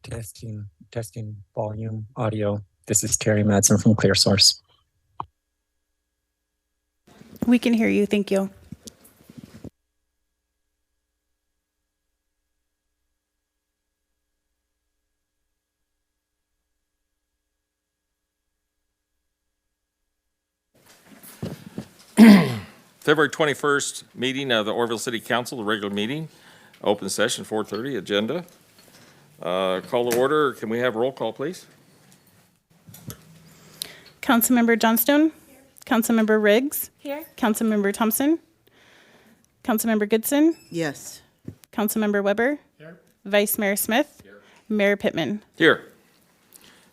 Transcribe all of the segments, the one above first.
Testing volume, audio. This is Terry Madsen from ClearSource. We can hear you. Thank you. February 21st meeting of the Oroville City Council, the regular meeting, open session, 4:30, agenda. Call to order. Can we have roll call, please? Councilmember Johnstone? Here. Councilmember Riggs? Here. Councilmember Thompson? Councilmember Goodson? Yes. Councilmember Weber? Here. Vice Mayor Smith? Here. Mayor Pittman? Here.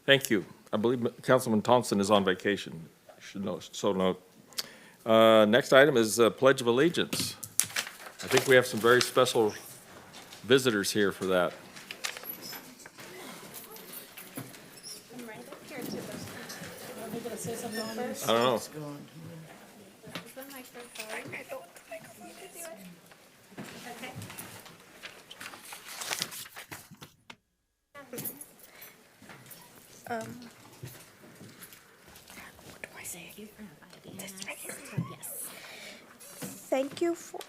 Thank you. I believe Councilman Thompson is on vacation. Should know, so note. Next item is Pledge of Allegiance. I think we have some very special visitors here for that. I don't know. What do I say? Yes. Thank you for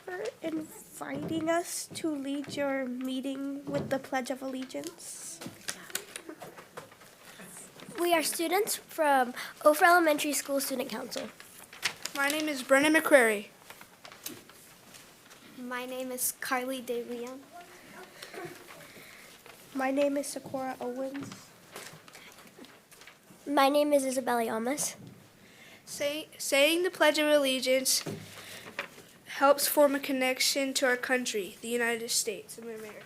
inviting us to lead your meeting with the Pledge of Allegiance. We are students from Oroville Elementary School Student Council. My name is Brennan McCrary. My name is Carly De Leon. My name is Sakura Owens. My name is Isabella Yamas. Saying the Pledge of Allegiance helps form a connection to our country, the United States of America.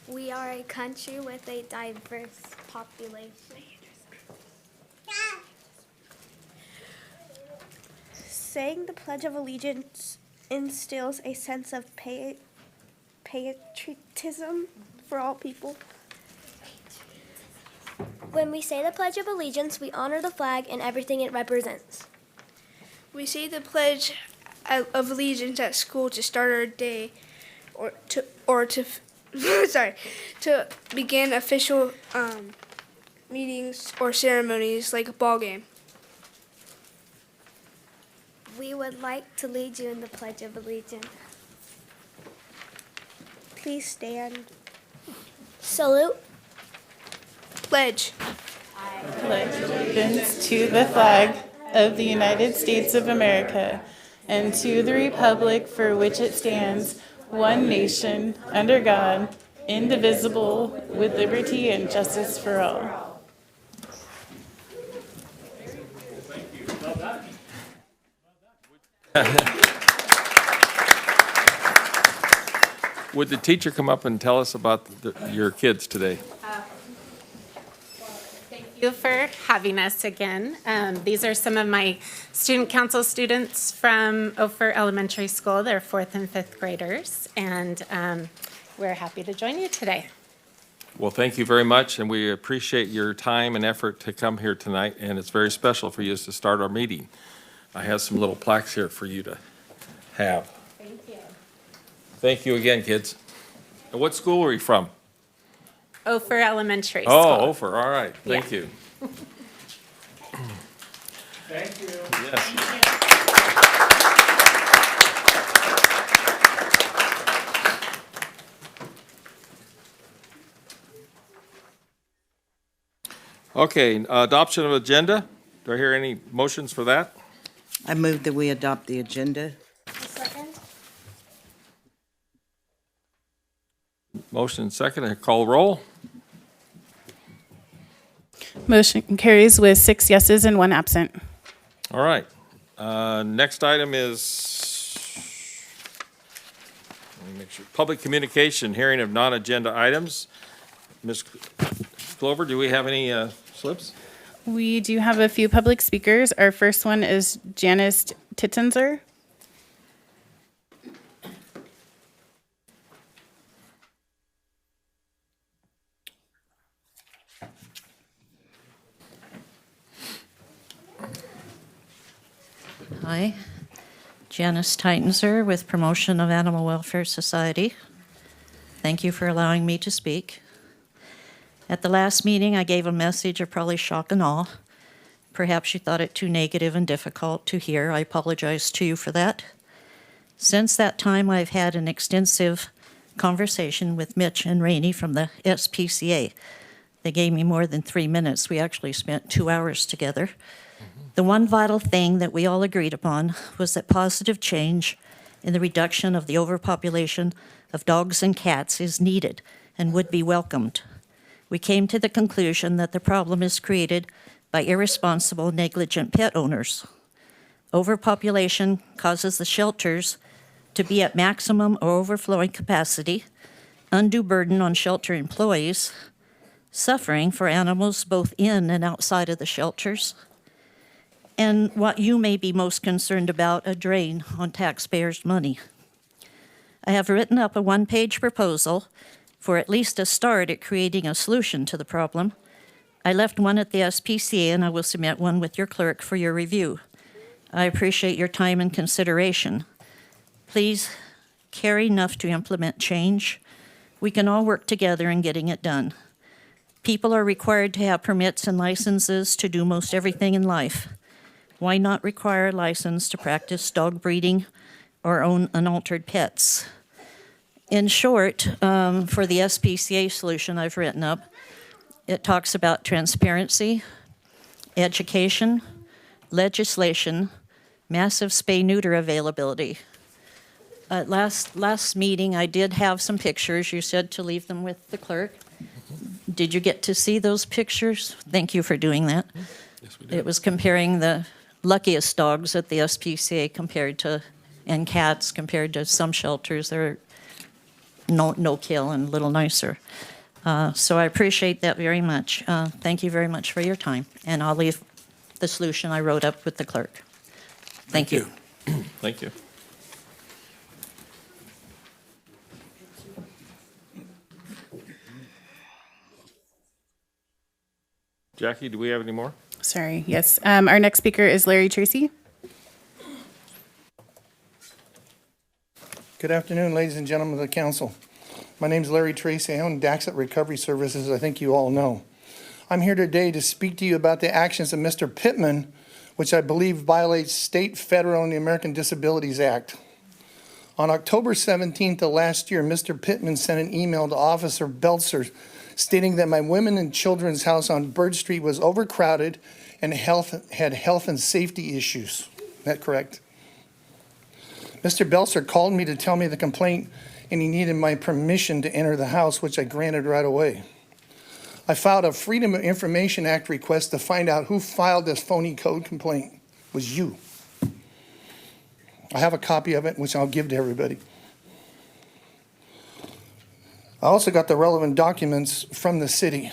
We are a country with a diverse population. Saying the Pledge of Allegiance instills a sense of patriotism for all people. When we say the Pledge of Allegiance, we honor the flag and everything it represents. We say the Pledge of Allegiance at school to start our day, or to to begin official meetings or ceremonies like a ball game. We would like to lead you in the Pledge of Allegiance. Please stand. Salute. Pledge. Pledge allegiance to the flag of the United States of America and to the republic for which it stands, one nation, under God, indivisible, with liberty and justice for all. Would the teacher come up and tell us about your kids today? Thank you for having us again. These are some of my student council students from Ophir Elementary School. They're 4th and 5th graders, and we're happy to join you today. Well, thank you very much, and we appreciate your time and effort to come here tonight, and it's very special for you to start our meeting. I have some little plaques here for you to have. Thank you. Thank you again, kids. And what school are you from? Ophir Elementary School. Oh, Ophir, all right, thank Yeah. you. Thank you. Yes. Okay, adoption of agenda. Do I hear any motions for that? I move that we adopt the agenda. Second. Motion second, I call roll. Motion carries with 6 yeses and 1 absent. All right. Next item is, let me make sure, public communication, hearing of non-agenda items. Ms. Clover, do we have any slips? We do have a few public speakers. Our first one is Janice Tittenzer. Hi, Janice Titenser with Promotion of Animal Welfare Society. Thank you for allowing me to speak. At the last meeting, I gave a message of probably shock and awe. Perhaps you thought it too negative and difficult to hear. I apologize to you for that. Since that time, I've had an extensive conversation with Mitch and Rainey from the SPCA. They gave me more than 3 minutes. We actually spent 2 hours together. The one vital thing that we all agreed upon was that positive change in the reduction of the overpopulation of dogs and cats is needed and would be welcomed. We came to the conclusion that the problem is created by irresponsible, negligent pet owners. Overpopulation causes the shelters to be at maximum or overflowing capacity, undue burden on shelter employees, suffering for animals both in and outside of the shelters, and what you may be most concerned about, a drain on taxpayers' money. I have written up a one-page proposal for at least a start at creating a solution to the problem. I left one at the SPCA, and I will submit one with your clerk for your review. I appreciate your time and consideration. Please care enough to implement change. We can all work together in getting it done. People are required to have permits and licenses to do most everything in life. Why not require a license to practice dog breeding or own unaltered pets? In short, for the SPCA solution I've written up, it talks about transparency, education, legislation, massive spay-neuter availability. Last meeting, I did have some pictures. You said to leave them with the clerk. Did you get to see those pictures? Thank you for doing that. Yes, we did. It was comparing the luckiest dogs at the SPCA and cats compared to some shelters that are no kill and a little nicer. So I appreciate that very much. Thank you very much for your time. And I'll leave the solution I wrote up with the clerk. Thank you. Thank you. Jackie, do we have any more? Sorry, yes. Our next speaker is Larry Tracy. Good afternoon, ladies and gentlemen of the council. My name is Larry Tracy. I own Daxit Recovery Services, I think you all know. I'm here today to speak to you about the actions of Mr. Pittman, which I believe violates state, federal, and the American Disabilities Act. On October 17th of last year, Mr. Pittman sent an email to Officer Belzer stating that my women and children's house on Bird Street was overcrowded and had health and safety issues. Is that correct? Mr. Belzer called me to tell me the complaint, and he needed my permission to enter the house, which I granted right away. I filed a Freedom of Information Act request to find out who filed this phony code complaint. It was you. I have a copy of it, which I'll give to everybody. I also got the relevant documents from the city.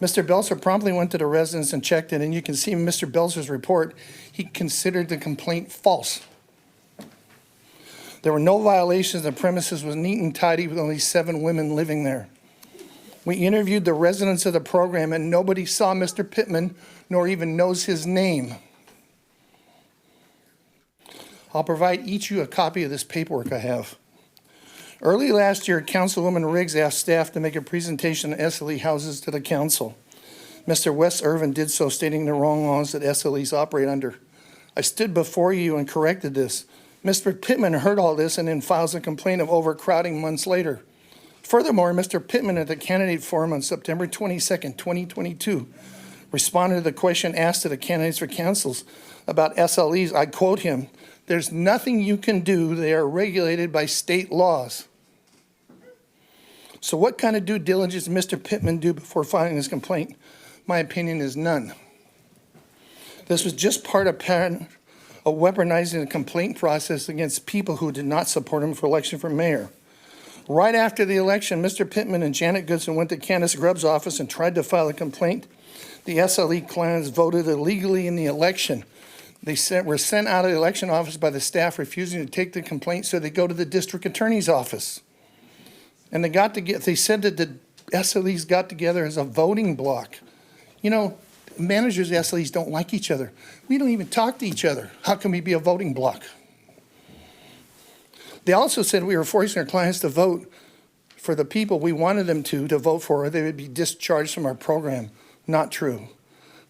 Mr. Belzer promptly went to the residence and checked it, and you can see in Mr. Belzer's report, he considered the complaint false. There were no violations. The premises was neat and tidy with only 7 women living there. We interviewed the residents of the program, and nobody saw Mr. Pittman nor even knows his name. I'll provide each of you a copy of this paperwork I have. Early last year, Councilwoman Riggs asked staff to make a presentation of SLE houses to the council. Mr. Wes Irvin did so, stating the wrong laws that SLEs operate under. I stood before you and corrected this. Mr. Pittman heard all this and then files a complaint of overcrowding months later. Furthermore, Mr. Pittman at the candidate forum on September 22nd, 2022, responded to the question asked to the candidates for councils about SLEs. I quote him, "There's nothing you can do. They are regulated by state laws." So what kind of due diligence did Mr. Pittman do before filing this complaint? My opinion is none. This was just part of pattern of weaponizing the complaint process against people who did not support him for election for mayor. Right after the election, Mr. Pittman and Janet Goodson went to Candace Grubb's office and tried to file a complaint. The SLE clans voted illegally in the election. They were sent out of the election office by the staff refusing to take the complaint, so they go to the district attorney's office. And they said that the SLEs got together as a voting bloc. You know, managers of SLEs don't like each other. We don't even talk to each other. How can we be a voting bloc? They also said we were forcing our clients to vote for the people we wanted them to vote for, or they would be discharged from our program. Not true.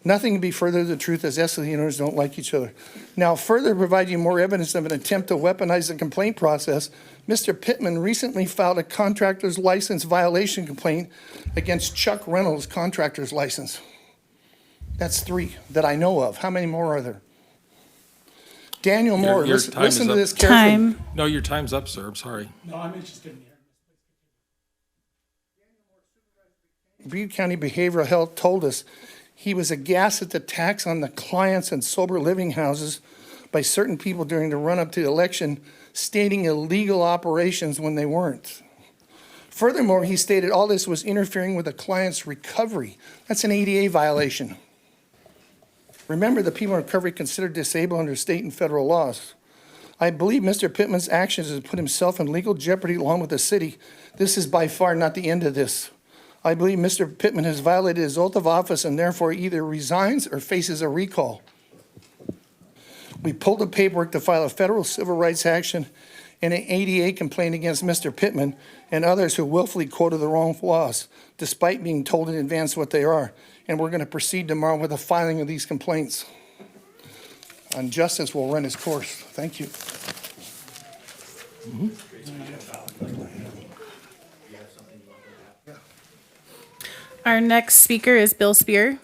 Nothing can be further to the truth, as Escalinos don't like each other. Now, further provide you more evidence of an attempt to weaponize the complaint process, Mr. Pittman recently filed a contractor's license violation complaint against Chuck Reynolds' contractor's license. That's 3 that I know of. How many more are there? Daniel Moore, Your listen, time is listen to up. this carefully. Time. No, your time's up, sir. I'm sorry. No, I'm interested in here. Butte County Behavioral Health told us he was aghast at the tax on the clients and sober living houses by certain people during the run-up to the election, stating illegal operations when they weren't. Furthermore, he stated all this was interfering with the client's recovery. That's an ADA violation. Remember, the people in recovery considered disabled under state and federal laws. I believe Mr. Pittman's actions has put himself in legal jeopardy along with the city. This is by far not the end of this. I believe Mr. Pittman has violated his oath of office and therefore either resigns or faces a recall. We pulled the paperwork to file a federal civil rights action and an ADA complaint against Mr. Pittman and others who willfully quoted the wrong laws, despite being told in advance what they are. And we're going to proceed tomorrow with the filing of these complaints. And justice will run its course. Thank you. Our next speaker is Bill Spear.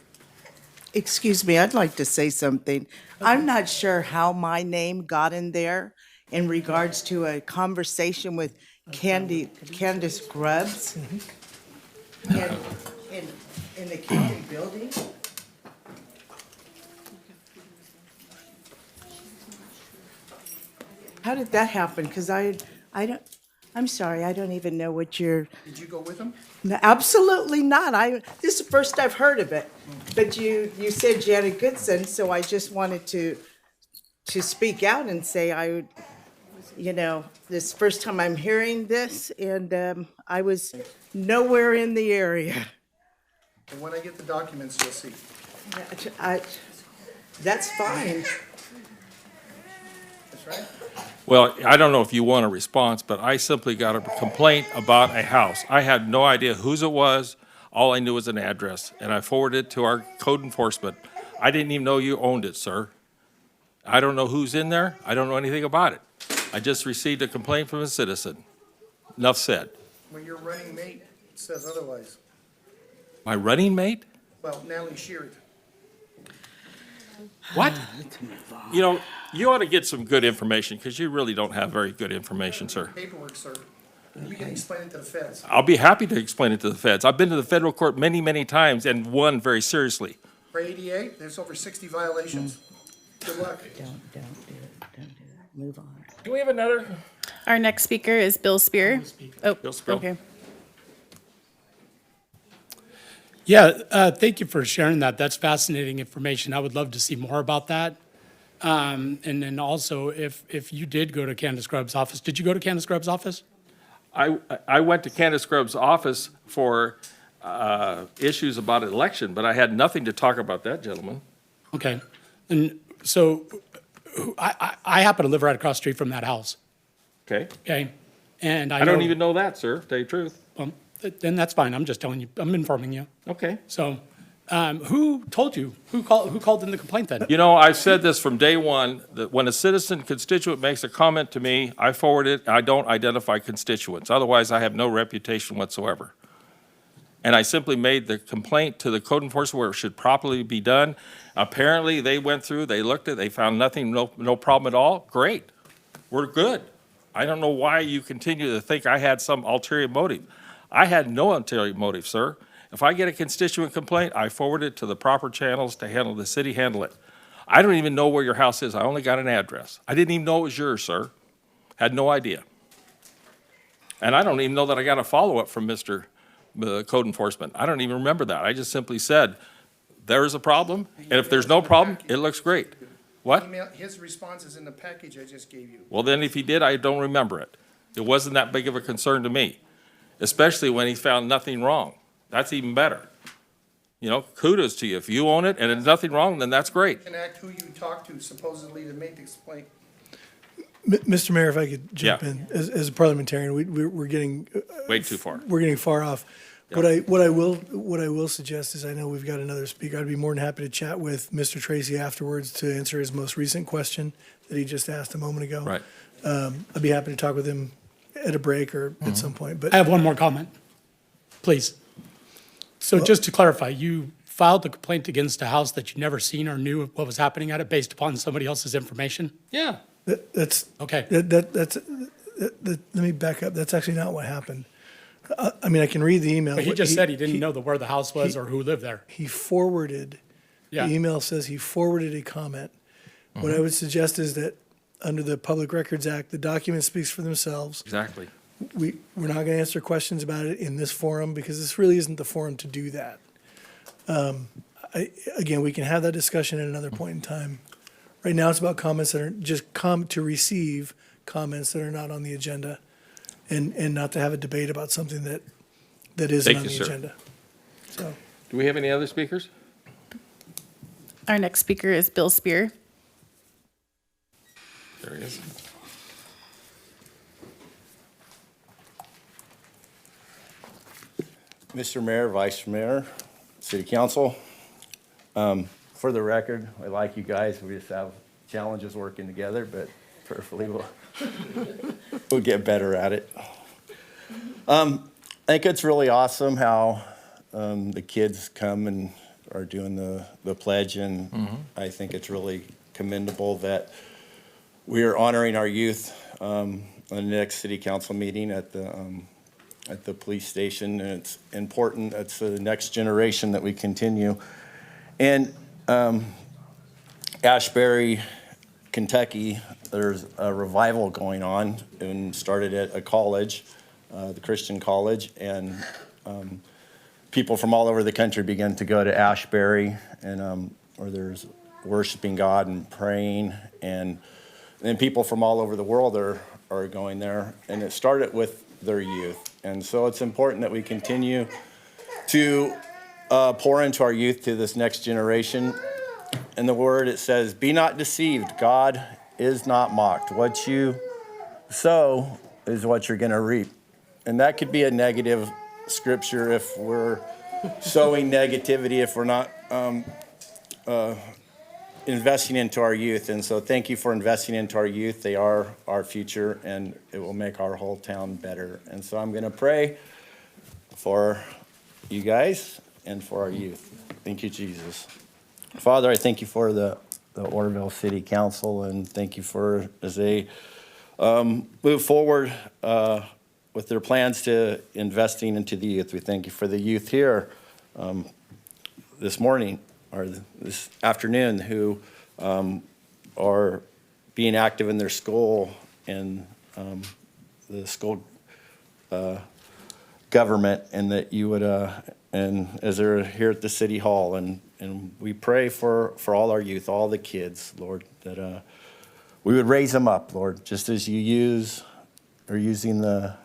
Excuse me, I'd like to say something. I'm not sure how my name got in there in regards to a conversation with Candace Grubbs in the county building. How did that happen? Because I'm sorry, I don't even know what you're. Did you go with him? No, absolutely not. This is the first I've heard of it. But you said Janet Goodson, so I just wanted to speak out and say this is the first time I'm hearing this, and I was nowhere in the area. And when I get the documents, you'll see. That's fine. That's right. Well, I don't know if you want a response, but I simply got a complaint about a house. I had no idea whose it was. All I knew was an address, and I forwarded it to our code enforcement. I didn't even know you owned it, sir. I don't know who's in there. I don't know anything about it. I just received a complaint from a citizen. Enough said. Well, your running mate says otherwise. My running mate? Well, Natalie Sheared. What? You know, you ought to get some good information, because you really don't have very good information, sir. Paperwork, sir. You can explain it to the feds. I'll be happy to explain it to the feds. I've been to the federal court many, many times and won very seriously. For ADA, there's over 60 violations. Good luck. Don't do it. Don't do it. Move on. Do we have another? Our next speaker is Bill Spear. Oh, Bill Spear. okay. Yeah, thank you for sharing that. That's fascinating information. I would love to see more about that. And then also, if you did go to Candace Grubbs' office, did you go to Candace Grubbs' office? I went to Candace Grubbs' office for issues about an election, but I had nothing to talk about that, gentleman. Okay. And so I happen to live right across the street from that house, Okay? okay? And I don't even know that, sir, to tell you the truth. Then that's fine. I'm just telling you, I'm informing you. Okay. So who told you? Who called in the complaint then? You know, I've said this from day one, that when a citizen constituent makes a comment to me, I forward it. I don't identify constituents. Otherwise, I have no reputation whatsoever. And I simply made the complaint to the code enforcement where it should properly be done. Apparently, they went through, they looked at it, they found nothing, no problem at all. Great. We're good. I don't know why you continue to think I had some ulterior motive. I had no ulterior motive, sir. If I get a constituent complaint, I forward it to the proper channels to handle, the city handle it. I don't even know where your house is. I only got an address. I didn't even know it was yours, sir. Had no idea. And I don't even know that I got a follow-up from Mr. Code Enforcement. I don't even remember that. I just simply said, there is a problem, and if there's no problem, it looks great. What? His response is in the package I just gave you. Well, then if he did, I don't remember it. It wasn't that big of a concern to me, especially when he found nothing wrong. That's even better. You know, kudos to you. If you own it and there's nothing wrong, then that's great. Connect who you talked to supposedly to make the complaint. Mr. Mayor, if I could jump Yeah. in, as a parliamentarian, we're getting Way too far. we're getting far off. What I will suggest is, I know we've got another speaker. I'd be more than happy to chat with Mr. Tracy afterwards to answer his most recent question that he just asked a moment ago. Right. I'd be happy to talk with him at a break or at some point. But I have one more comment, please. So just to clarify, you filed the complaint against a house that you never seen or knew what was happening at it based upon somebody else's information? Yeah. that's Okay. let me back up. That's actually not what happened. I mean, I can read the email. But he just said he didn't know where the house was or who lived there. He forwarded, Yeah. the email says he forwarded a comment. What I would suggest is that under the Public Records Act, the document speaks for themselves. Exactly. We're not going to answer questions about it in this forum because this really isn't the forum to do that. Again, we can have that discussion at another point in time. Right now, it's about comments that are just to receive comments that are not on the agenda and not to have a debate about something that isn't Thank on you, the sir. agenda. So, Do we have any other speakers? Our next speaker is Bill Spear. There he is. Mr. Mayor, Vice Mayor, City Council. For the record, I like you guys. We just have challenges working together, but prayerfully we'll get better at it. I think it's really awesome how the kids come and are doing the pledge, and I think it's really commendable that we are honoring our youth on the next City Council meeting at the police station, and it's important. It's the next generation that we continue. And Ashbury, Kentucky, there's a revival going on and started at a college, the Christian college, and people from all over the country began to go to Ashbury, and where there's worshiping God and praying, and then people from all over the world are going there, and it started with their youth. And so it's important that we continue to pour into our youth, to this next generation. In the word, it says, "Be not deceived, God is not mocked. What you sow is what you're going to reap." And that could be a negative scripture if we're sowing negativity, if we're not investing into our youth. And so thank you for investing into our youth. They are our future, and it will make our whole town better. And so I'm going to pray for you guys and for our youth. Thank you, Jesus. Father, I thank you for the Oroville City Council, and thank you for as they move forward with their plans to investing into the youth. We thank you for the youth here this morning or this afternoon who are being active in their school and the school government, and that you would and as they're here at the city hall, and we pray for all our youth, all the kids, Lord, that we would raise them up, Lord, just as you are using the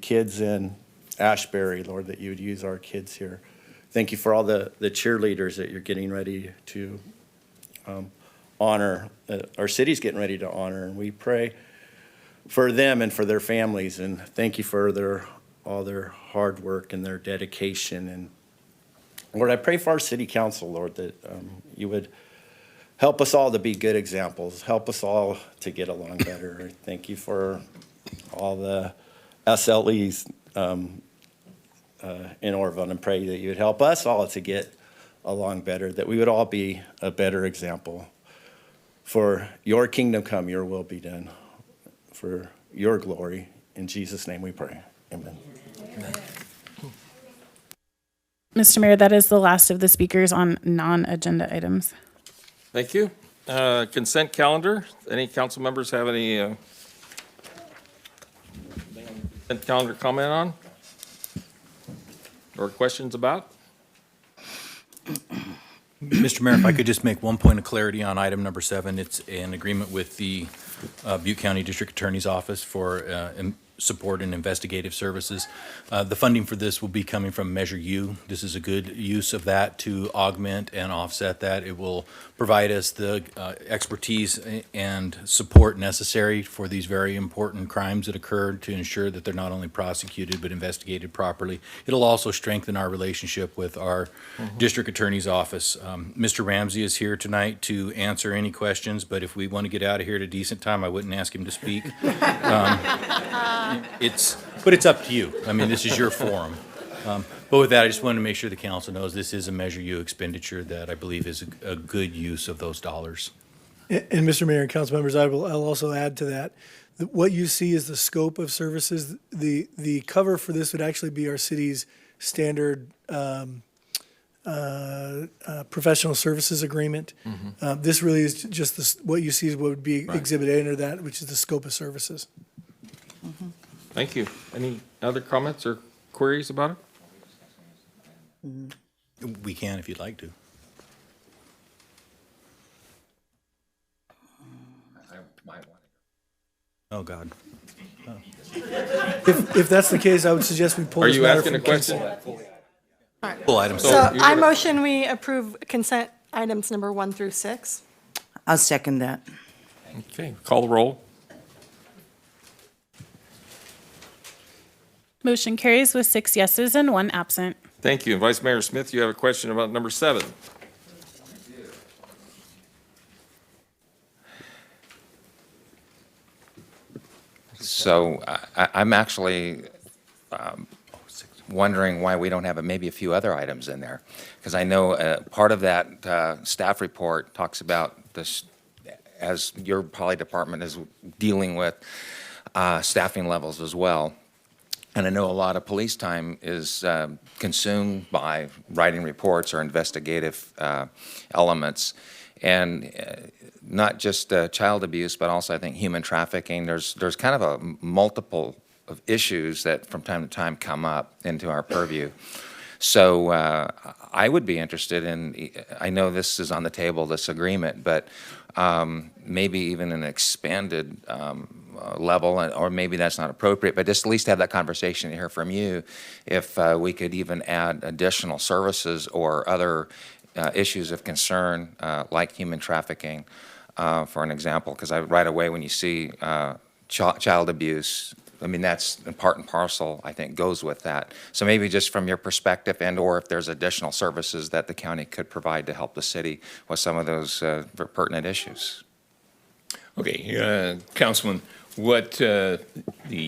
kids in Ashbury, Lord, that you would use our kids here. Thank you for all the cheerleaders that you're getting ready to honor, our city's getting ready to honor, and we pray for them and for their families, and thank you for all their hard work and their dedication. And Lord, I pray for our city council, Lord, that you would help us all to be good examples, help us all to get along better. Thank you for all the SLEs in Oroville, and pray that you would help us all to get along better, that we would all be a better example. For your kingdom come, your will be done, for your glory. In Jesus' name we pray. Amen. Mr. Mayor, that is the last of the speakers on non-agenda items. Thank you. Consent calendar. Any council members have any consent calendar comment on? Or questions about? Mr. Mayor, if I could just make one point of clarity on item number 7. It's an agreement with the Butte County District Attorney's Office for support and investigative services. The funding for this will be coming from Measure U. This is a good use of that to augment and offset that. It will provide us the expertise and support necessary for these very important crimes that occurred to ensure that they're not only prosecuted but investigated properly. It'll also strengthen our relationship with our district attorney's office. Mr. Ramsey is here tonight to answer any questions, but if we want to get out of here at a decent time, I wouldn't ask him to speak. But it's up to you. I mean, this is your forum. But with that, I just wanted to make sure the council knows this is a Measure U expenditure that I believe is a good use of those dollars. And Mr. Mayor and council members, I'll also add to that, what you see is the scope of services. The cover for this would actually be our city's standard professional services agreement. This really is just what you see is what would be Exhibit A under that, which is the scope of services. Thank you. Any other comments or queries about it? We can if you'd like to. Oh, God. If that's the case, I would suggest we pull Are this you matter asking a from question? Full item. So So you're I gonna- motion we approve consent items number 1 through 6. I'll second that. Okay, call the roll. Motion carries with 6 yeses and 1 absent. Thank you. And Vice Mayor Smith, you have a question about number 7. So I'm actually wondering why we don't have maybe a few other items in there. Because I know part of that staff report talks about this, as your poly department is dealing with staffing levels as well. And I know a lot of police time is consumed by writing reports or investigative elements. And not just child abuse, but also I think human trafficking. There's kind of a multiple of issues that from time to time come up into our purview. So I would be interested in, I know this is on the table, this agreement, but maybe even an expanded level, or maybe that's not appropriate, but just at least have that conversation to hear from you if we could even add additional services or other issues of concern like human trafficking, for an example, because right away when you see child abuse, I mean, that's in part and parcel, I think, goes with that. So maybe just from your perspective and or if there's additional services that the county could provide to help the city with some of those pertinent issues. Okay, Councilman, what the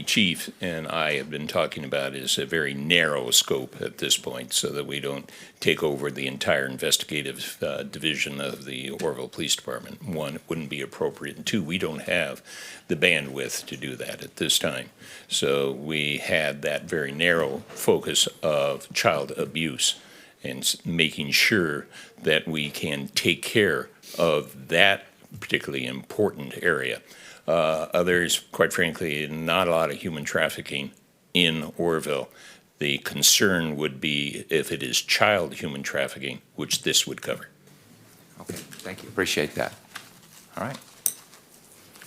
chief and I have been talking about is a very narrow scope at this point so that we don't take over the entire investigative division of the Oroville Police Department. One, it wouldn't be appropriate, and two, we don't have the bandwidth to do that at this time. So we had that very narrow focus of child abuse and making sure that we can take care of that particularly important area. Others, quite frankly, not a lot of human trafficking in Oroville. The concern would be if it is child human trafficking, which this would cover. Okay, thank you. Appreciate that. All right.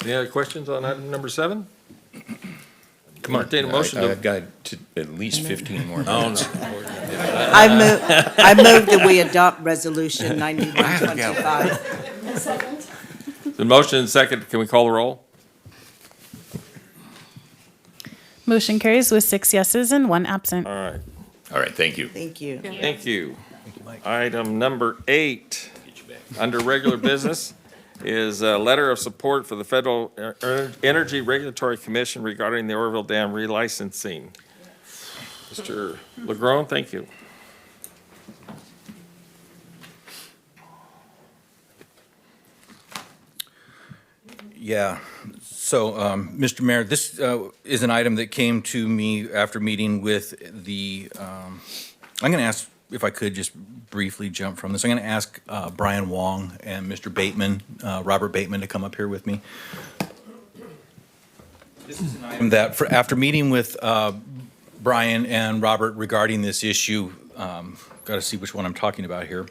Any other questions on item number 7? Come on, Entertain a motion to- I've got at least 15 more minutes. I move that we adopt Resolution 9125. The motion and second, can we call the roll? Motion carries with 6 yeses and 1 absent. All right. All right, thank you. Thank you. Thank you. Item number 8, under regular business, is a letter of support for the Federal Energy Regulatory Commission regarding the Oroville Dam relicensing. Mr. LeGrone, thank you. Yeah. So, Mr. Mayor, this is an item that came to me after meeting with the, I'm going to ask, if I could just briefly jump from this, I'm going to ask Brian Wong and Mr. Bateman, Robert Bateman, to come up here with me. This is an item that, after meeting with Brian and Robert regarding this issue, got to see which one I'm talking about here.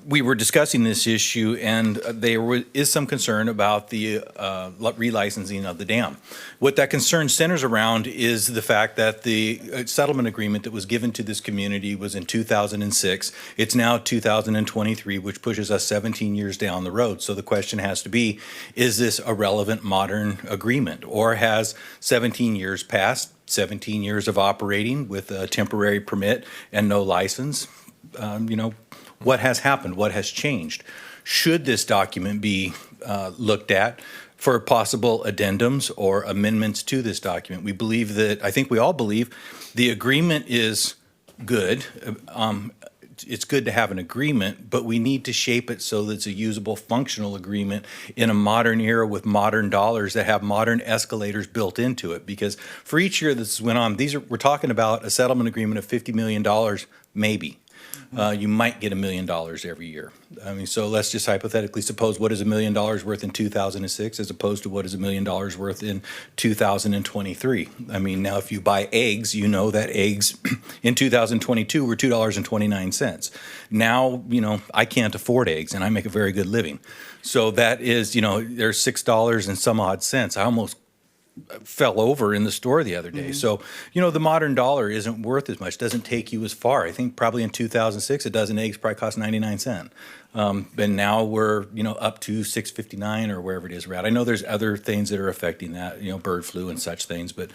we were discussing this issue, and there is some concern about the relicensing of the dam. What that concern centers around is the fact that the settlement agreement that was given to this community was in 2006. It's now 2023, which pushes us 17 years down the road. So the question has to be, is this a relevant modern agreement, or has 17 years passed, 17 years of operating with a temporary permit and no license? What has happened? What has changed? Should this document be looked at for possible addendums or amendments to this document? We believe that, I think we all believe, the agreement is good. It's good to have an agreement, but we need to shape it so that it's a usable, functional agreement in a modern era with modern dollars that have modern escalators built into it. Because for each year this went on, we're talking about a settlement agreement of $50 million, maybe. You might get $1 million every year. I mean, so let's just hypothetically suppose what is $1 million worth in 2006 as opposed to what is $1 million worth in 2023. I mean, now if you buy eggs, you know that eggs in 2022 were $2.29. Now, I can't afford eggs and I make a very good living. So that is, there's $6 and some odd cents. I almost fell over in the store the other day. So, the modern dollar isn't worth as much, doesn't take you as far. I think probably in 2006, a dozen eggs probably cost 99 cents. And now we're, up to $6.59 or wherever it is we're at. I know there's other things that are affecting that, bird flu and such things, but,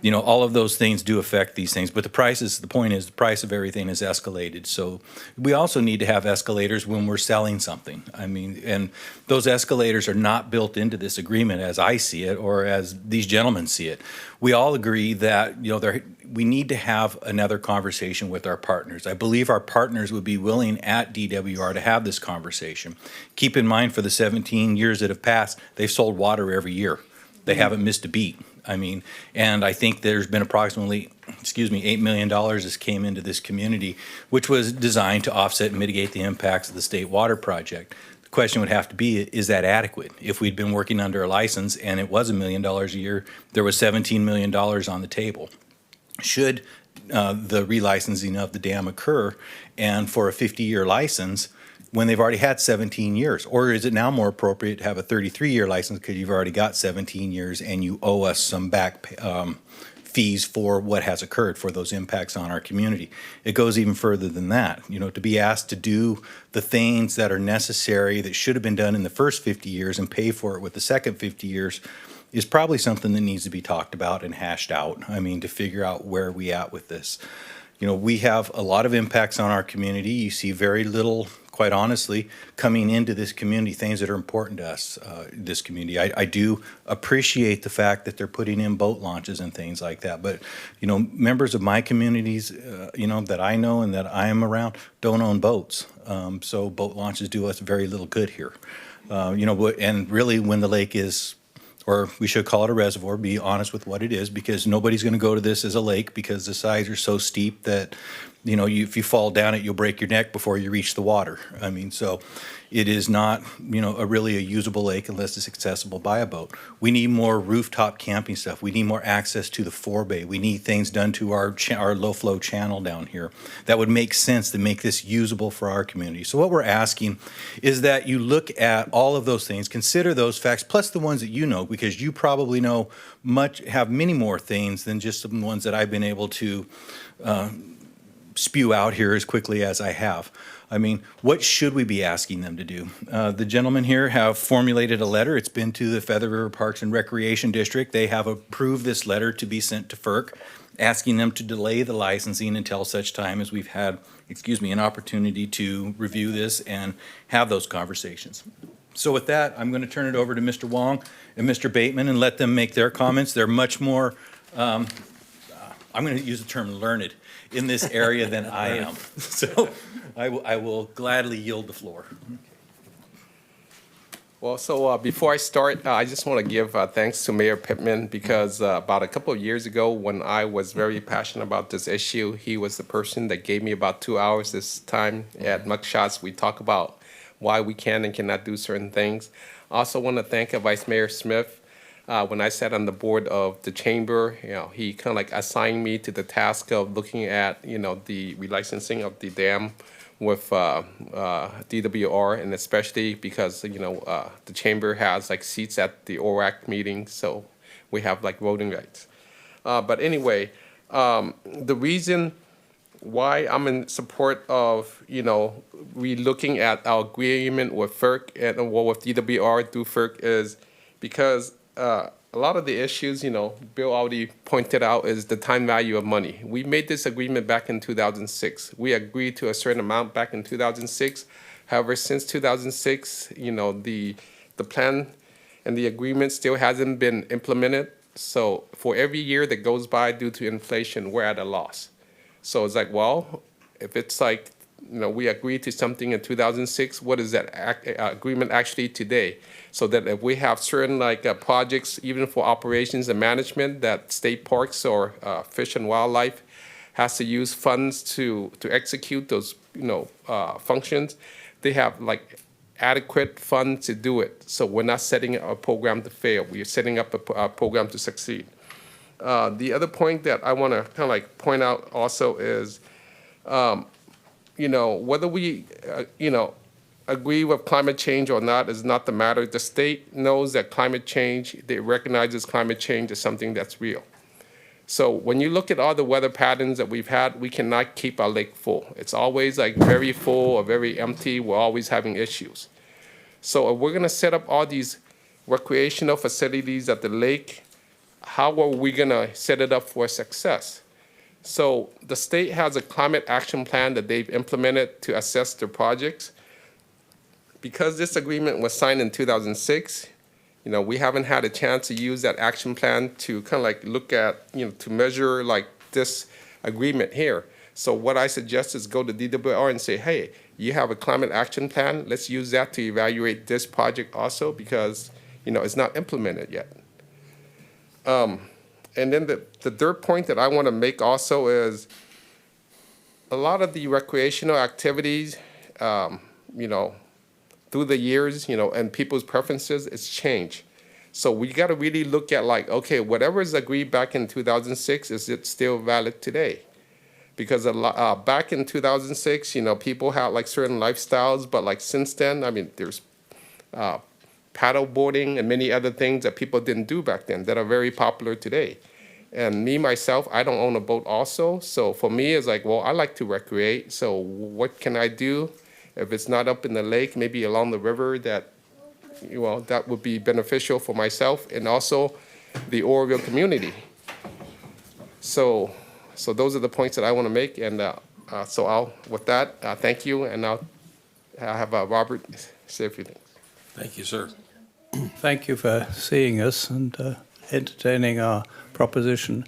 all of those things do affect these things. But the price of everything has escalated. So we also need to have escalators when we're selling something. I mean, and those escalators are not built into this agreement as I see it or as these gentlemen see it. We all agree that, we need to have another conversation with our partners. I believe our partners would be willing at DWR to have this conversation. Keep in mind, for the 17 years that have passed, they've sold water every year. They haven't missed a beat. I mean, and I think there's been approximately, $8 million that came into this community, which was designed to offset and mitigate the impacts of the state water project. The question would have to be, is that adequate? If we'd been working under a license and it was $1 million a year, there was $17 million on the table. Should the relicensing of the dam occur, and for a 50-year license, when they've already had 17 years? Or is it now more appropriate to have a 33-year license because you've already got 17 years and you owe us some back fees for what has occurred, for those impacts on our community? It goes even further than that. To be asked to do the things that are necessary that should have been done in the first 50 years and pay for it with the second 50 years is probably something that needs to be talked about and hashed out. I mean, to figure out where we at with this. We have a lot of impacts on our community. You see very little, quite honestly, coming into this community, things that are important to us, this community. I do appreciate the fact that they're putting in boat launches and things like that. But, members of my communities, that I know and that I am around don't own boats. So boat launches do us very little good here. And really when the lake is, or we should call it a reservoir, be honest with what it is, because nobody's going to go to this as a lake because the sides are so steep that, if you fall down it, you'll break your neck before you reach the water. I mean, so it is not, really a usable lake unless it's accessible by a boat. We need more rooftop camping stuff. We need more access to the forebay. We need things done to our low flow channel down here that would make sense to make this usable for our community. So what we're asking is that you look at all of those things, consider those facts, plus the ones that you know, because you probably know have many more things than just the ones that I've been able to spew out here as quickly as I have. I mean, what should we be asking them to do? The gentlemen here have formulated a letter. It's been to the Feather River Parks and Recreation District. They have approved this letter to be sent to FERC, asking them to delay the licensing until such time as we've had, an opportunity to review this and have those conversations. So with that, I'm going to turn it over to Mr. Wong and Mr. Bateman and let them make their comments. They're much more, I'm going to use the term learned in this area than I am. So I will gladly yield the floor. Well, so before I start, I just want to give thanks to Mayor Pittman because about a couple of years ago when I was very passionate about this issue, he was the person that gave me about 2 hours this time at Mugshots. We talk about why we can and cannot do certain things. I also want to thank Vice Mayor Smith. When I sat on the board of the chamber, he kind of like assigned me to the task of looking at, the relicensing of the dam with DWR, and especially because the chamber has like seats at the ORAC meeting, so we have like voting rights. But anyway, the reason why I'm in support of re-looking at our agreement with FERC and with DWR through FERC is because a lot of the issues, Bill already pointed out, is the time value of money. We made this agreement back in 2006. We agreed to a certain amount back in 2006. However, since 2006, the plan and the agreement still hasn't been implemented. So for every year that goes by due to inflation, we're at a loss. So it's like, well, if it's like, we agreed to something in 2006, what is that agreement actually today? So that if we have certain projects, even for operations and management, that state parks or Fish and Wildlife has to use funds to execute those, functions, they have adequate funds to do it. So we're not setting up a program to fail. We're setting up a program to succeed. The other point that I want to point out also is, whether we, agree with climate change or not is not the matter. The state knows that climate change, they recognizes climate change as something that's real. So when you look at all the weather patterns that we've had, we cannot keep our lake full. It's always very full or very empty. We're always having issues. So if we're going to set up all these recreational facilities at the lake, how are we going to set it up for success? So the state has a climate action plan that they've implemented to assess their projects. Because this agreement was signed in 2006, we haven't had a chance to use that action plan to look at, to measure this agreement here. So what I suggest is go to DWR and say, hey, you have a climate action plan. Let's use that to evaluate this project also because, it's not implemented yet. And then the third point that I want to make also is a lot of the recreational activities, through the years, and people's preferences, it's changed. So we got to really look at okay, whatever is agreed back in 2006, is it still valid today? Because back in 2006, people had certain lifestyles, but since then, there's paddle boarding and many other things that people didn't do back then that are very popular today. And me, myself, I don't own a boat also. So for me, it's well, I like to recreate. So what can I do? If it's not up in the lake, maybe along the river, that would be beneficial for myself and also the Oroville community. So those are the points that I want to make. And with that, thank you. And I'll have Robert say a few things. Thank you, sir. Thank you for seeing us and entertaining our proposition.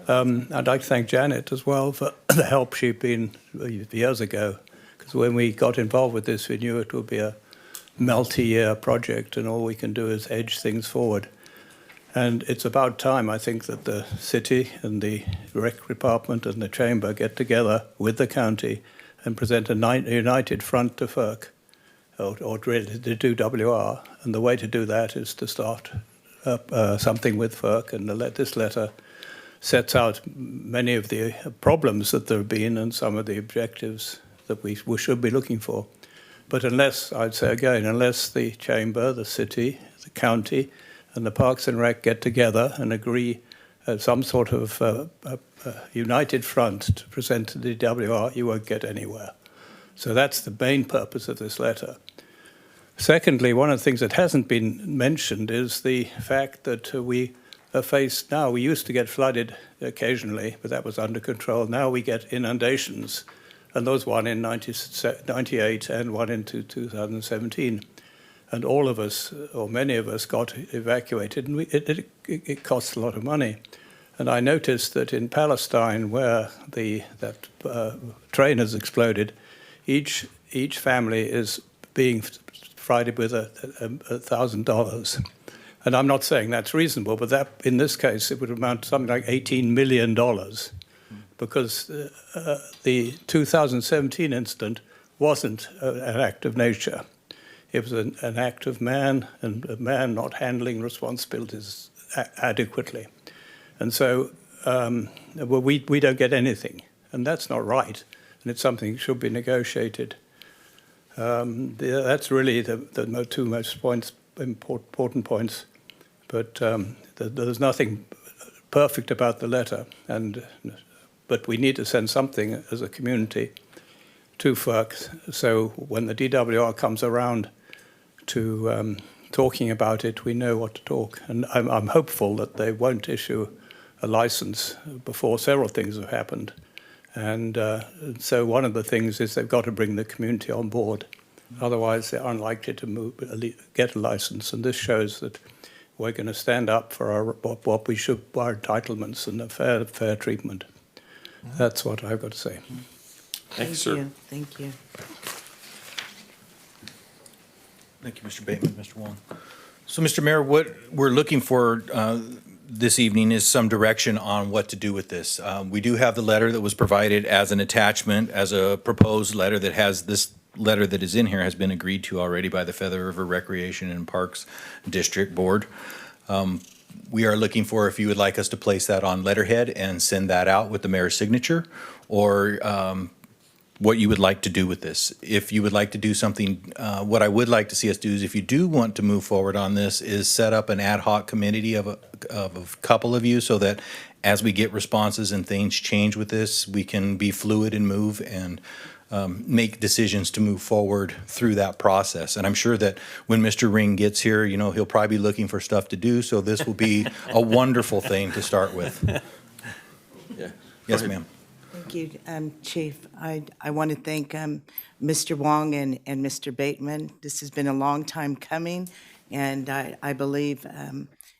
I'd like to thank Janet as well for the help she'd been years ago. Because when we got involved with this, we knew it would be a multi-year project, and all we can do is edge things forward. And it's about time, I think, that the city and the rec department and the chamber get together with the county and present a united front to FERC, or to do WR. And the way to do that is to start something with FERC, and this letter sets out many of the problems that there have been and some of the objectives that we should be looking for. But unless the chamber, the city, the county, and the Parks and Rec get together and agree some sort of united front to present to the DWR, you won't get anywhere. So that's the main purpose of this letter. Secondly, one of the things that hasn't been mentioned is the fact that we are faced now. We used to get flooded occasionally, but that was under control. Now we get inundations. And those one in 98 and one in 2017. And all of us, or many of us, got evacuated, and it costs a lot of money. And I noticed that in Palestine, where that train has exploded, each family is being provided with $1,000. And I'm not saying that's reasonable, but that in this case, it would amount to something like $18 million. Because the 2017 incident wasn't an act of nature. It was an act of man, and a man not handling responsibilities adequately. And so we don't get anything, and that's not right. and it's something that should be negotiated. That's really the two most important points. But there's nothing perfect about the letter, but we need to send something as a community to FERC. So when the DWR comes around to talking about it, we know what to talk. And I'm hopeful that they won't issue a license before several things have happened. And so one of the things is they've got to bring the community on board. Otherwise, they're unlikely to get a license. And this shows that we're going to stand up for what we should, our entitlements and a fair treatment. That's what I've got to say. Thank you, sir. Thank you. Thank you, Mr. Bateman, Mr. Wong. So, Mr. Mayor, what we're looking for this evening is some direction on what to do with this. We do have the letter that was provided as an attachment, as a proposed letter that has this letter that is in here has been agreed to already by the Feather River Recreation and Parks District Board. We are looking for if you would like us to place that on letterhead and send that out with the mayor's signature, or what you would like to do with this. If you would like to do something, what I would like to see us do is, if you do want to move forward on this, is set up an ad hoc committee of a couple of you, so that as we get responses and things change with this, we can be fluid and move and make decisions to move forward through that process. And I'm sure that when Mr. Ring gets here, you know, he'll probably be looking for stuff to do, so this will be a wonderful thing to start with. Yeah. Yes, ma'am. Thank you, Chief. I want to thank Mr. Wong and Mr. Bateman. This has been a long time coming, and I believe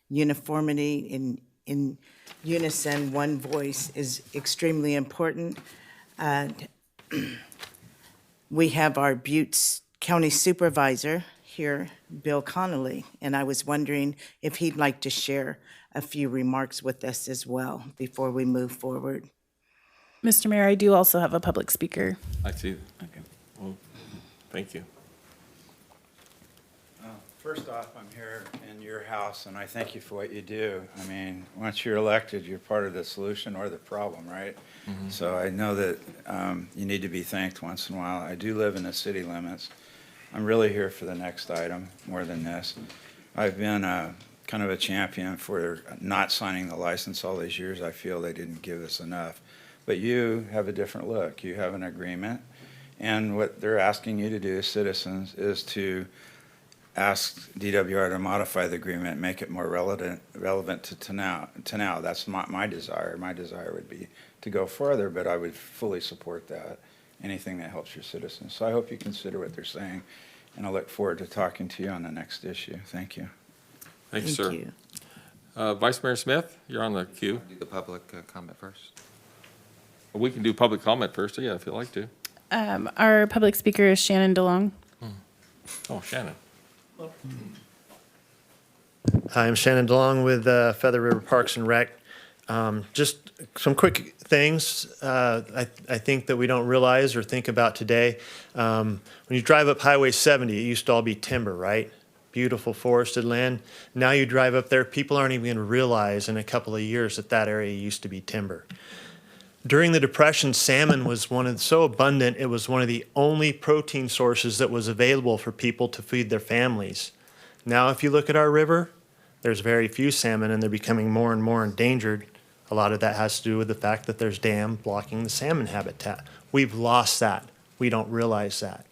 uniformity in unison, one voice is extremely important. We have our Butte County Supervisor here, Bill Connolly, and I was wondering if he'd like to share a few remarks with us as well before we move forward. Mr. Mayor, I do also have a public speaker. I see. Okay. Well, thank you. First off, I'm here in your house, and I thank you for what you do. I mean, once you're elected, you're part of the solution or the problem, right? Mm-hmm. So I know that you need to be thanked once in a while. I do live in the city limits. I'm really here for the next item more than this. I've been kind of a champion for not signing the license all these years. I feel they didn't give us enough. But you have a different look. You have an agreement, and what they're asking you to do as citizens is to ask DWR to modify the agreement, make it more relevant to now. That's not my desire. My desire would be to go further, but I would fully support that, anything that helps your citizens. So I hope you consider what they're saying, and I look forward to talking to you on the next issue. Thank you. Thank you, sir. Vice Mayor Smith, you're on the queue. Do the public comment first. We can do public comment first, yeah, if you'd like to. Our public speaker is Shannon DeLong. Oh, Shannon. Hi, I'm Shannon DeLong with Feather River Parks and Rec. Just some quick things I think that we don't realize or think about today. When you drive up Highway 70, it used to all be timber, right? Beautiful forested land. Now you drive up there, people aren't even going to realize in a couple of years that that area used to be timber. During the Depression, salmon was so abundant, it was one of the only protein sources that was available for people to feed their families. Now, if you look at our river, there's very few salmon, and they're becoming more and more endangered. A lot of that has to do with the fact that there's dam blocking the salmon habitat. We've lost that. We don't realize that.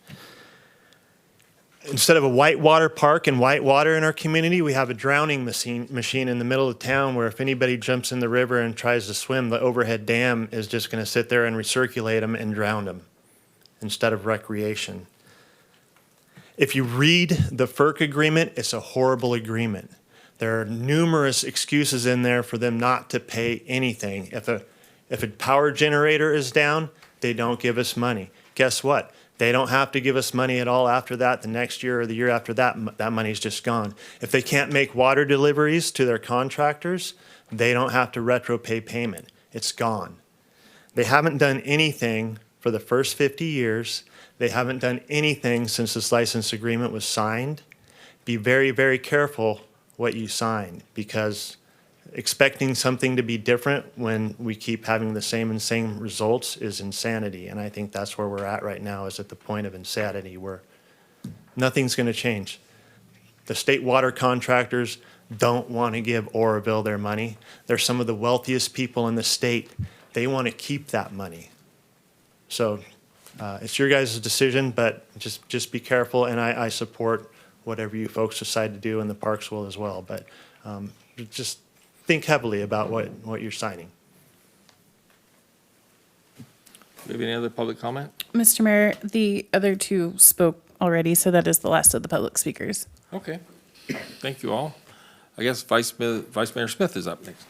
Instead of a whitewater park and whitewater in our community, we have a drowning machine in the middle of town where if anybody jumps in the river and tries to swim, the overhead dam is just going to sit there and recirculate them and drown them instead of recreation. If you read the FERC agreement, it's a horrible agreement. There are numerous excuses in there for them not to pay anything. If a power generator is down, they don't give us money. Guess what? They don't have to give us money at all after that. The next year or the year after that, that money's just gone. If they can't make water deliveries to their contractors, they don't have to retro pay payment. It's gone. They haven't done anything for the first 50 years. They haven't done anything since this license agreement was signed. Be very, very careful what you sign, because expecting something to be different when we keep having the same results is insanity. And I think that's where we're at right now, is at the point of insanity where nothing's going to change. The state water contractors don't want to give Oroville their money. They're some of the wealthiest people in the state. They want to keep that money. So it's your guys' decision, but just be careful, and I support whatever you folks decide to do, and the parks will as well. But just think heavily about what you're signing. Do we have any other public comment? Mr. Mayor, the other two spoke already, so that is the last of the public speakers. Okay. Thank you all. I guess Vice Mayor Smith is up next.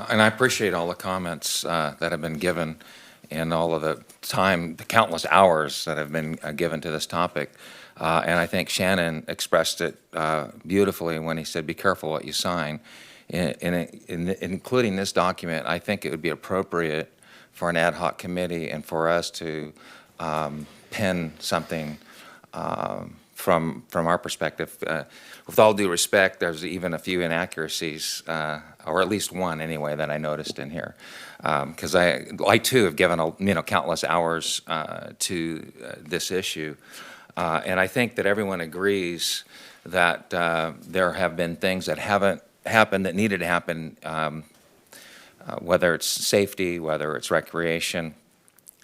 And I appreciate all the comments that have been given and all of the time, the countless hours that have been given to this topic. And I think Shannon expressed it beautifully when he said, be careful what you sign. Including this document, I think it would be appropriate for an ad hoc committee and for us to pin something from our perspective. With all due respect, there's even a few inaccuracies, or at least one anyway, that I noticed in here. Because I too have given countless hours to this issue. And I think that everyone agrees that there have been things that haven't happened that needed to happen, whether it's safety, whether it's recreation.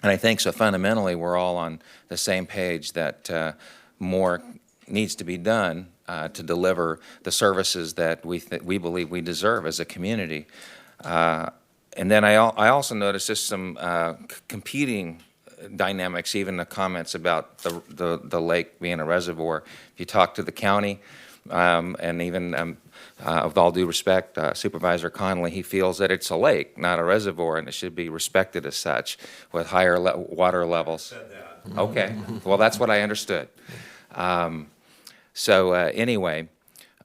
And I think so fundamentally we're all on the same page that more needs to be done to deliver the services that we believe we deserve as a community. And then I also noticed just some competing dynamics, even the comments about the lake being a reservoir. If you talk to the county, and even with all due respect, Supervisor Connolly, he feels that it's a lake, not a reservoir, and it should be respected as such with higher water levels. Okay, well, that's what I understood. Anyway,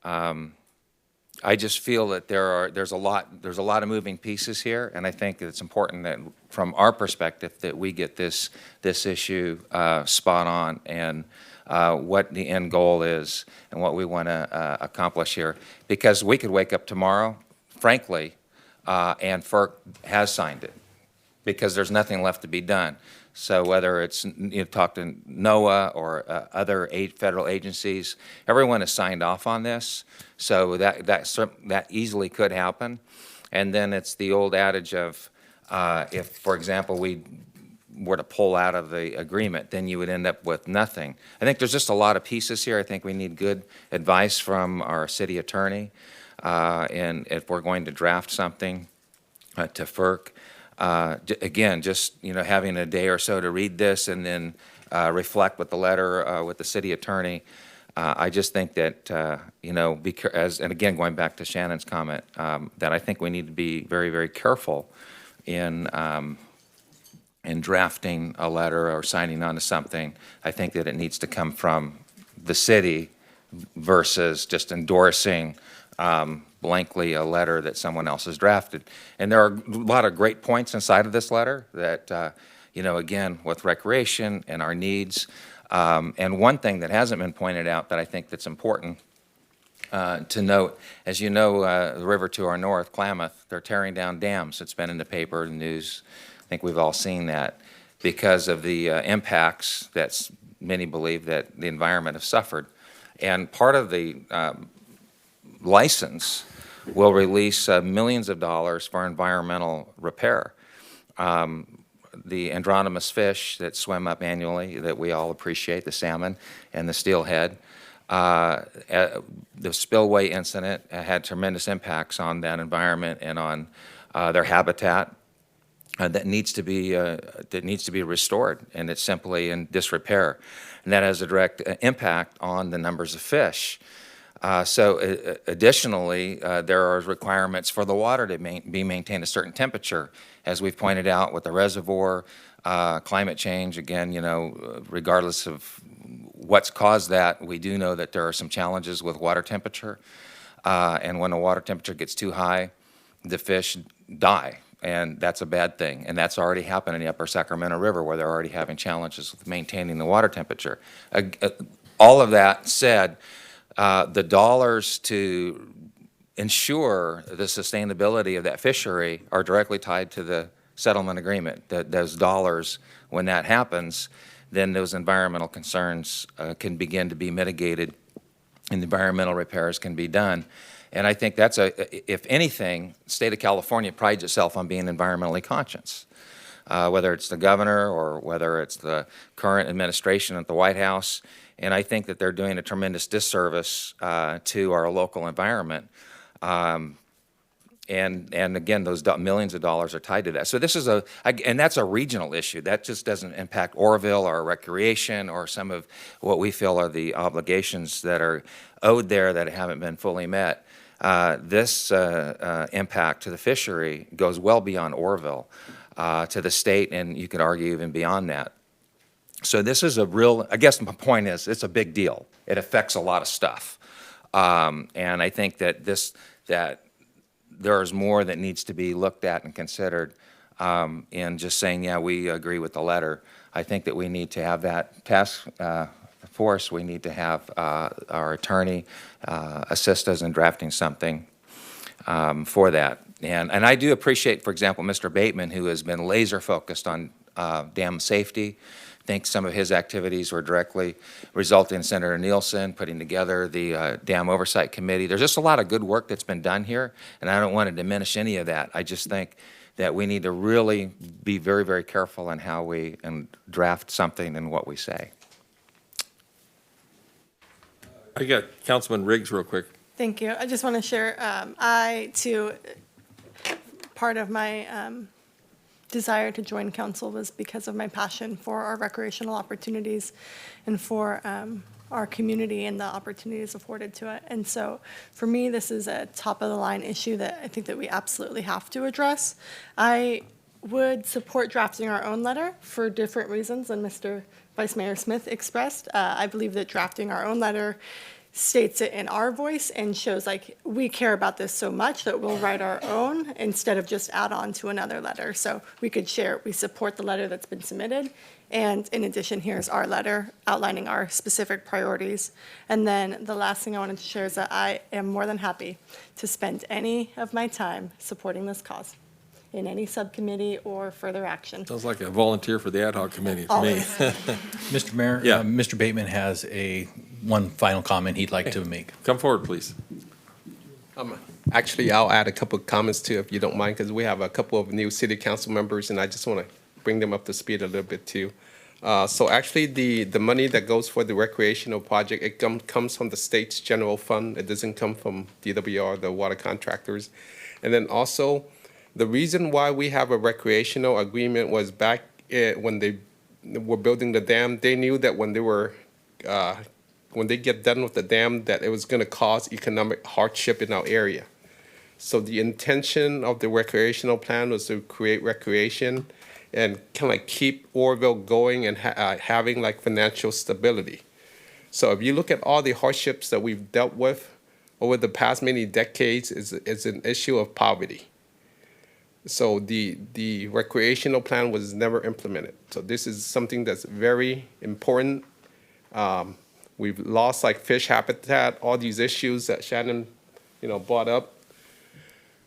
I just feel that there's a lot of moving pieces here, and I think it's important that, from our perspective, that we get this issue spot on and what the end goal is and what we want to accomplish here. Because we could wake up tomorrow, frankly, and FERC has signed it, because there's nothing left to be done. So whether it's talk to NOAA or other federal agencies, everyone has signed off on this. So that easily could happen. And then it's the old adage of if, for example, we were to pull out of the agreement, then you would end up with nothing. I think there's just a lot of pieces here. I think we need good advice from our city attorney, and if we're going to draft something to FERC. Again, just having a day or so to read this and then reflect with the letter with the city attorney. I just think that and again, going back to Shannon's comment, that I think we need to be very, very careful in drafting a letter or signing on to something. I think that it needs to come from the city versus just endorsing blankly a letter that someone else has drafted. And there are a lot of great points inside of this letter that, again, with recreation and our needs. And one thing that hasn't been pointed out that I think that's important to note, as you know, the river to our north, Klamath, they're tearing down dams. It's been in the paper, the news. I think we've all seen that because of the impacts that many believe that the environment has suffered. And part of the license will release millions of dollars for environmental repair. The andronymous fish that swim up annually that we all appreciate, the salmon and the steelhead, the spillway incident had tremendous impacts on that environment and on their habitat. That needs to be restored, and it's simply in disrepair, and that has a direct impact on the numbers of fish. Additionally, there are requirements for the water to be maintained a certain temperature, as we've pointed out with the reservoir, climate change. Again, regardless of what's caused that, we do know that there are some challenges with water temperature, and when the water temperature gets too high, the fish die. And that's a bad thing. And that's already happened in the upper Sacramento River, where they're already having challenges with maintaining the water temperature. All of that said, the dollars to ensure the sustainability of that fishery are directly tied to the settlement agreement. That those dollars, when that happens, then those environmental concerns can begin to be mitigated and the environmental repairs can be done. And I think that's if anything, the state of California prides itself on being environmentally conscious. Whether it's the governor or whether it's the current administration at the White House. And I think that they're doing a tremendous disservice to our local environment. And again, those millions of dollars are tied to that. So this is and that's a regional issue. That just doesn't impact Oroville or recreation or some of what we feel are the obligations that are owed there that haven't been fully met. This impact to the fishery goes well beyond Oroville, to the state, and you could argue even beyond that. So this is I guess my point is, it's a big deal. It affects a lot of stuff. And I think that there's more that needs to be looked at and considered in just saying, yeah, we agree with the letter. I think that we need to have that task force. We need to have our attorney assist us in drafting something for that. And I do appreciate, for example, Mr. Bateman, who has been laser focused on dam safety. I think some of his activities were directly resulting in Senator Nielsen putting together the Dam Oversight Committee. There's just a lot of good work that's been done here, and I don't want to diminish any of that. I just think that we need to really be very, very careful in how we draft something and what we say. I got Councilman Riggs real quick. Thank you. I just want to share, I too, part of my desire to join council was because of my passion for our recreational opportunities and for our community and the opportunities afforded to it. And so for me, this is a top of the line issue that I think that we absolutely have to address. I would support drafting our own letter for different reasons than Mr. Vice Mayor Smith expressed. I believe that drafting our own letter states it in our voice and shows like we care about this so much that we'll write our own instead of just add on to another letter. So we could share, we support the letter that's been submitted. And in addition, here's our letter outlining our specific priorities. And then the last thing I wanted to share is that I am more than happy to spend any of my time supporting this cause in any subcommittee or further action. Sounds like a volunteer for the ad hoc committee to me. Mr. Mayor, Yeah. Mr. Bateman has one final comment he'd like to make. Come forward, please. Actually, I'll add a couple of comments too, if you don't mind, because we have a couple of new city council members, and I just want to bring them up to speed a little bit too. So actually, the money that goes for the recreational project, it comes from the state's general fund. It doesn't come from DWR, the water contractors. And then also, the reason why we have a recreational agreement was back when they were building the dam, they knew that when they get done with the dam, that it was going to cause economic hardship in our area. So the intention of the recreational plan was to create recreation and kind of like keep Oroville going and having like financial stability. So if you look at all the hardships that we've dealt with over the past many decades, is an issue of poverty. So the recreational plan was never implemented. So this is something that's very important. We've lost like fish habitat, all these issues that Shannon, brought up.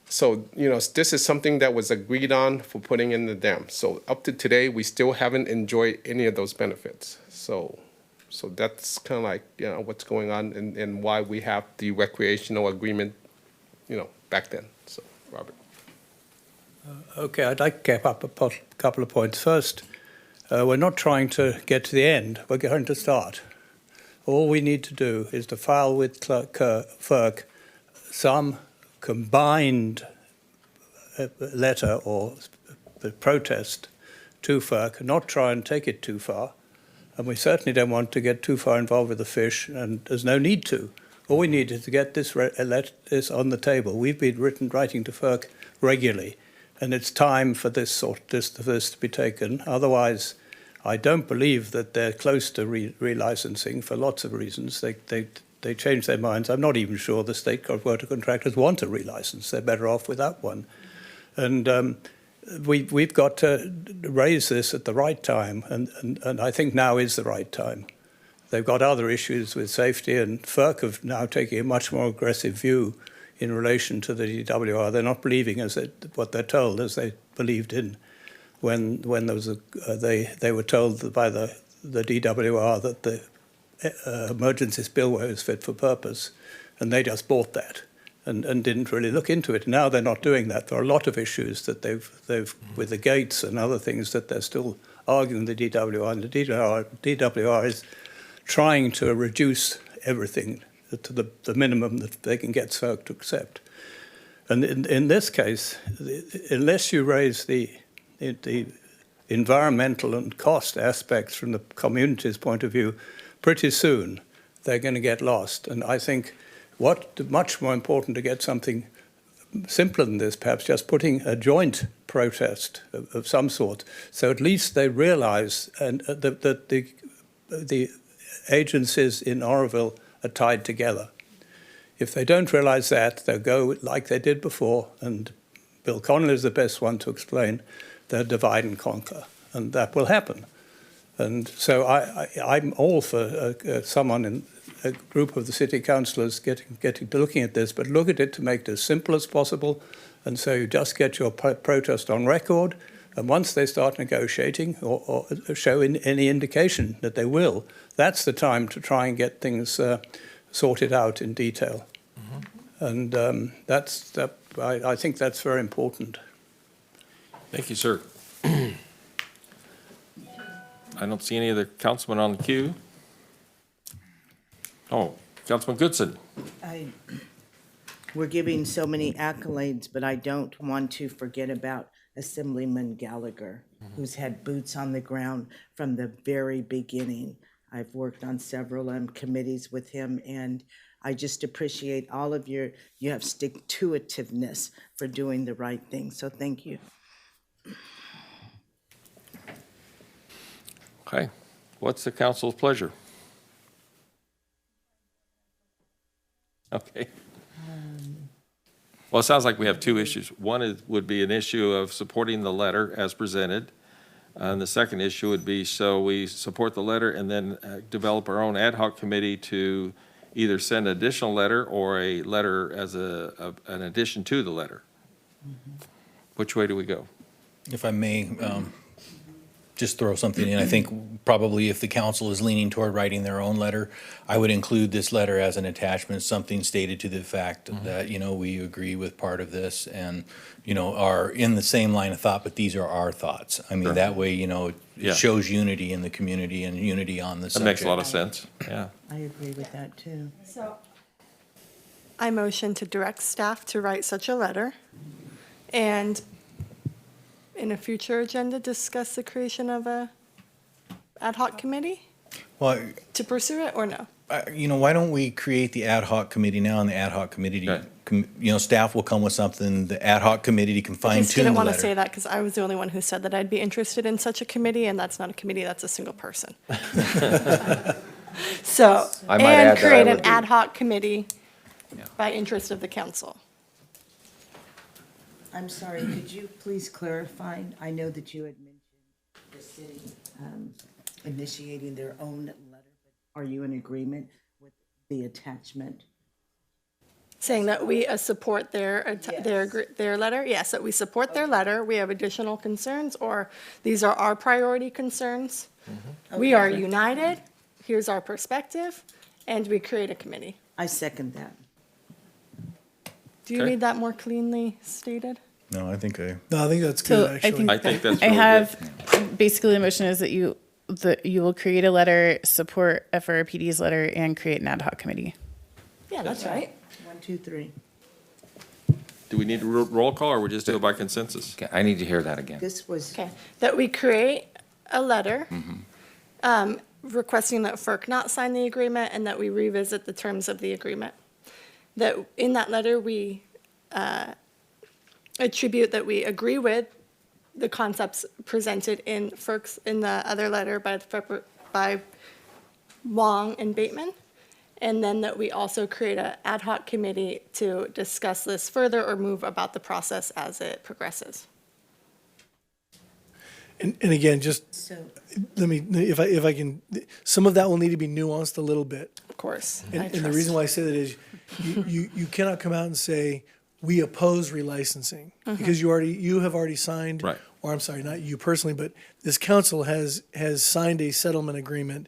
So, this is something that was agreed on for putting in the dam. So up to today, we still haven't enjoyed any of those benefits. So that's kind of like, what's going on and why we have the recreational agreement, back then. So, Robert. Okay, I'd like to cap up a couple of points. First, we're not trying to get to the end. We're going to start. All we need to do is to file with FERC some combined letter or protest to FERC, not try and take it too far. And we certainly don't want to get too far involved with the fish, and there's no need to. All we need is to get this on the table. We've been writing to FERC regularly, and it's time for this to be taken. Otherwise, I don't believe that they're close to relicensing for lots of reasons. They change their minds. I'm not even sure the state water contractors want a relicense. They're better off without one. And we've got to raise this at the right time, and I think now is the right time. They've got other issues with safety, and FERC have now taken a much more aggressive view in relation to the DWR. They're not believing what they're told as they believed in when there was they were told by the DWR that the emergency spillway was fit for purpose, and they just bought that and didn't really look into it. Now they're not doing that. There are a lot of issues that they've with the gates and other things that they're still arguing the DWR, and the DWR is trying to reduce everything to the minimum that they can get FERC to accept. And in this case, unless you raise the environmental and cost aspects from the community's point of view, pretty soon they're going to get lost. And I think much more important to get something simpler than this, perhaps just putting a joint protest of some sort, so at least they realize that the agencies in Oroville are tied together. If they don't realize that, they'll go like they did before, and Bill Connolly is the best one to explain, they'll divide and conquer, and that will happen. And so I'm all for someone in a group of the city councillors getting to looking at this, but look at it to make it as simple as possible. And so you just get your protest on record, and once they start negotiating or show any indication that they will, that's the time to try and get things sorted out in detail. And I think that's very important. Thank you, sir. I don't see any other councilman on the queue. Oh, Councilman Goodson. We're giving so many accolades, but I don't want to forget about Assemblyman Gallagher, who's had boots on the ground from the very beginning. I've worked on several committees with him, and I just appreciate all of you have stick-to-itiveness for doing the right thing. So thank you. Okay. What's the council's pleasure? Okay. Well, it sounds like we have two issues. One would be an issue of supporting the letter as presented. And the second issue would be, so we support the letter and then develop our own ad hoc committee to either send an additional letter or a letter as an addition to the letter. Which way do we go? If I may, just throw something in. I think probably if the council is leaning toward writing their own letter, I would include this letter as an attachment, something stated to the fact that, we agree with part of this and, are in the same line of thought, but these are our thoughts. I mean, that way, it shows unity in the community and unity on the subject. That makes a lot of sense, yeah. I agree with that, too. So I motion to direct staff to write such a letter and in a future agenda, discuss the creation of a ad hoc committee Well, to pursue it, or no? why don't we create the ad hoc committee now, and the ad hoc committee, staff will come with something, the ad hoc committee can fine tune the letter. I just didn't want to say that because I was the only one who said that I'd be interested in such a committee, and that's not a committee, that's a single person. So, and create an ad hoc committee by interest of the council. I'm sorry, could you please clarify? I know that you had mentioned the city initiating their own letter, but are you in agreement with the attachment? Saying that we support their letter? Yes, that we support their letter. We have additional concerns, or these are our priority concerns. We are united. Here's our perspective, and we create a committee. I second that. Do you need that more cleanly stated? No, I think No, I think that's good, actually. I think that's I really have, basically the motion is that you will create a letter, support FRPD's letter, and create an ad hoc committee. Yeah, that's right. 1, 2, 3. Do we need a roll call, or we just do it by consensus? Okay, I need to hear that again. This was. Okay, that we create a letter requesting that FERC not sign the agreement and that we revisit the terms of the agreement. That in that letter, we attribute that we agree with the concepts presented in FERC's, in the other letter by Wong and Bateman, and then that we also create an ad hoc committee to discuss this further or move about the process as it progresses. And again, just let me, if I can, some of that will need to be nuanced a little bit. Of course. And the reason why I say that is you cannot come out and say, we oppose relicensing, because you have already signed. Right. Or I'm sorry, not you personally, but this council has signed a settlement agreement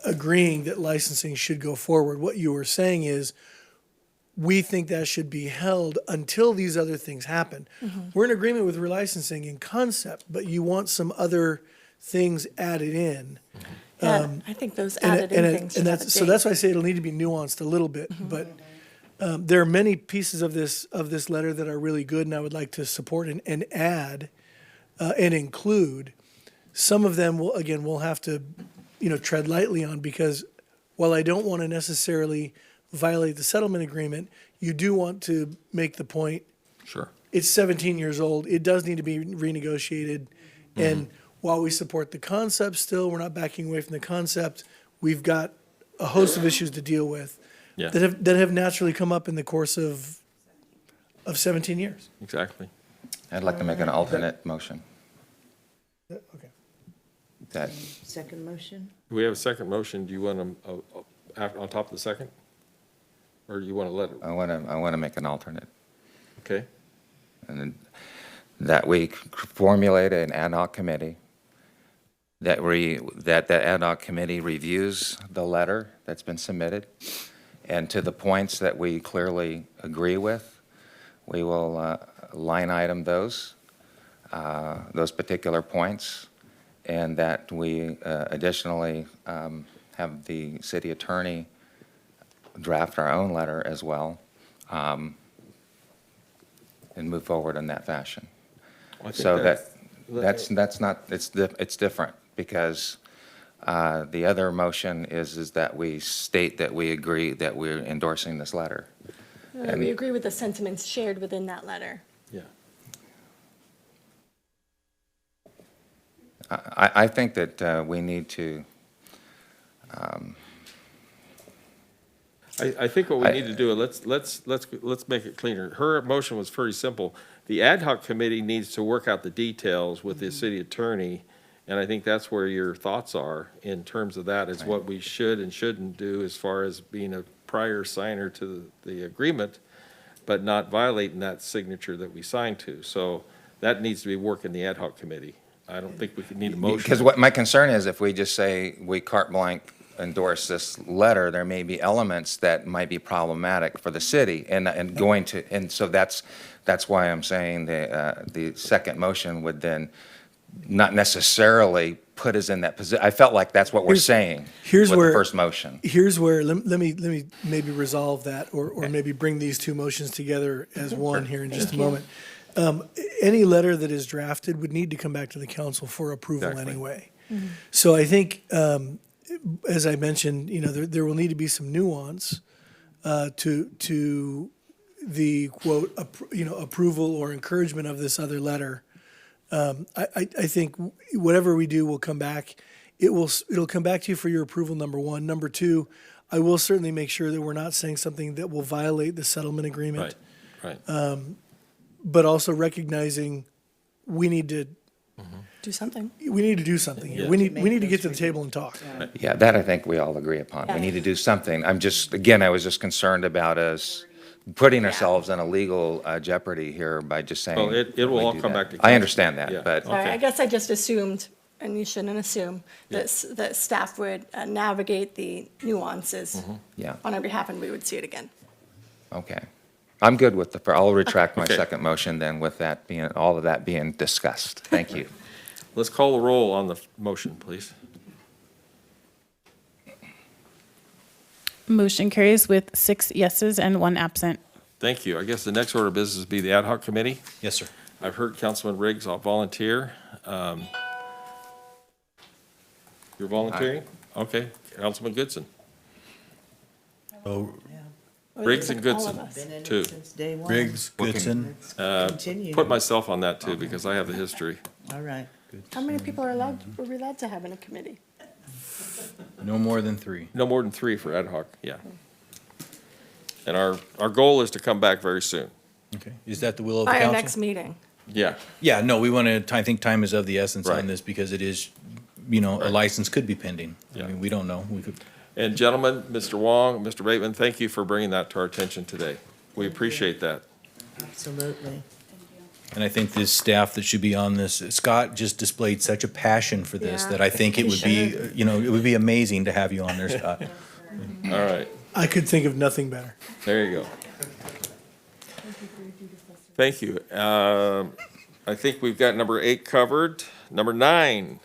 agreeing that licensing should go forward. What you were saying is, we think that should be held until these other things happen. We're in agreement with relicensing in concept, but you want some other things added in. Yeah, I think those added in things should have a So date. that's why I say it'll need to be nuanced a little bit, but there are many pieces of this letter that are really good, and I would like to support and add and include. Some of them we'll have to, tread lightly on, because while I don't want to necessarily violate the settlement agreement, you do want to make the point. Sure. It's 17 years old. It does need to be renegotiated. And while we support the concept still, we're not backing away from the concept. We've got a host of issues to deal with Yeah. that have naturally come up in the course of 17 years. Exactly. I'd like to make an alternate motion. Okay. That, Second motion? Do we have a second motion? Do you want to, on top of the second? Or do you want to let it? I want to make an alternate. Okay. And then that we formulate an ad hoc committee, that the ad hoc committee reviews the letter that's been submitted, and to the points that we clearly agree with, we will line item those particular points, and that we additionally have the city attorney draft our own letter as well, and move forward in that fashion. I think So that's not, it's different, because the other motion is that we state that we agree that we're endorsing this letter. And We agree with the sentiments shared within that letter. Yeah. I think that we need to, I think what we need to do, let's make it cleaner. Her motion was pretty simple. The ad hoc committee needs to work out the details with the city attorney, and I think that's where your thoughts are in terms of that, is what we should and shouldn't do as far as being a prior signer to the agreement, but not violating that signature that we signed to. So that needs to be work in the ad hoc committee. I don't think we could need a motion. because what my concern is, if we just say we carte blanche endorse this letter, there may be elements that might be problematic for the city, and so that's why I'm saying the second motion would then not necessarily put us in that position. I felt like that's what we're saying with the first motion. Here's where, let me maybe resolve that, or maybe bring these two motions together as one here in just a moment. Any letter that is drafted would need to come back to the council for approval anyway. So I think, as I mentioned, there will need to be some nuance to the quote, approval or encouragement of this other letter. I think whatever we do will come back. It'll come back to you for your approval, number one. Number two, I will certainly make sure that we're not saying something that will violate the settlement agreement. Right. But also recognizing we need to Do something. we need to do something here. Yeah. We need to get to the table and talk. Yeah, that I think we all agree upon. We need to do something. I was just concerned about us putting ourselves in a legal jeopardy here by just saying. Well, it will we all do come that. back to I council. understand Yeah. that, but. Sorry, I guess I just assumed, and you shouldn't assume, that staff would navigate the nuances Yeah, on our behalf, and we would see it again. okay. I'm good with I'll retract my Okay. second motion then with that being, all of that being discussed. Thank you. Let's call the roll on the motion, please. Motion carries with 6 yeses and 1 absent. Thank you. I guess the next order of business would be the ad hoc committee. Yes, sir. I've heard Councilman Riggs volunteer. You're volunteering? Okay. Councilman Goodson. Oh, Riggs and All of Goodson, us. Been in it too. since day one. Riggs, Goodson. Continue. Put myself on that, too, because I have the history. All right. How many people are we allowed to have in a committee? No more than 3. No more than 3 for ad hoc, yeah. And our goal is to come back very soon. Okay. Is that the will of the By council? our next meeting. Yeah. Yeah, no, we want to, I think time is of the essence Right. on this because it is, you know, a Right. license could be pending. Yeah. I mean, we don't know. We could. And gentlemen, Mr. Wong, Mr. Bateman, thank you for bringing that to our attention today. We appreciate that. Absolutely. And I think this staff that should be on this, Scott just displayed such a passion for this Yeah. that I think it would be, you know, it would be amazing to have you on there, Scott. All right, I could think of nothing better. there you go. Thank you. I think we've got number 8 covered. Number 9.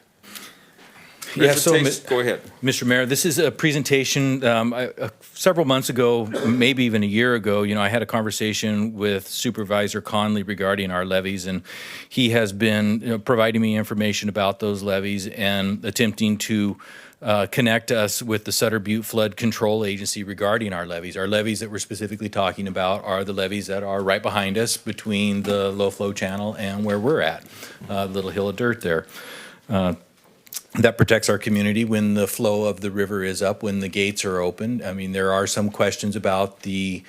Yeah, so, Presentation- Go ahead. Mr. Mayor, this is a presentation, several months ago, maybe even a year ago, you know, I had a conversation with Supervisor Conley regarding our levies, and he has been, you know, providing me information about those levies and attempting to connect us with the Sutter Butte Flood Control Agency regarding our levies. Our levies that we're specifically talking about are the levies that are right behind us between the low flow channel and where we're at, little hill of dirt there. That protects our community when the flow of the river is up, when the gates are open. I mean, there are some questions about the,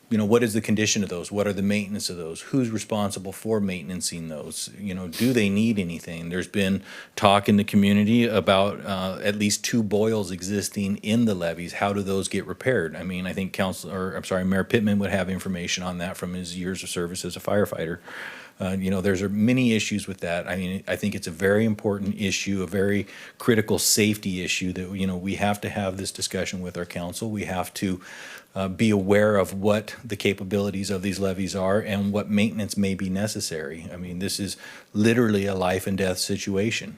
you know, what is the condition of those? What are the maintenance of those? Who's responsible for maintaining those? You know, do they need anything? There's been talk in the community about at least 2 boils existing in the levees. How do those get repaired? I mean, I think Mayor Pittman would have information on that from his years of service as a firefighter. You know, there's many issues with that. I mean, I think it's a very important issue, a very critical safety issue that, you know, we have to have this discussion with our council. We have to be aware of what the capabilities of these levees are and what maintenance may be necessary. I mean, this is literally a life and death situation.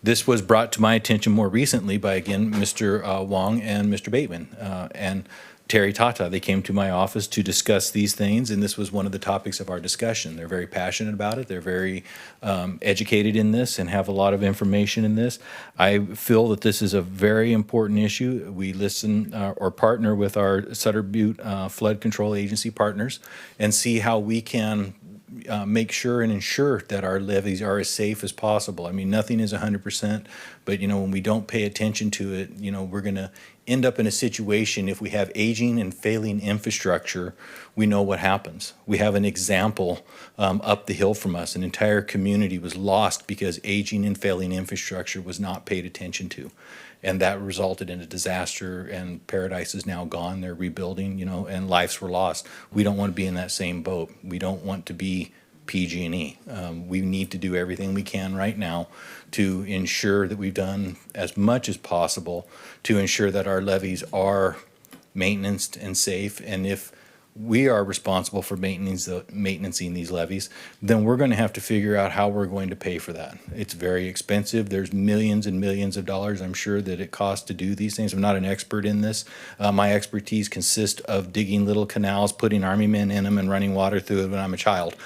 This was brought to my attention more recently by, again, Mr. Wong and Mr. Bateman. And Terry Tata, they came to my office to discuss these things, and this was one of the topics of our discussion. They're very passionate about it. They're very educated in this and have a lot of information in this. I feel that this is a very important issue. We listen or partner with our Sutter Butte Flood Control Agency partners and see how we can make sure and ensure that our levees are as safe as possible. I mean, nothing is 100%, but, you know, when we don't pay attention to it, you know, we're going to end up in a situation, if we have aging and failing infrastructure, we know what happens. We have an example up the hill from us. An entire community was lost because aging and failing infrastructure was not paid attention to. And that resulted in a disaster, and Paradise is now gone. They're rebuilding, you know, and lives were lost. We don't want to be in that same boat. We don't want to be PG&E. We need to do everything we can right now to ensure that we've done as much as possible to ensure that our levees are maintenanced and safe. And if we are responsible for maintaining these levees, then we're going to have to figure out how we're going to pay for that. It's very expensive. There's millions and millions of dollars, I'm sure, that it costs to do these things. I'm not an expert in this. My expertise consists of digging little canals, putting army men in them, and running water through it when I'm a child.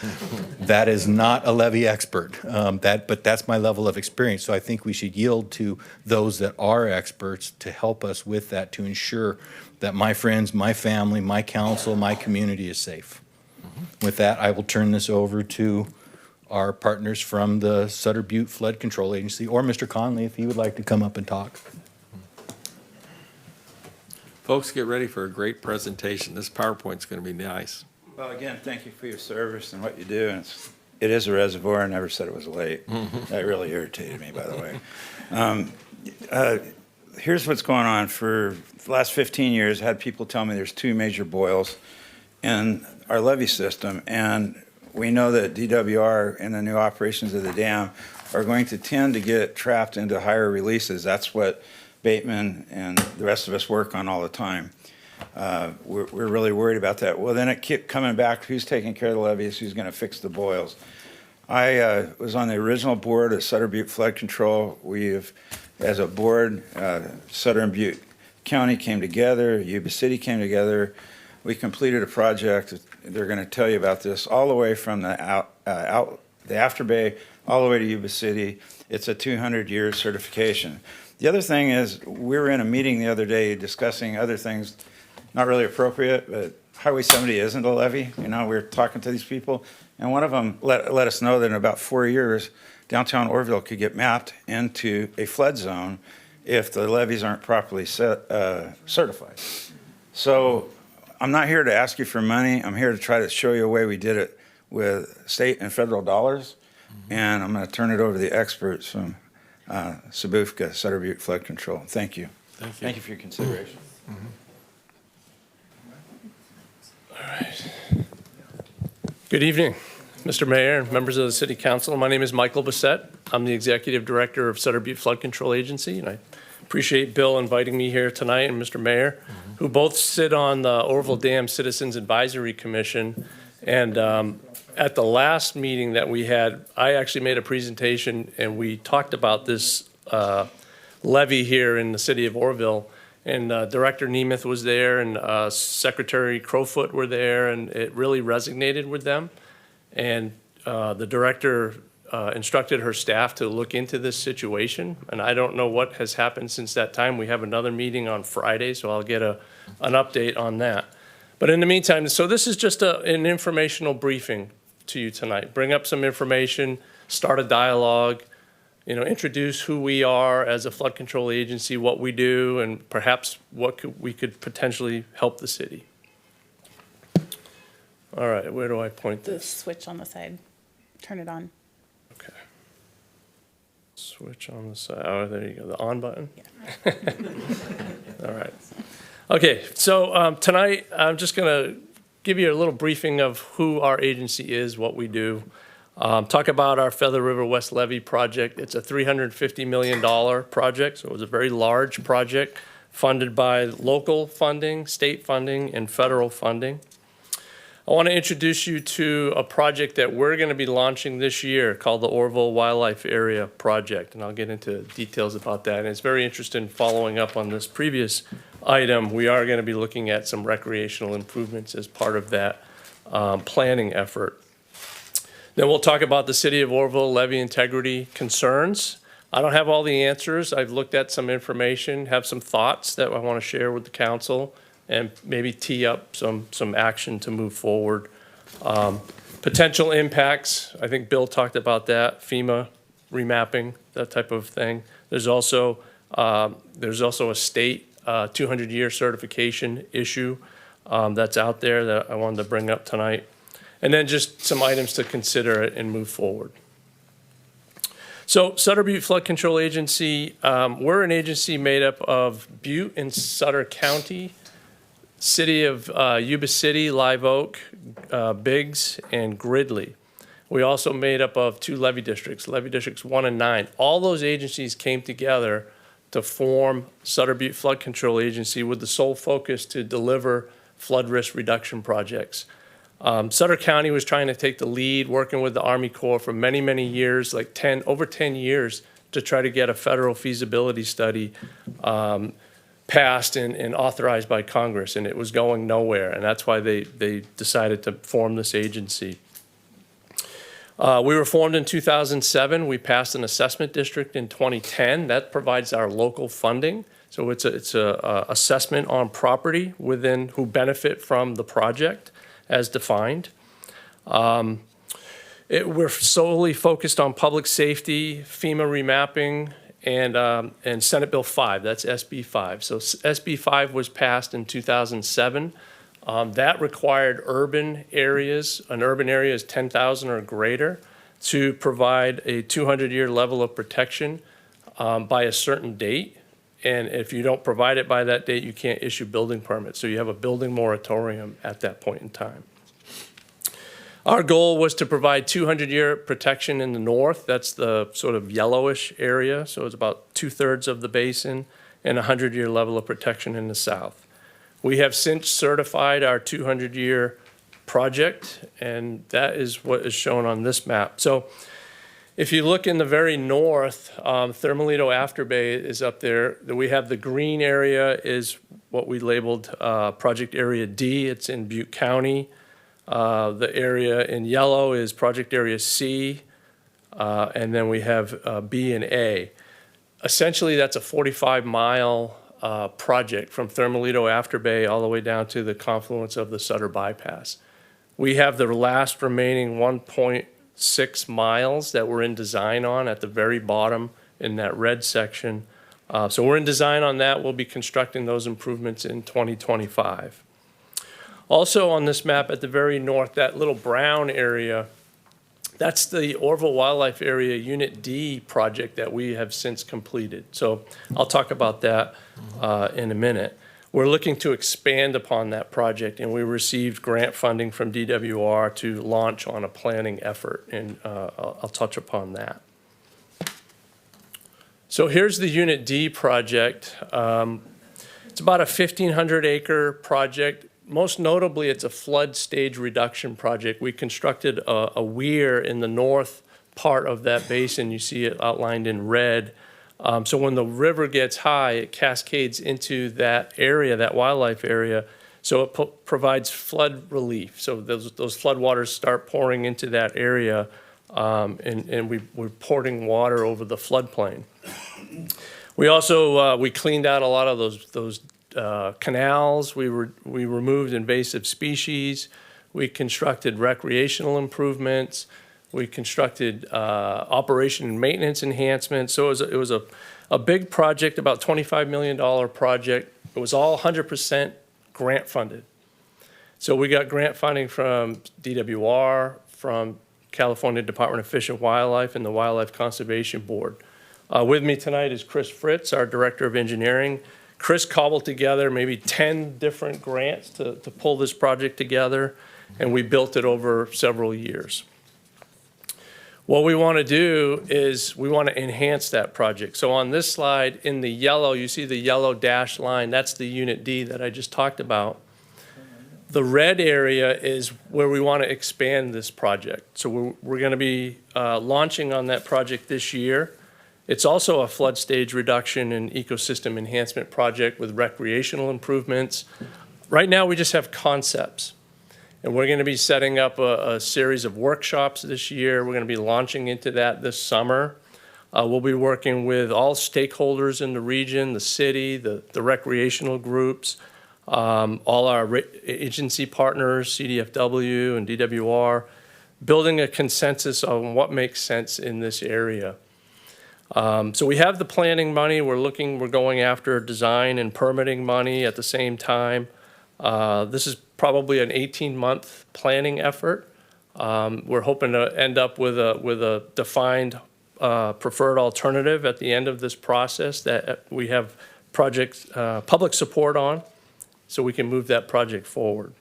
That is not a levee expert, but that's my level of experience. So I think we should yield to those that are experts to help us with that, to ensure that my friends, my family, my council, my community is safe. With that, I will turn this over to our partners from the Sutter Butte Flood Control Agency, or Mr. Conley, if he would like to come up and talk. Folks, get ready for a great presentation. This PowerPoint's going to be nice. Well, again, thank you for your service and what you do. And it is a reservoir. I never said it was late. That really irritated me, by the way. Here's what's going on. For the last 15 years, I had people tell me there's 2 major boils in our levee system, and we know that DWR and the new operations of the dam are going to tend to get trapped into higher releases. That's what Bateman and the rest of us work on all the time. We're really worried about that. Well, then it kept coming back. Who's taking care of the levees? Who's going to fix the boils? I was on the original board of Sutter Butte Flood Control. We've, as a board, Sutter and Butte County came together, Yuba City came together. We completed a project, they're going to tell you about this, all the way from the After Bay all the way to Yuba City. It's a 200-year certification. The other thing is, we were in a meeting the other day discussing other things, not really appropriate, but Highway 70 isn't a levee. You know, we were talking to these people, and one of them let us know that in about 4 years, downtown Oroville could get mapped into a flood zone if the levees aren't properly certified. So I'm not here to ask you for money. I'm here to try to show you a way we did it with state and federal dollars. And I'm going to turn it over to the experts from Sabufka, Sutter Butte Flood Control. Thank you. Thank you. Thank you for your consideration. All right. Good evening, Mr. Mayor and members of the City Council. My name is Michael Bissett. I'm the Executive Director of Sutter Butte Flood Control Agency, and I appreciate Bill inviting me here tonight, and Mr. Mayor, who both sit on the Oroville Dam Citizens Advisory Commission. And at the last meeting that we had, I actually made a presentation, and we talked about this levee here in the city of Oroville. And Director Nemeth was there, and Secretary Crowfoot were there, and it really resonated with them. And the director instructed her staff to look into this situation. And I don't know what has happened since that time. We have another meeting on Friday, so I'll get an update on that. But in the meantime, so this is just an informational briefing to you tonight. Bring up some information, start a dialogue, introduce who we are as a flood control agency, what we do, and perhaps what we could potentially help the city. All right, where do I point The this? switch on the side. Turn it on. Okay. Switch on the side. Oh, there you go. The on button? Yeah. All right. Okay, so tonight I'm just going to give you a little briefing of who our agency is, what we do. Talk about our Feather River West Levee project. It's a $350 million project, so it was a very large project funded by local funding, state funding, and federal funding. I want to introduce you to a project that we're going to be launching this year called the Oroville Wildlife Area Project, and I'll get into details about that. And it's very interesting following up on this previous item. We are going to be looking at some recreational improvements as part of that planning effort. Then we'll talk about the City of Oroville levee integrity concerns. I don't have all the answers. I've looked at some information, have some thoughts that I want to share with the council, and maybe tee up some action to move forward. Potential impacts, I think Bill talked about that, FEMA remapping, that type of thing. There's also a state 200-year certification issue that's out there that I wanted to bring up tonight. And then just some items to consider and move forward. So Sutter Butte Flood Control Agency, we're an agency made up of Butte and Sutter County, City of Yuba City, Live Oak, Biggs, and Gridley. We also made up of 2 levee districts 1 and 9. All those agencies came together to form Sutter Butte Flood Control Agency with the sole focus to deliver flood risk reduction projects. Sutter County was trying to take the lead, working with the Army Corps for many, many years, like over 10 years, to try to get a federal feasibility study passed and authorized by Congress, and it was going nowhere, and that's why they decided to form this agency. We were formed in 2007. We passed an assessment district in 2010. That provides our local funding. So it's a assessment on property within who benefit from the project as defined. We're solely focused on public safety, FEMA remapping, and Senate Bill 5, that's SB 5. So SB 5 was passed in 2007. That required urban areas, an urban area is 10,000 or greater, to provide a 200-year level of protection by a certain date. And if you don't provide it by that date, you can't issue building permits. So you have a building moratorium at that point in time. Our goal was to provide 200-year protection in the north. That's the sort of yellowish area. So it's about 2/3 of the basin, and a 100-year level of protection in the south. We have since certified our 200-year project, and that is what is shown on this map. So if you look in the very north, Thermalito Afterbay is up there. We have the green area is what we labeled Project Area D. It's in Butte County. The area in yellow is Project Area C, and then we have B and A. Essentially, that's a 45-mile project from Thermalito Afterbay all the way down to the confluence of the Sutter Bypass. We have the last remaining 1.6 miles that we're in design on at the very bottom in that red section. So we're in design on that. We'll be constructing those improvements in 2025. Also on this map at the very north, that little brown area, that's the Oroville Wildlife Area Unit D project that we have since completed. So I'll talk about that in a minute. We're looking to expand upon that project, and we received grant funding from DWR to launch on a planning effort, and I'll touch upon that. So here's the Unit D project. It's about a 1,500 acre project. Most notably, it's a flood stage reduction project. We constructed a weir in the north part of that basin. You see it outlined in red. So when the river gets high, it cascades into that area, that wildlife area. So it provides flood relief. So those flood waters start pouring into that area, and we're porting water over the floodplain. We also we cleaned out a lot of those canals. We removed invasive species. We constructed recreational improvements. We constructed operation and maintenance enhancements. So it was a big project, about $25 million project. It was all 100% grant funded. So we got grant funding from DWR, from California Department of Fish and Wildlife, and the Wildlife Conservation Board. With me tonight is Chris Fritz, our Director of Engineering. Chris cobbled together maybe 10 different grants to pull this project together, and we built it over several years. What we want to do is we want to enhance that project. So on this slide, in the yellow, you see the yellow dashed line. That's the Unit D that I just talked about. The red area is where we want to expand this project. So we're going to be launching on that project this year. It's also a flood stage reduction and ecosystem enhancement project with recreational improvements. Right now, we just have concepts. And we're going to be setting up a series of workshops this year. We're going to be launching into that this summer. We'll be working with all stakeholders in the region, the city, the recreational groups, all our agency partners, CDFW and DWR, building a consensus on what makes sense in this area. So we have the planning money. We're going after design and permitting money at the same time. This is probably an 18-month planning effort. We're hoping to end up with a defined preferred alternative at the end of this process that we have public support on, so we can move that project forward.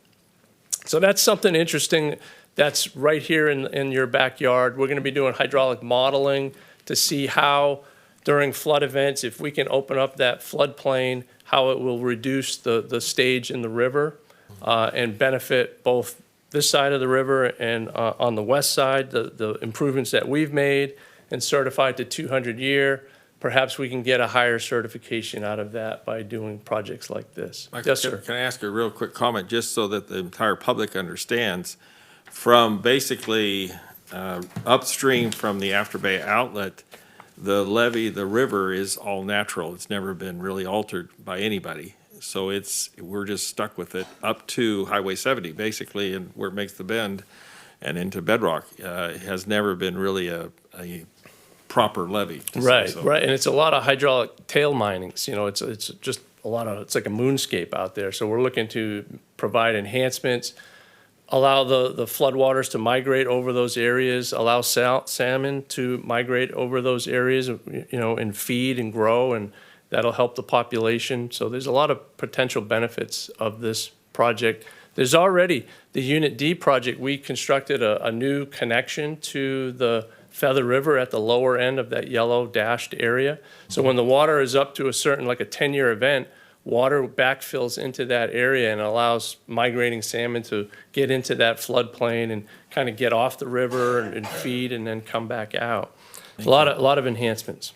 So that's something interesting that's right here in your backyard. We're going to be doing hydraulic modeling to see how, during flood events, if we can open up that floodplain, how it will reduce the stage in the river and benefit both this side of the river and on the west side, the improvements that we've made and certified to 200 year. Perhaps we can get a higher certification out of that by doing projects like this. Michael, Yes, sir. Can I ask a real quick comment, just so that the entire public understands? From basically upstream from the Afterbay outlet, the levee, the river is all natural. It's never been really altered by anybody. So we're just stuck with it up to Highway 70, basically, and where it makes the bend and into Bedrock. It has never been really a proper levee. Right, and it's a lot of hydraulic tail minings. You know, it's just it's like a moonscape out there. So we're looking to provide enhancements, allow the floodwaters to migrate over those areas, allow salmon to migrate over those areas, and feed and grow, and that'll help the population. So there's a lot of potential benefits of this project. There's already the Unit D project. We constructed a new connection to the Feather River at the lower end of that yellow dashed area. So when the water is up to a certain, like a 10-year event, water backfills into that area and allows migrating salmon to get into that floodplain and kind of get off the river and feed and then come back out. A lot of enhancements.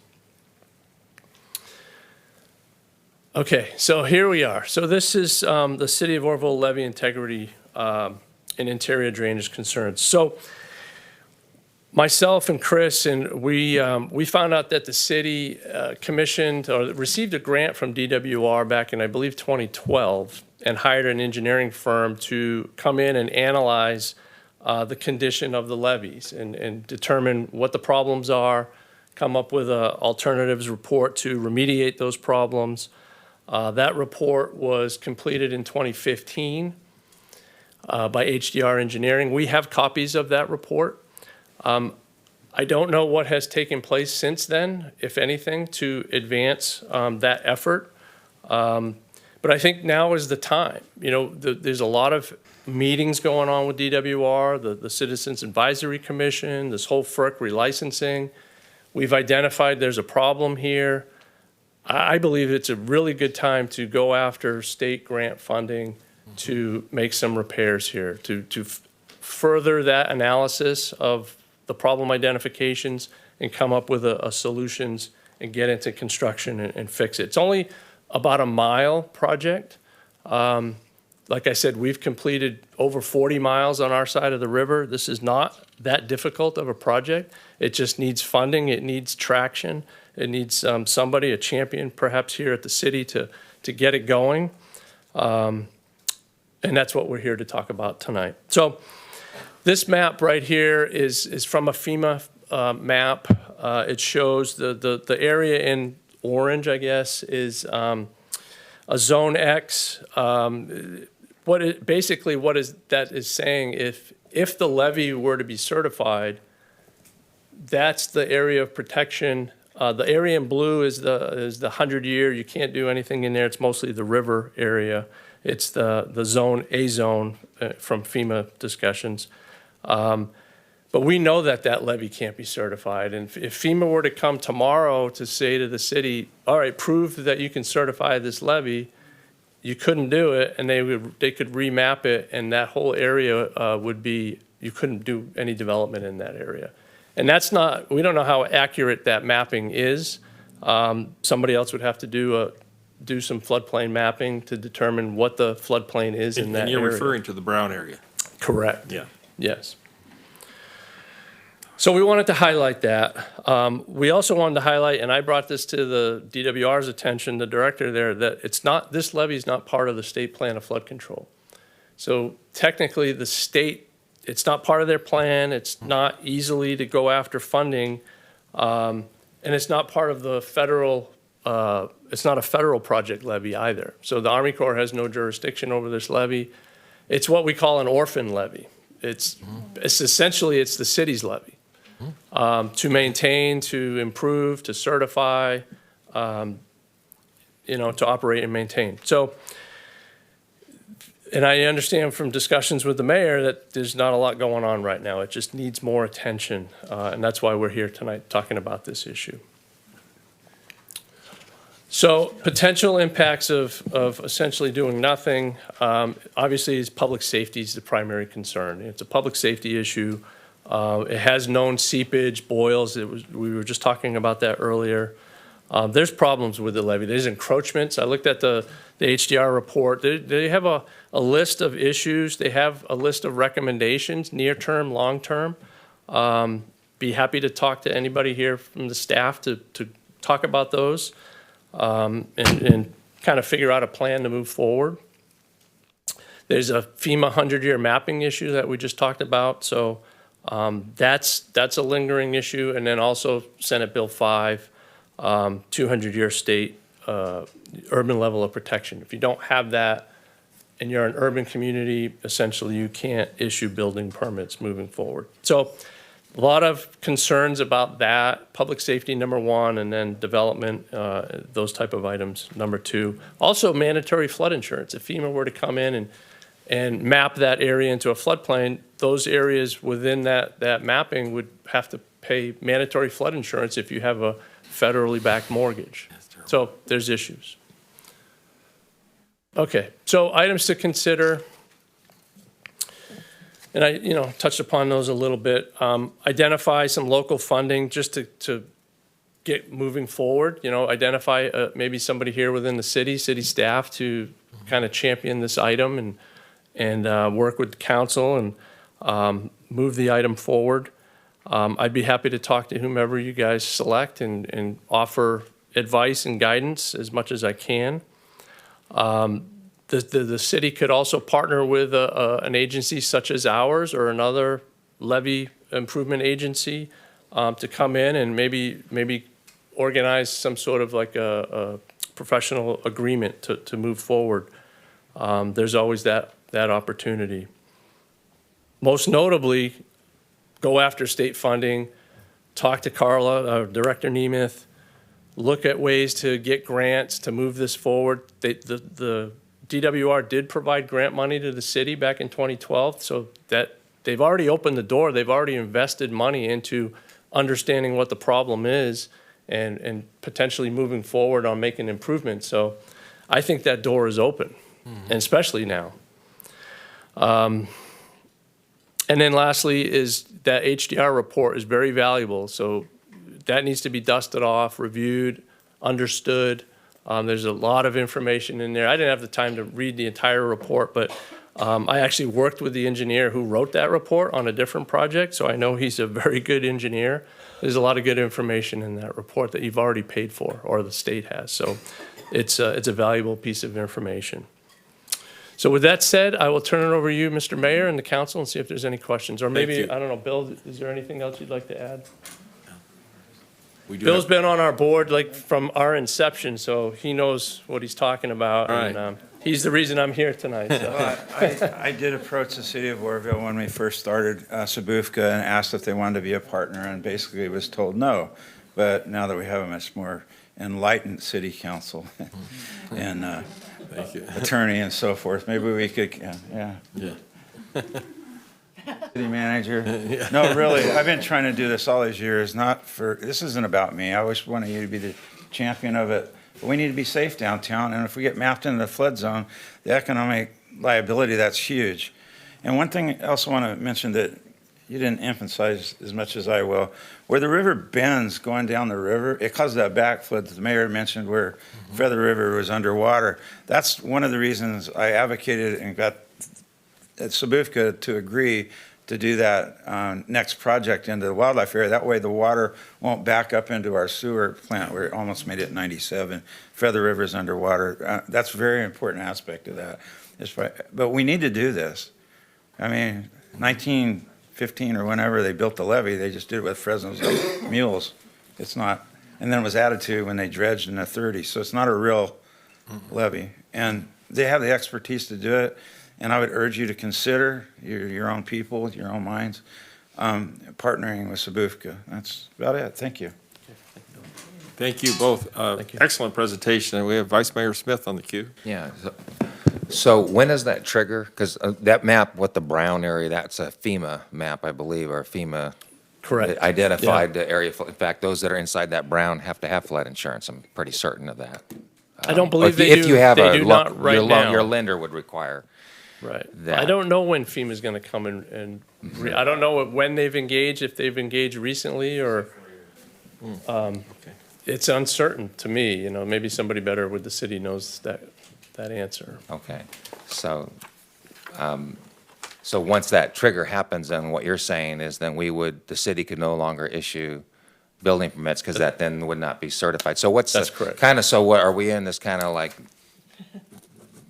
Okay, so here we are. So this is the City of Oroville levee integrity and interior drainage concerns. So myself and Chris, and we found out that the city commissioned or received a grant from DWR back in, I believe, 2012, and hired an engineering firm to come in and analyze the condition of the levees and determine what the problems are, come up with an alternatives report to remediate those problems. That report was completed in 2015. by HDR Engineering. We have copies of that report. I don't know what has taken place since then, if anything, to advance that effort. But I think now is the time. You know, there's a lot of meetings going on with DWR, the Citizens Advisory Commission, this whole FERC relicensing. We've identified there's a problem here. I believe it's a really good time to go after state grant funding to make some repairs here, to further that analysis of the problem identifications and come up with a solutions and get into construction and fix it. It's only about a mile project. Like I said, we've completed over 40 miles on our side of the river. This is not that difficult of a project. It just needs funding. It needs traction. It needs somebody, a champion perhaps here at the city to get it going. And that's what we're here to talk about tonight. So this map right here is from a FEMA map. It shows the area in orange, I guess, is a zone X. Basically what that is saying, if the levee were to be certified, that's the area of protection. The area in blue is the 100-year. You can't do anything in there. It's mostly the river area. It's the zone, A zone from FEMA discussions. But we know that levee can't be certified. And if FEMA were to come tomorrow to say to the city, all right, prove that you can certify this levee, you couldn't do it, and they could remap it, and that whole area would be, you couldn't do any development in that area. And that's not, we don't know how accurate that mapping is. Somebody else would have to do some floodplain mapping to determine what the floodplain is in that area. And you're referring to the brown area? Correct. Yeah. Yes. So we wanted to highlight that. We also wanted to highlight, and I brought this to the DWR's attention, the director there, that it's not, this levee is not part of the state plan of flood control. So technically the state, it's not part of their plan. It's not easily to go after funding. And it's not part of the federal, it's not a federal project levy either. So the Army Corps has no jurisdiction over this levy. It's what we call an orphan levy. It's essentially, it's the city's levy. To maintain, to improve, to certify, to operate and maintain. So, and I understand from discussions with the mayor that there's not a lot going on right now. It just needs more attention, and that's why we're here tonight talking about this issue. So potential impacts of essentially doing nothing, obviously is public safety is the primary concern. It's a public safety issue. It has known seepage, boils. We were just talking about that earlier. There's problems with the levee. There's encroachments. I looked at the HDR report. They have a list of issues. They have a list of recommendations, near-term, long-term. Be happy to talk to anybody here from the staff to talk about those and kind of figure out a plan to move forward. There's a FEMA 100-year mapping issue that we just talked about. So that's a lingering issue. And then also Senate Bill 5, 200-year state urban level of protection. If you don't have that and you're an urban community, essentially you can't issue building permits moving forward. So a lot of concerns about that, public safety, number one, and then development, those type of items, number two. Also mandatory flood insurance. If FEMA were to come in and map that area into a floodplain, those areas within that mapping would have to pay mandatory flood insurance if you have a federally backed mortgage. So there's issues. Okay, so items to consider. And I touched upon those a little bit. Identify some local funding just to get moving forward. Identify maybe somebody here within the city staff to kind of champion this item and work with council and move the item forward. I'd be happy to talk to whomever you guys select and offer advice and guidance as much as I can. The city could also partner with an agency such as ours or another levee improvement agency to come in and maybe organize some sort of like a professional agreement to move forward. There's always that opportunity. most notably, go after state funding, talk to Carla, Director Nemeth, look at ways to get grants to move this forward. The DWR did provide grant money to the city back in 2012, so that they've already opened the door. They've already invested money into understanding what the problem is and potentially moving forward on making improvements. So I think that door is open, and especially now. And then lastly is that HDR report is very valuable. So that needs to be dusted off, reviewed, understood. There's a lot of information in there. I didn't have the time to read the entire report, but I actually worked with the engineer who wrote that report on a different project, so I know he's a very good engineer. There's a lot of good information in that report that you've already paid for, or the state has. So it's a valuable piece of information. So with that said, I will turn it over to you, Mr. Mayor, and the council, and see if there's any questions. Or maybe, I don't know, Bill, is there anything else you'd like to add? Bill's been on our board like from our inception, so he knows what he's talking about. All right. And he's the reason I'm here tonight. So. Well, I did approach the city of Oroville when we first started Sabufka and asked if they wanted to be a partner, and basically was told no. But now that we have a much more enlightened city council and attorney and so forth, maybe we could, yeah. City manager. No, really, I've been trying to do this all these years, this isn't about me. I always wanted you to be the champion of it. But we need to be safe downtown, and if we get mapped into the flood zone, the economic liability, that's huge. And one thing I also want to mention that you didn't emphasize as much as I will, where the river bends going down the river, it caused that backflood that the mayor mentioned where Feather River was underwater. That's one of the reasons I advocated and got at Sabufka to agree to do that next project into the wildlife area. That way the water won't back up into our sewer plant where it almost made it 97. Feather River's underwater. That's a very important aspect of that. But we need to do this. I mean, 1915 or whenever they built the levee, they just did it with Fresno's mules. It's not, and then it was added to when they dredged in the 30s. So it's not a real levee. And they have the expertise to do it. And I would urge you to consider your own people, your own minds, partnering with Sabufka. That's about it. Thank you. Thank you both. Excellent presentation. And we have Vice Mayor Smith on the queue. Yeah. So when does that trigger? Because that map, what the brown area, that's a FEMA map, I believe, or FEMA. Correct. Identified the area. In fact, those that are inside that brown have to have flood insurance. I'm pretty certain of that. I don't believe they do. If you have they do not right now. Your lender would require. Right. That. I don't know when FEMA's going to come and I don't know when they've engaged, if they've engaged recently or it's uncertain to me. You know, maybe somebody better with the city knows that answer. Okay. So, so once that trigger happens, then what you're saying is then the city could no longer issue building permits because that then would not be certified. So what's that's correct. Kind of, so what are we in this kind of like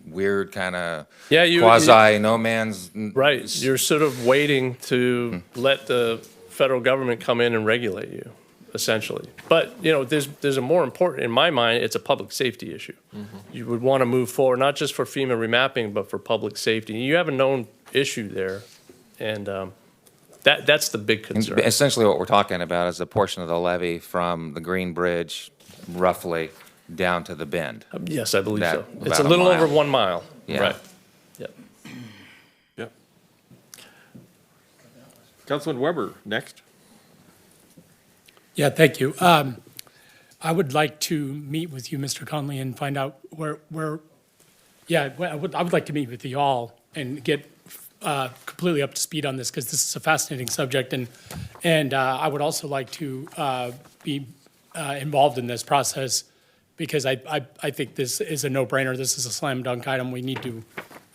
weird kind of no man's right. You're sort of waiting to let the federal government come in and regulate you, essentially. But you know, there's a more important, in my mind, it's a public safety issue. You would want to move forward not just for FEMA remapping, but for public safety. You have a known issue there, and that's the big concern. Essentially, what we're talking about is a portion of the levee from the Green Bridge, roughly, down to the bend. Yes, I believe so. It's a little over 1 mile. Yeah. Right. Yep. Yep. Councilman Weber, next. Yeah, thank you. I would like to meet with you, Mr. Conley, and find out where I would like to meet with you all and get completely up to speed on this because this is a fascinating subject, and I would also like to be involved in this process because I think this is a no-brainer. This is a slam dunk item. We need to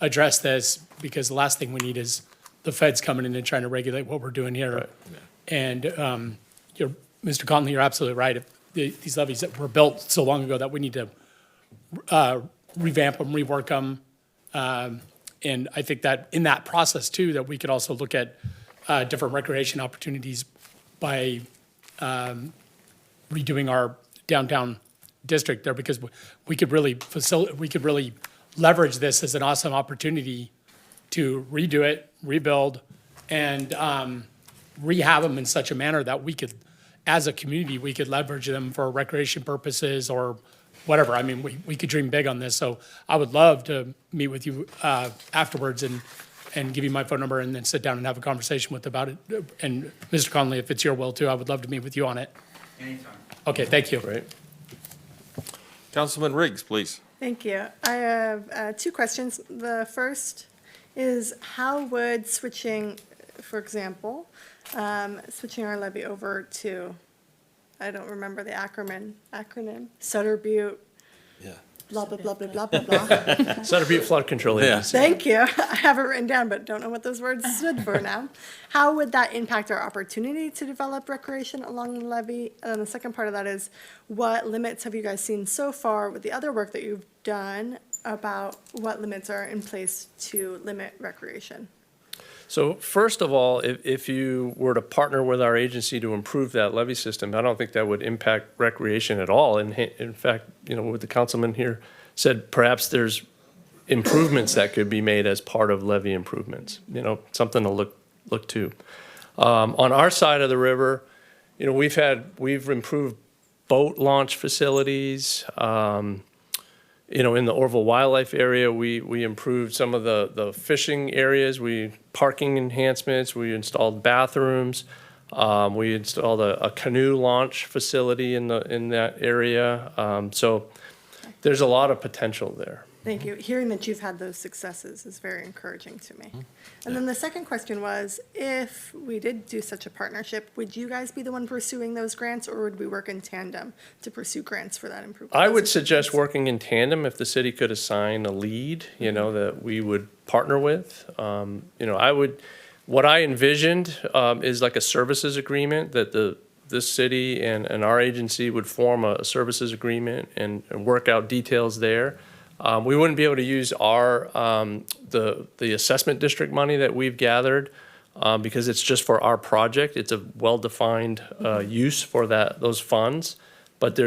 address this because the last thing we need is the feds coming in and trying to regulate what we're doing here. Right. And Mr. Conley, you're absolutely right. If these levees that were built so long ago that we need to revamp them, rework them. And I think that in that process too, that we could also look at different recreation opportunities by redoing our downtown district there because we could really leverage this as an awesome opportunity to redo it, rebuild, and rehab them in such a manner that we could, as a community, we could leverage them for recreation purposes or whatever. I mean, we could dream big on this. So I would love to meet with you afterwards and give you my phone number and then sit down and have a conversation with about it. And Mr. Conley, if it's your will too, I would love to meet with you on it. Anytime. Okay, thank you. Right. Councilman Riggs, please. Thank you. I have two questions. The first is how would switching, for example, switching our levy over to, I don't remember the acronym, Sutter Butte, blah, blah, blah, blah, blah, blah, blah. Sutter Butte Flood Control Agency. Thank you. I have it written down, but don't know what those words stood for now. How would that impact our opportunity to develop recreation along the levee? And then the second part of that is, what limits have you guys seen so far with the other work that you've done about what limits are in place to limit recreation? So first of all, if you were to partner with our agency to improve that levee system, I don't think that would impact recreation at all. And in fact, what the councilman here said, perhaps there's improvements that could be made as part of levee improvements, something to look to. On our side of the river, we've improved boat launch facilities. In the Oroville wildlife area, we improved some of the fishing areas. Parking enhancements. We installed bathrooms. We installed a canoe launch facility in that area. So there's a lot of potential there. Thank you. Hearing that you've had those successes is very encouraging to me. And then the second question was, if we did do such a partnership, would you guys be the one pursuing those grants, or would we work in tandem to pursue grants for that improvement? I would suggest working in tandem. If the city could assign a lead, that we would partner with. What I envisioned is like a services agreement that this city and our agency would form a services agreement and work out details there. We wouldn't be able to use our the assessment district money that we've gathered because it's just for our project. It's a well-defined use for those funds, but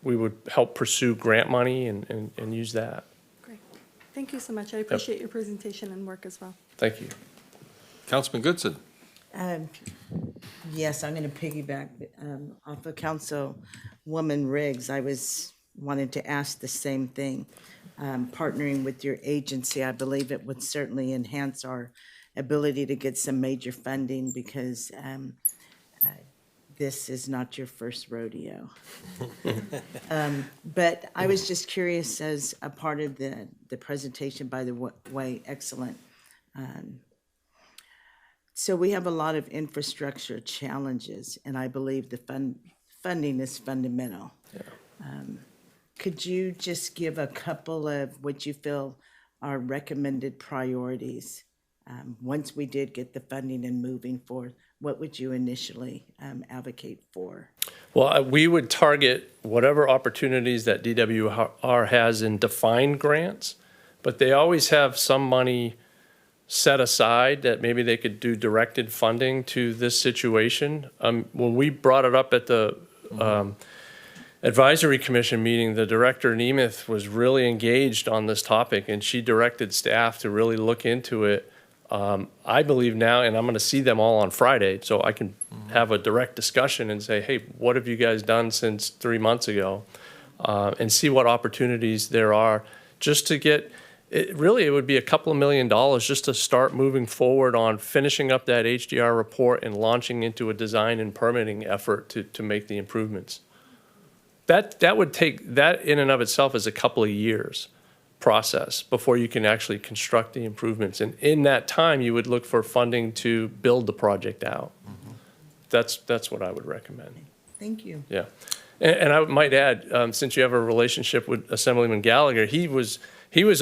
we would help pursue grant money and use that. Great. Thank you so much. I appreciate your presentation and work as well. Thank you. Councilman Goodson. Yes, I'm going to piggyback off of Councilwoman Riggs. I wanted to ask the same thing. Partnering with your agency, I believe it would certainly enhance our ability to get some major funding because this is not your first rodeo. But I was just curious, as a part of the presentation, by the way, excellent. So we have a lot of infrastructure challenges, and I believe the funding is fundamental. Yeah. Could you just give a couple of what you feel are recommended priorities? Once we did get the funding and moving forward, what would you initially advocate for? Well, we would target whatever opportunities that DWR has in defined grants, but they always have some money set aside that maybe they could do directed funding to this situation. When we brought it up at the Advisory Commission meeting, the director, Nemeth, was really engaged on this topic, and she directed staff to really look into it. I believe now, and I'm going to see them all on Friday, so I can have a direct discussion and say, hey, what have you guys done since 3 months ago? And see what opportunities there are just to get, it would be a couple of $1 million just to start moving forward on finishing up that HDR report and launching into a design and permitting effort to make the improvements. That would take, that in and of itself is a couple of years process before you can actually construct the improvements. And in that time, you would look for funding to build the project out. That's what I would recommend. Thank you. Yeah. And I might add, since you have a relationship with Assemblyman Gallagher, he was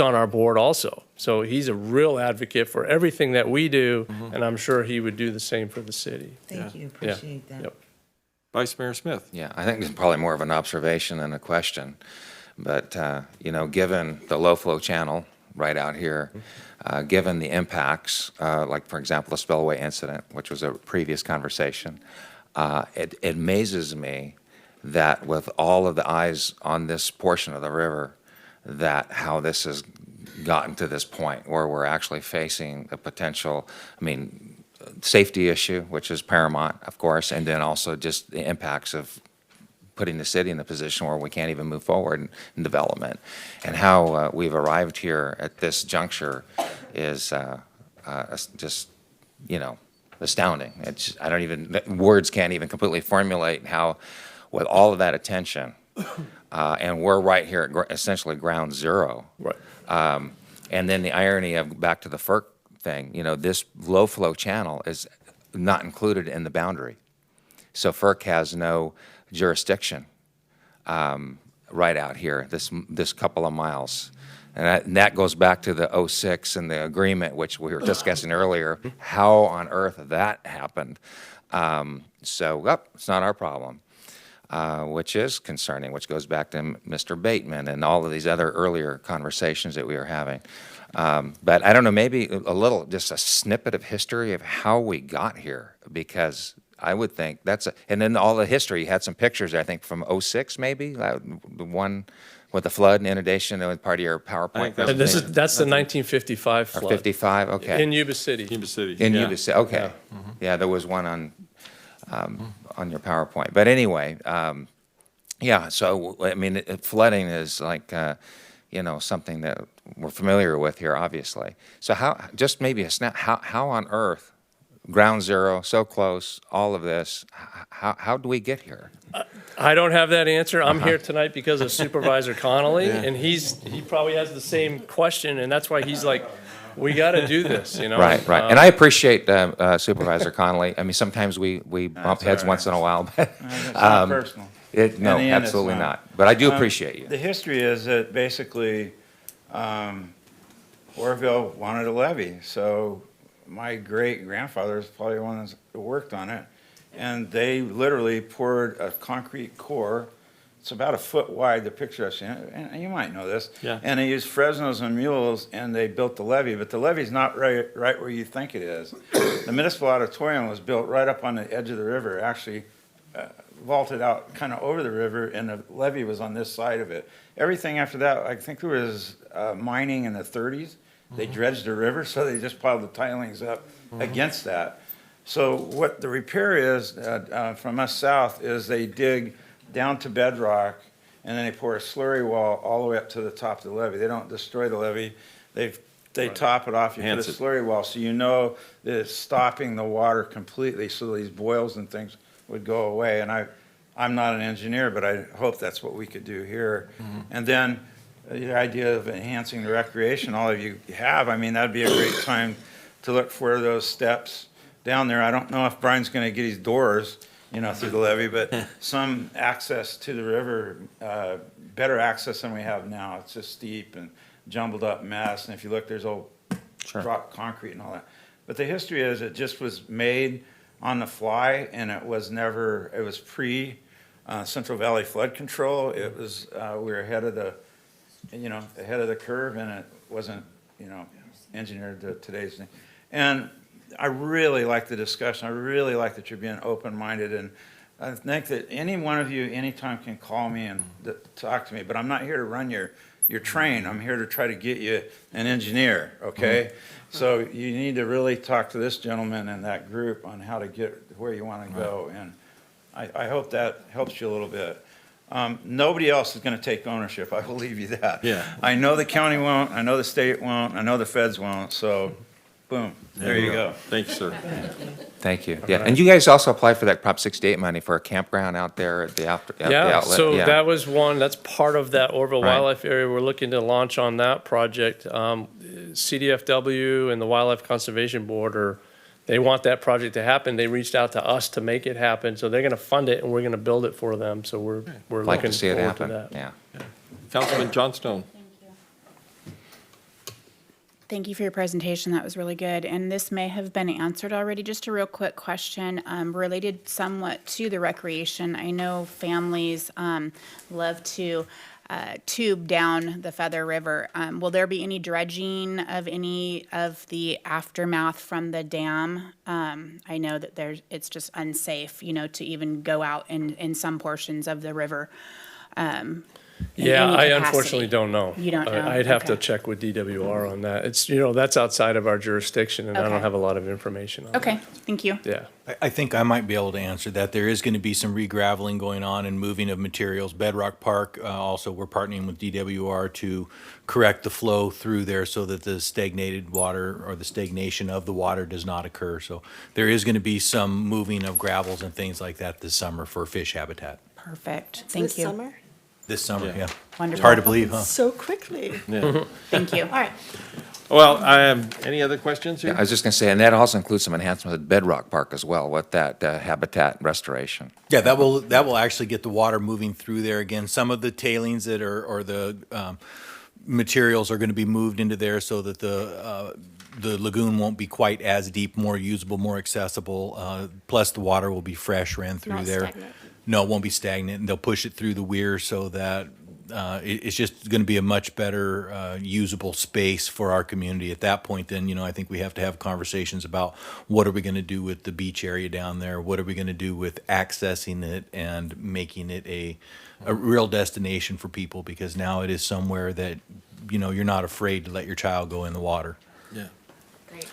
on our board also. So he's a real advocate for everything that we do, and I'm sure he would do the same for the city. Thank you. Appreciate that. Yep. Vice Mayor Smith. Yeah, I think it's probably more of an observation than a question. But, given the low-flow channel right out here, given the impacts, like, for example, the spillway incident, which was a previous conversation, it amazes me that with all of the eyes on this portion of the river, that how this has gotten to this point where we're actually facing a potential, safety issue, which is paramount, of course, and then also just the impacts of putting the city in a position where we can't even move forward in development. And how we've arrived here at this juncture is just, astounding. It's, I don't even, words can't even completely formulate how, with all of that attention, and we're right here at essentially ground zero. Right. And then the irony of, back to the FERC thing, this low flow channel is not included in the boundary. So FERC has no jurisdiction right out here, this couple of miles. And that goes back to the 06 and the agreement, which we were discussing earlier, how on earth that happened. It's not our problem, which is concerning, which goes back to Mr. Bateman and all of these other earlier conversations that we were having. But I don't know, maybe just a snippet of history of how we got here, because I would think and then all the history, you had some pictures, I think, from 06 maybe, the one with the flood and inundation, and part of your PowerPoint. And that's the 1955 flood. Or 55, okay. In Yuba City. Yuba City. In Yuba City, okay. Yeah, there was one on your PowerPoint. But anyway, so, I mean, flooding is like, something that we're familiar with here, obviously. So just maybe a snap, how on earth, ground zero, so close, all of this, how do we get here? I don't have that answer. I'm here tonight because of Supervisor Connolly, and he probably has the same question, and that's why he's like, we got to do this, Right. And I appreciate Supervisor Connolly. I mean, sometimes we bump heads once in a while, but It's not personal. No, In the end, absolutely it's not. But I do appreciate you. The history is that basically Oroville wanted a levee, so my great-grandfather is probably one that worked on it, and they literally poured a concrete core. It's about a foot wide, the picture I've seen, and you might know this. Yeah. And they used Fresnos and mules, and they built the levee, but the levee's not right where you think it is. The municipal auditorium was built right up on the edge of the river, actually vaulted out kind of over the river, and the levee was on this side of it. Everything after that, I think there was mining in the 30s. They dredged the river, so they just piled the tilings up against that. So what the repair is from us south is they dig down to bedrock, and then they pour a slurry wall all the way up to the top of the levee. They don't destroy the levee. They top it off. You put a slurry wall, so you know that it's stopping the water completely, so these boils and things would go away. And I'm not an engineer, but I hope that's what we could do here. And then the idea of enhancing the recreation, all of you have, I mean, that'd be a great time to look for those steps down there. I don't know if Brian's going to get his doors, through the levee, but some access to the river, better access than we have now. It's just steep and jumbled up mess. And if you look, there's old drop concrete and all that. But the history is it just was made on the fly, and it was pre Central Valley flood control. It was, we were ahead of the curve, and it wasn't, engineered to today's thing. And I really like the discussion. I really like that you're being open-minded, and I think that any one of you anytime can call me and talk to me, but I'm not here to run your train. I'm here to try to get you an engineer, okay? So you need to really talk to this gentleman and that group on how to get where you want to go, and I hope that helps you a little bit. Nobody else is going to take ownership. I will leave you that. Yeah. I know the county won't. I know the state won't. I know the feds won't. So, boom. There you go. Thank you, sir. Thank you. Yeah, and you guys also applied for that Prop 68 money for a campground out there at the outlet. So that was one, that's part of that Oroville Right. Wildlife Area. We're looking to launch on that project. CDFW and the Wildlife Conservation Board they want that project to happen. They reached out to us to make it happen, so they're going to fund it and we're going to build it for them. So we're Like looking to see it forward happen. to that. Yeah. Councilman Johnstone. Thank you for your presentation. That was really good. And this may have been answered already. Just a real quick question related somewhat to the recreation. I know families love to tube down the Feather River. Will there be any dredging of any of the aftermath from the dam? I know that it's just unsafe, to even go out in some portions of the river. in Yeah, any I capacity? unfortunately don't know. You don't know? I'd have to Okay. check with DWR on that. It's, that's outside of our jurisdiction, and I Okay. don't have a lot of information on Okay, that. thank you. Yeah. I think I might be able to answer that. There is going to be some regraveling going on and moving of materials. Bedrock Park, also, we're partnering with DWR to correct the flow through there so that the stagnated water or the stagnation of the water does not occur. So there is going to be some moving of gravels and things like that this summer for fish habitat. Perfect, thank This you. summer? This summer, yeah. It's Wonderful. hard to believe, huh? So quickly. Yeah. Thank you. All right. Well, any other questions here? I was just going to say, and that also includes some enhancements at Bedrock Park as well with that habitat restoration. Yeah, that will actually get the water moving through there again. Some of the tailings that are, or the materials are going to be moved into there so that the lagoon won't be quite as deep, more usable, more accessible. Plus, the water will be fresh, ran through Not there. stagnant. No, it won't be stagnant, and they'll push it through the weir so that it's just going to be a much better usable space for our community. At that point, then, I think we have to have conversations about what are we going to do with the beach area down there? What are we going to do with accessing it and making it a real destination for people? Because now it is somewhere that, you're not afraid to let your child go in the water. Yeah. Great.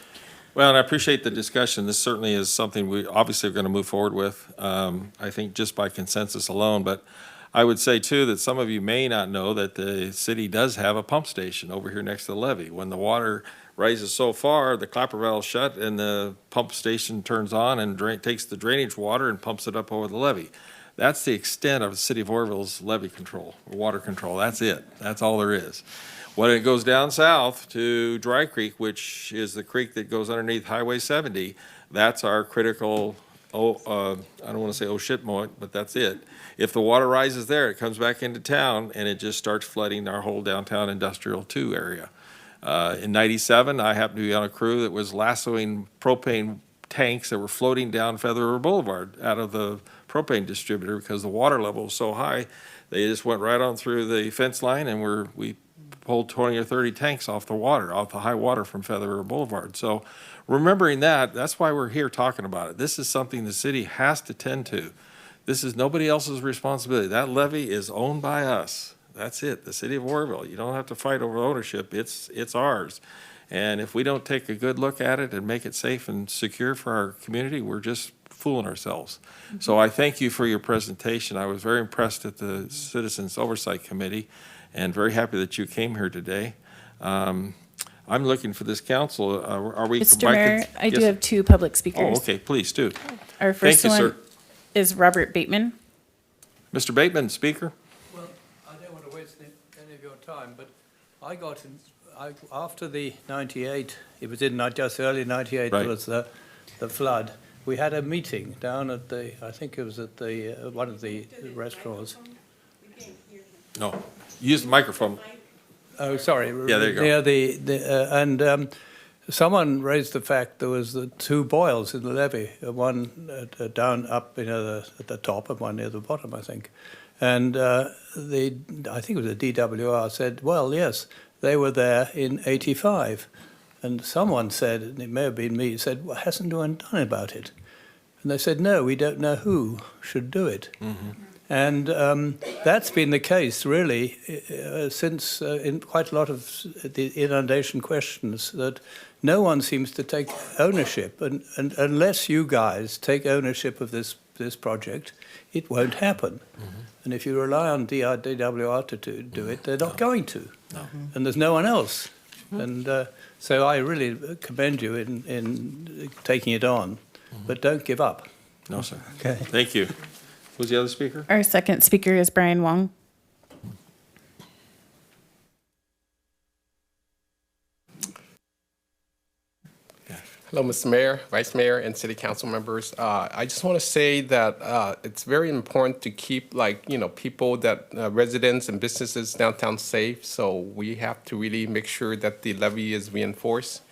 Well, and I appreciate the discussion. This certainly is something we obviously are going to move forward with, I think just by consensus alone. But I would say, too, that some of you may not know that the city does have a pump station over here next to the levee. When the water rises so far, the clapper valve's shut and the pump station turns on and takes the drainage water and pumps it up over the levee. That's the extent of the city of Oroville's levee control, or water control. That's it. That's all there is. When it goes down south to Dry Creek, which is the creek that goes underneath Highway 70, that's our critical, I don't want to say oh shit moment, but that's it. If the water rises there, it comes back into town and it just starts flooding our whole downtown industrial 2 area. In '97, I happened to be on a crew that was lassoing propane tanks that were floating down Feather River Boulevard out of the propane distributor because the water level was so high. They just went right on through the fence line and we pulled 20 or 30 tanks off the high water from Feather River Boulevard. So remembering that, that's why we're here talking about it. This is something the city has to tend to. This is nobody else's responsibility. That levee is owned by us. That's it, the city of Oroville. You don't have to fight over ownership. It's ours. And if we don't take a good look at it and make it safe and secure for our community, we're just fooling ourselves. So I thank you for your presentation. I was very impressed at the Citizens Oversight Committee and very happy that you came here today. I'm looking for this council. Are we? Mr. Mayor, I do Yes. have 2 public speakers. Oh, okay, please do. Our first Thank you, one sir. is Robert Bateman. Mr. Bateman, speaker. Well, I don't want to waste any of your time, but after the 98, it was in just early 98, Right. was the flood. We had a meeting down at I think it was at one of the restaurants. No, use the microphone. Oh, sorry. Yeah, there you go. Near someone raised the fact there was the 2 boils in the levee, one down up, at the top and one near the bottom, I think. And I think it was the DWR said, well, yes, they were there in 85. And someone said, and it may have been me, said, well, hasn't anyone done about it? And they said, no, we don't know who should do it. Mm-hmm. And that's been the case, really, since in quite a lot of the inundation questions, that no one seems to take ownership. And unless you guys take ownership of this project, it won't happen. Mm-hmm. And if you rely on DWR to do it, they're not going to. No. And there's no one else. Mm-hmm. And so I really commend you in taking it on. Mm-hmm. But don't give up. No, sir. Okay. Thank you. Who's the other speaker? Our second speaker is Brian Wong. Hello, Mr. Mayor, Vice Mayor, and City Council members. I just want to say that it's very important to keep, people residents and businesses downtown safe. So we have to really make sure that the levee is reinforced.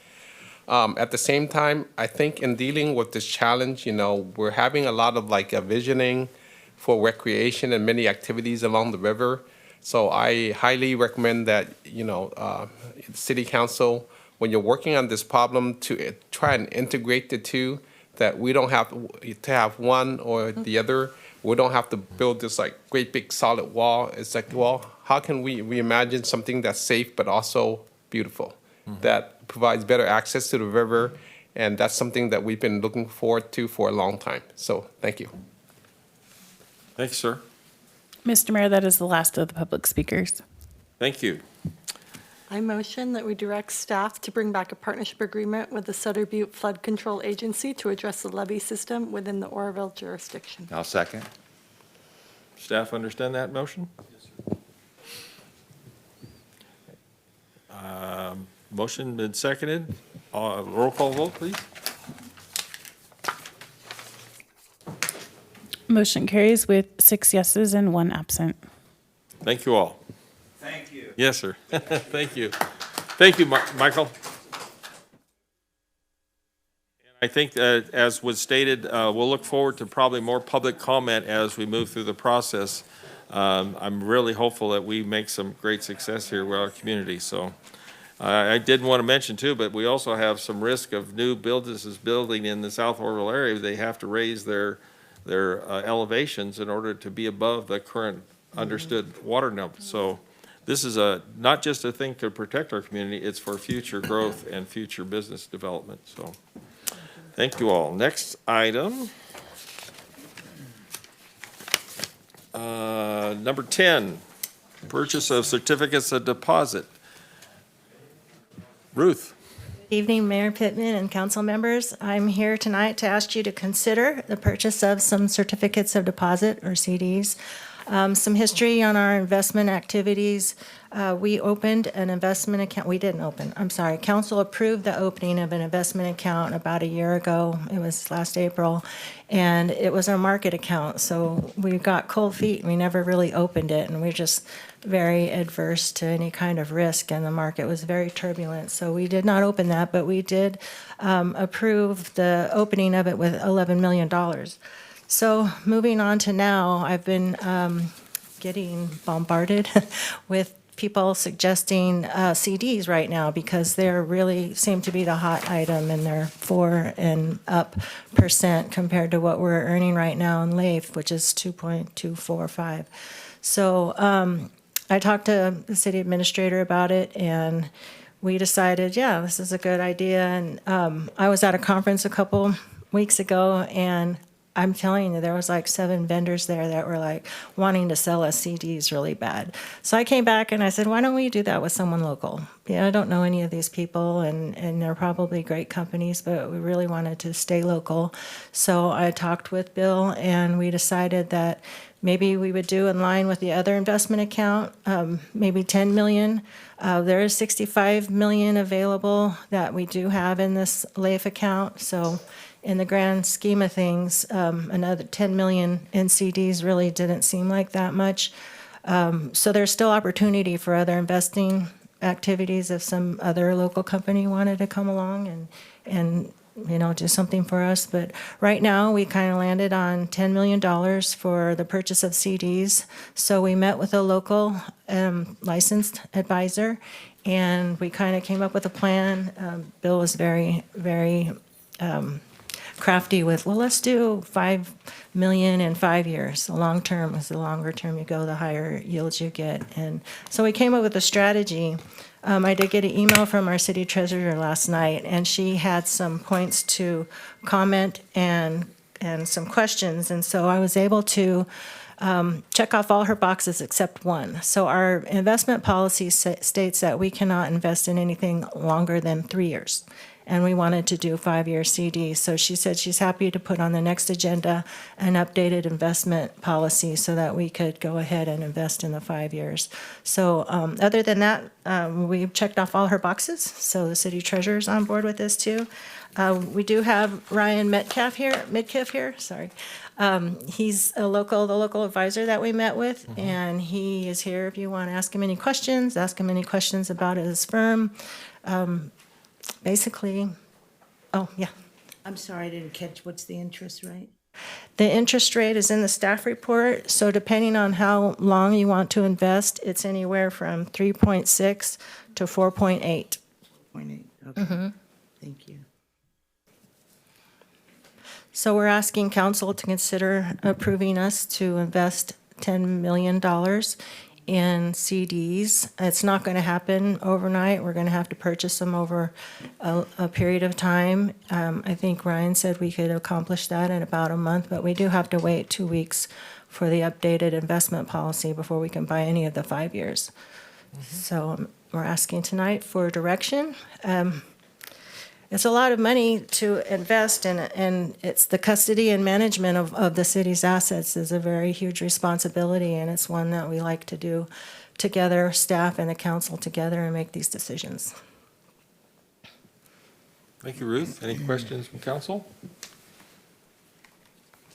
At the same time, I think in dealing with this challenge, we're having a lot of a visioning for recreation and many activities along the river. So I highly recommend that, City Council, when you're working on this problem, to try and integrate the two, that we don't have to have one or the other, we don't have to build this like great big solid wall. It's like, well, how can we imagine something that's safe but also beautiful, that provides better access to the river, and that's something that we've been looking forward to for a long time. So thank you. Thanks, sir. Mr. Mayor, that is the last of the public speakers. Thank you. I motion that we direct staff to bring back a partnership agreement with the Sutter Butte Flood Control Agency to address the levee system within the Oroville jurisdiction. I'll second. Staff understand that motion? Motion been seconded. Roll call vote, please. Motion carries with 6 yeses and 1 absent. Thank you all. Thank you. Yes, sir. Thank you. Thank you, Michael. I think that, as was stated, we'll look forward to probably more public comment as we move through the process. I'm really hopeful that we make some great success here with our community. So I did want to mention too, but we also have some risk of new businesses building in the South Oroville area. They have to raise their elevations in order to be above the current understood water level. So this is not just a thing to protect our community, it's for future growth and future business development. So thank you all. Next item. Number 10, purchase of certificates of deposit. Ruth. Evening, Mayor Pittman and council members. I'm here tonight to ask you to consider the purchase of some certificates of deposit, or CDs. Some history on our investment activities. We opened an investment account. We didn't open, I'm sorry. Council approved the opening of an investment account about a year ago. It was last April. And it was a market account. So we got cold feet and we never really opened it. And we're just very adverse to any kind of risk. And the market was very turbulent. So we did not open that, but we did approve the opening of it with $11 million. So moving on to now, I've been getting bombarded with people suggesting CDs right now because they're really seem to be the hot item, and they're 4% and up compared to what we're earning right now in LAIF, which is 2.245. So I talked to the city administrator about it, and we decided, yeah, this is a good idea. And I was at a conference a couple weeks ago, and I'm telling you, there was like 7 vendors there that were like wanting to sell us CDs really bad. So I came back and I said, why don't we do that with someone local? Yeah, I don't know any of these people, and they're probably great companies, but we really wanted to stay local. So I talked with Bill, and we decided that maybe we would do in line with the other investment account, maybe 10 million. There is 65 million available that we do have in this LAIF account. So in the grand scheme of things, another 10 million in CDs really didn't seem like that much. So there's still opportunity for other investing activities if some other local company wanted to come along and do something for us. But right now, we kind of landed on $10 million for the purchase of CDs. So we met with a local licensed advisor, and we kind of came up with a plan. Bill was very, very crafty with, well, let's do 5 million in 5 years. The long term is the longer term you go, the higher yields you get. And so we came up with a strategy. I did get an email from our city treasurer last night, and she had some points to comment and some questions. And so I was able to check off all her boxes except one. So our investment policy states that we cannot invest in anything longer than 3 years. And we wanted to do 5-year CDs. So she said she's happy to put on the next agenda an updated investment policy so that we could go ahead and invest in the 5 years. So other than that, we've checked off all her boxes. So the city treasurer's on board with this too. We do have Ryan Metcalf here, sorry. He's the local advisor that we met with, and he is here if you want to ask him any questions about his firm. Basically, oh, yeah. I'm sorry, I didn't catch, what's the interest rate? The interest rate is in the staff report, so depending on how long you want to invest, it's anywhere from 3.6 to 4.8. 0.8, okay. Thank you. So we're asking council to consider approving us to invest $10 million in CDs. It's not going to happen overnight. We're going to have to purchase them over a period of time. I think Ryan said we could accomplish that in about a month, but we do have to wait 2 weeks for the updated investment policy before we can buy any of the 5 years. So we're asking tonight for direction. It's a lot of money to invest in, and it's the custody and management of the city's assets is a very huge responsibility, and it's one that we like to do together, staff and the council together, and make these decisions. Thank you, Ruth. Any questions from council?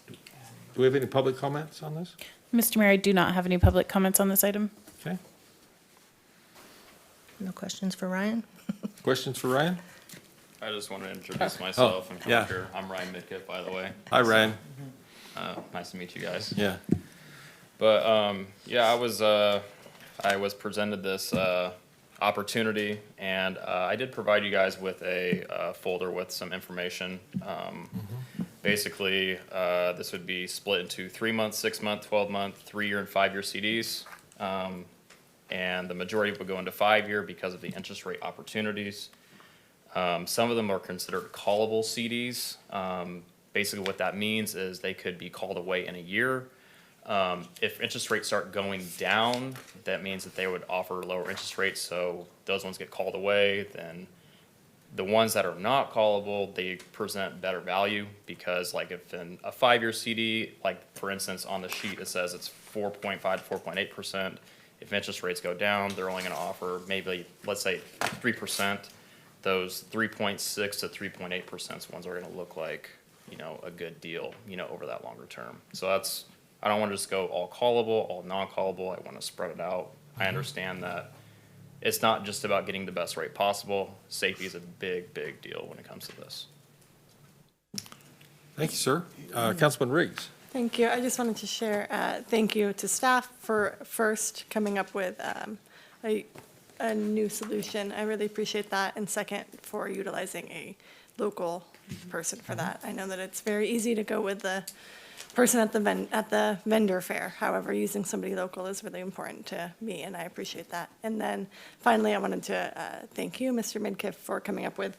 Do we have any public comments on this? Mr. Mayor, I do not have any public comments on this item. Okay. No questions for Ryan? Questions for Ryan? I just want to introduce myself and come yeah. up here. I'm Ryan Midkiff, by the way. Hi, Ryan. Nice to meet you guys. Yeah. But yeah, I was presented this opportunity, and I did provide you guys with a folder with some information. Basically, this would be split into 3-month, 6-month, 12-month, 3-year, and 5-year CDs. And the majority would go into 5-year because of the interest rate opportunities. Some of them are considered callable CDs. Basically what that means is they could be called away in a year. If interest rates start going down, that means that they would offer lower interest rates, so those ones get called away. Then the ones that are not callable, they present better value, because like if in a 5-year CD, like for instance on the sheet it says it's 4.5 to 4.8%. If interest rates go down, they're only going to offer maybe, let's say 3%. Those 3.6 to 3.8% ones are going to look like, you know, a good deal, you know, over that longer term. So that's, I don't want to just go all callable, all non-callable. I want to spread it out. I understand that it's not just about getting the best rate possible. Safety is a big, big deal when it comes to this. Thank you, sir. Councilman Riggs. Thank you. I just wanted to share, thank you to staff for first coming up with a new solution. I really appreciate that. And second, for utilizing a local person for that. I know that it's very easy to go with the person at the vendor fair. However, using somebody local is really important to me, and I appreciate that. And then finally, I wanted to thank you, Mr. Midkiff, for coming up with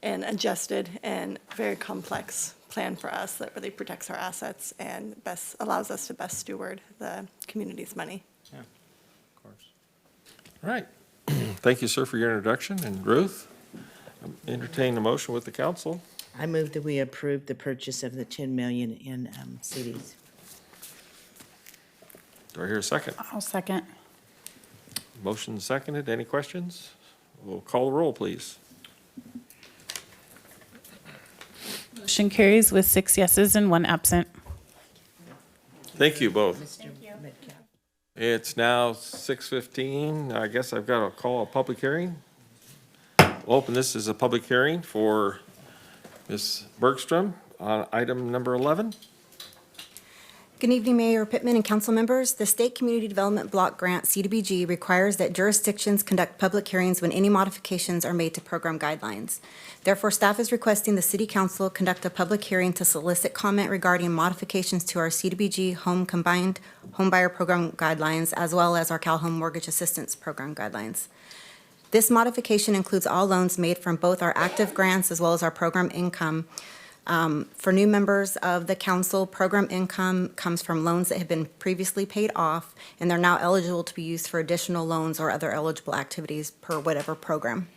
an adjusted and very complex plan for us that really protects our assets and best allows us to best steward the community's money. Yeah, of course. All right. Thank you, sir, for your introduction. And Ruth, entertain a motion with the council. I move that we approve the purchase of the 10 million in CDs. Do I hear a second? I'll second. Motion seconded. Any questions? We'll call the roll, please. Motion carries with 6 yeses and 1 absent. Thank you both. Thank you. It's now 6:15. I guess I've got to call a public hearing. We'll open this as a public hearing for Ms. Bergstrom on item number 11. Good evening, Mayor Pittman and council members. The State Community Development Block Grant, CDBG, requires that jurisdictions conduct public hearings when any modifications are made to program guidelines. Therefore, staff is requesting the City Council conduct a public hearing to solicit comment regarding modifications to our CDBG Home Combined Homebuyer Program guidelines, as well as our Cal Home Mortgage Assistance Program guidelines. This modification includes all loans made from both our active grants as well as our program income. For new members of the council, program income comes from loans that have been previously paid off, and they're now eligible to be used for additional loans or other eligible activities per whatever program.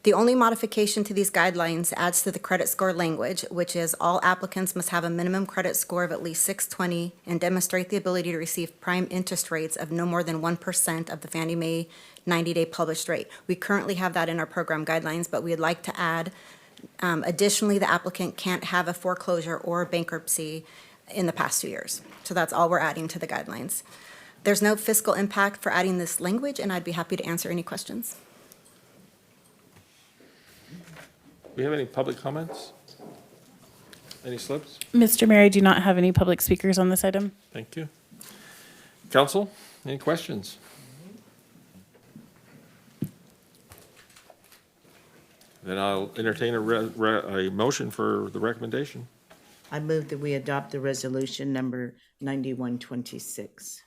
The only modification to these guidelines adds to the credit score language, which is all applicants must have a minimum credit score of at least 620 and demonstrate the ability to receive prime interest rates of no more than 1% of the Fannie Mae 90-day published rate. We currently have that in our program guidelines, but we'd like to add additionally, the applicant can't have a foreclosure or a bankruptcy in the past 2 years. So that's all we're adding to the guidelines. There's no fiscal impact for adding this language, and I'd be happy to answer any questions. Do we have any public comments? Any slips? Mr. Mayor, I do not have any public speakers on this item. Thank you. Council, any questions? Then I'll entertain a motion for the recommendation. I move that we adopt the resolution number 9126.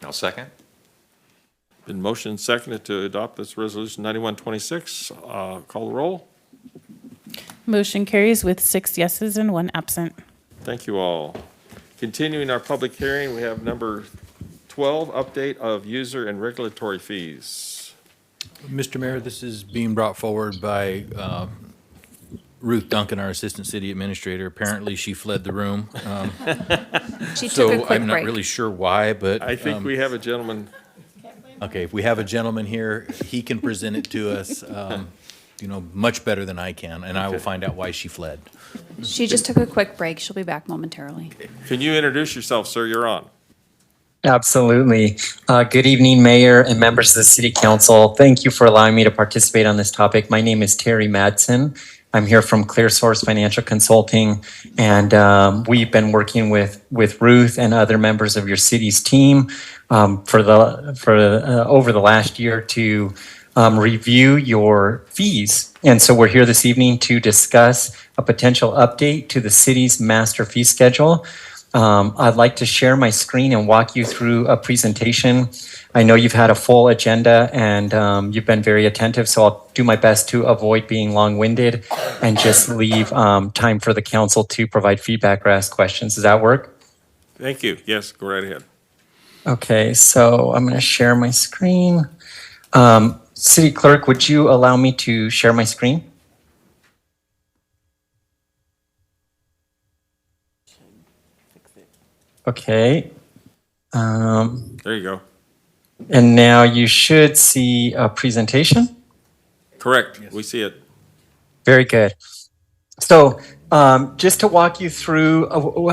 I'll second. Been motioned and seconded to adopt this resolution 9126. Call the roll. Motion carries with 6 yeses and 1 absent. Thank you all. Continuing our public hearing, we have number 12, update of user and regulatory fees. Mr. Mayor, this is being brought forward by Ruth Duncan, our Assistant City Administrator. Apparently, she fled the room. She took a So quick I'm not break. really sure why, but. I think we have a gentleman. Okay, if we have a gentleman here, he can present it to us, much better than I can, and I will find out why she fled. She just took a quick break. She'll be back momentarily. Can you introduce yourself, sir? You're on. Absolutely. Good evening, Mayor and members of the City Council. Thank you for allowing me to participate on this topic. My name is Terry Madsen. I'm here from ClearSource Financial Consulting, and we've been working with Ruth and other members of your city's team over the last year to review your fees. And so we're here this evening to discuss a potential update to the city's master fee schedule. I'd like to share my screen and walk you through a presentation. I know you've had a full agenda and you've been very attentive, so I'll do my best to avoid being long-winded and just leave time for the council to provide feedback or ask questions. Does that work? Thank you. Yes, go right ahead. Okay, so I'm going to share my screen. City Clerk, would you allow me to share my screen? Okay. There you go. And now you should see a presentation. Correct. We see it. Very good. So just to walk you through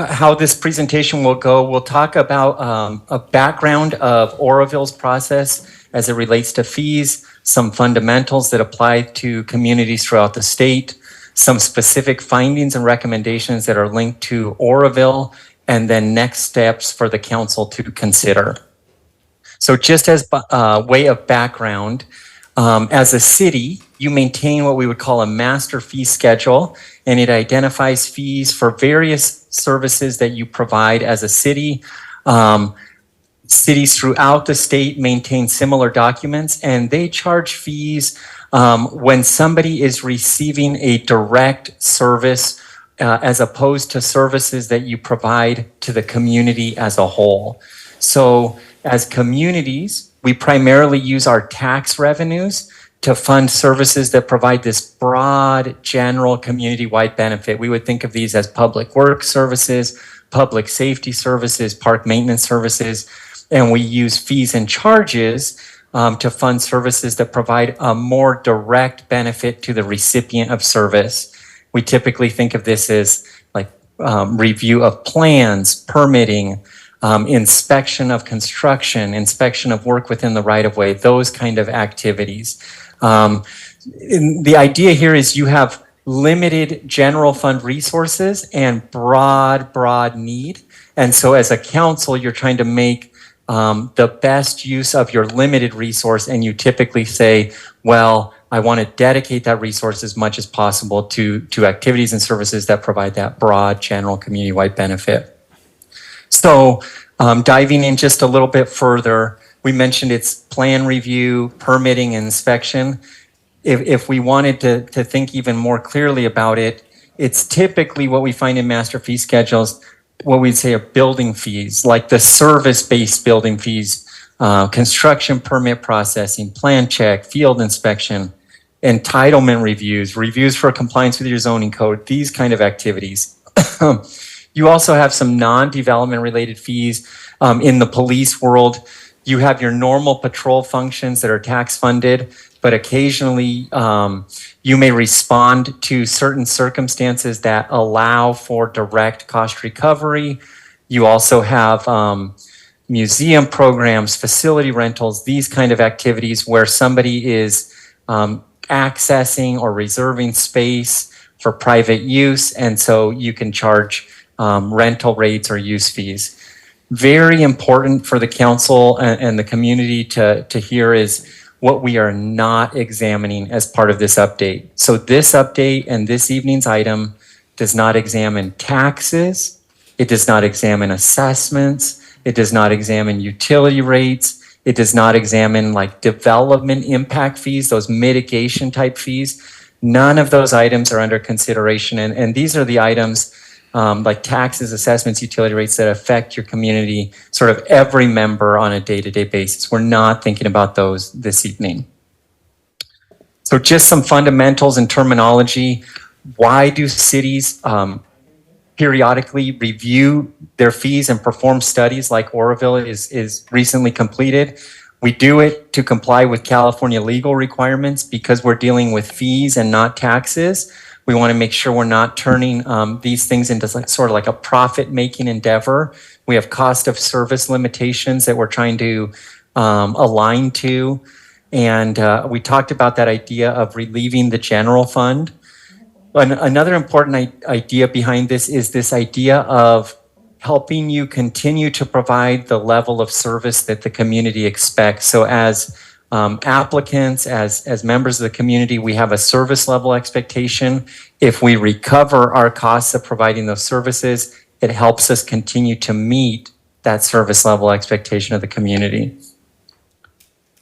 how this presentation will go, we'll talk about a background of Oroville's process as it relates to fees, some fundamentals that apply to communities throughout the state, some specific findings and recommendations that are linked to Oroville, and then next steps for the council to consider. So just as a way of background, as a city, you maintain what we would call a master fee schedule, and it identifies fees for various services that you provide as a city. Cities throughout the state maintain similar documents, and they charge fees when somebody is receiving a direct service as opposed to services that you provide to the community as a whole. So as communities, we primarily use our tax revenues to fund services that provide this broad, general, community-wide benefit. We would think of these as public work services, public safety services, park maintenance services, and we use fees and charges to fund services that provide a more direct benefit to the recipient of service. We typically think of this as like review of plans, permitting, inspection of construction, inspection of work within the right-of-way, those kind of activities. The idea here is you have limited general fund resources and broad need. And so as a council, you're trying to make the best use of your limited resource, and you typically say, well, I want to dedicate that resource as much as possible to activities and services that provide that broad, general, community-wide benefit. So diving in just a little bit further, we mentioned it's plan review, permitting, and inspection. If we wanted to think even more clearly about it, it's typically what we find in master fee schedules, what we'd say are building fees, like the service-based building fees, construction permit processing, plan check, field inspection, entitlement reviews, reviews for compliance with your zoning code, these kind of activities. You also have some non-development related fees. In the police world, you have your normal patrol functions that are tax funded, but occasionally you may respond to certain circumstances that allow for direct cost recovery. You also have museum programs, facility rentals, these kind of activities where somebody is accessing or reserving space for private use, and so you can charge rental rates or use fees. Very important for the council and the community to hear is what we are not examining as part of this update. So this update and this evening's item does not examine taxes. It does not examine assessments. It does not examine utility rates. It does not examine like development impact fees, those mitigation type fees. None of those items are under consideration. And these are the items like taxes, assessments, utility rates that affect your community, sort of every member on a day-to-day basis. We're not thinking about those this evening. So just some fundamentals and terminology. Why do cities periodically review their fees and perform studies like Oroville is recently completed? We do it to comply with California legal requirements because we're dealing with fees and not taxes. We want to make sure we're not turning these things into sort of like a profit-making endeavor. We have cost of service limitations that we're trying to align to. And we talked about that idea of relieving the general fund. Another important idea behind this is this idea of helping you continue to provide the level of service that the community expects. So as applicants, as members of the community, we have a service level expectation. If we recover our costs of providing those services, it helps us continue to meet that service level expectation of the community.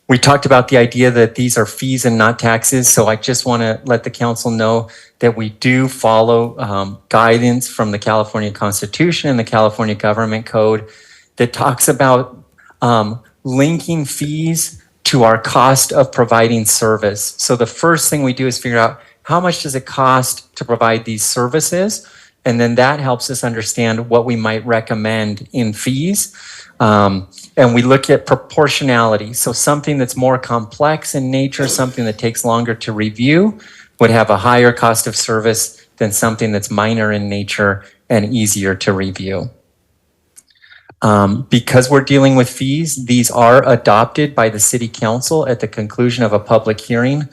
We talked about the idea that these are fees and not taxes. So I just want to let the council know that we do follow guidance from the California Constitution and the California Government Code that talks about linking fees to our cost of providing service. So the first thing we do is figure out how much does it cost to provide these services? And then that helps us understand what we might recommend in fees. And we look at proportionality. So something that's more complex in nature, something that takes longer to review, would have a higher cost of service than something that's minor in nature and easier to review. Because we're dealing with fees, these are adopted by the city council at the conclusion of a public hearing.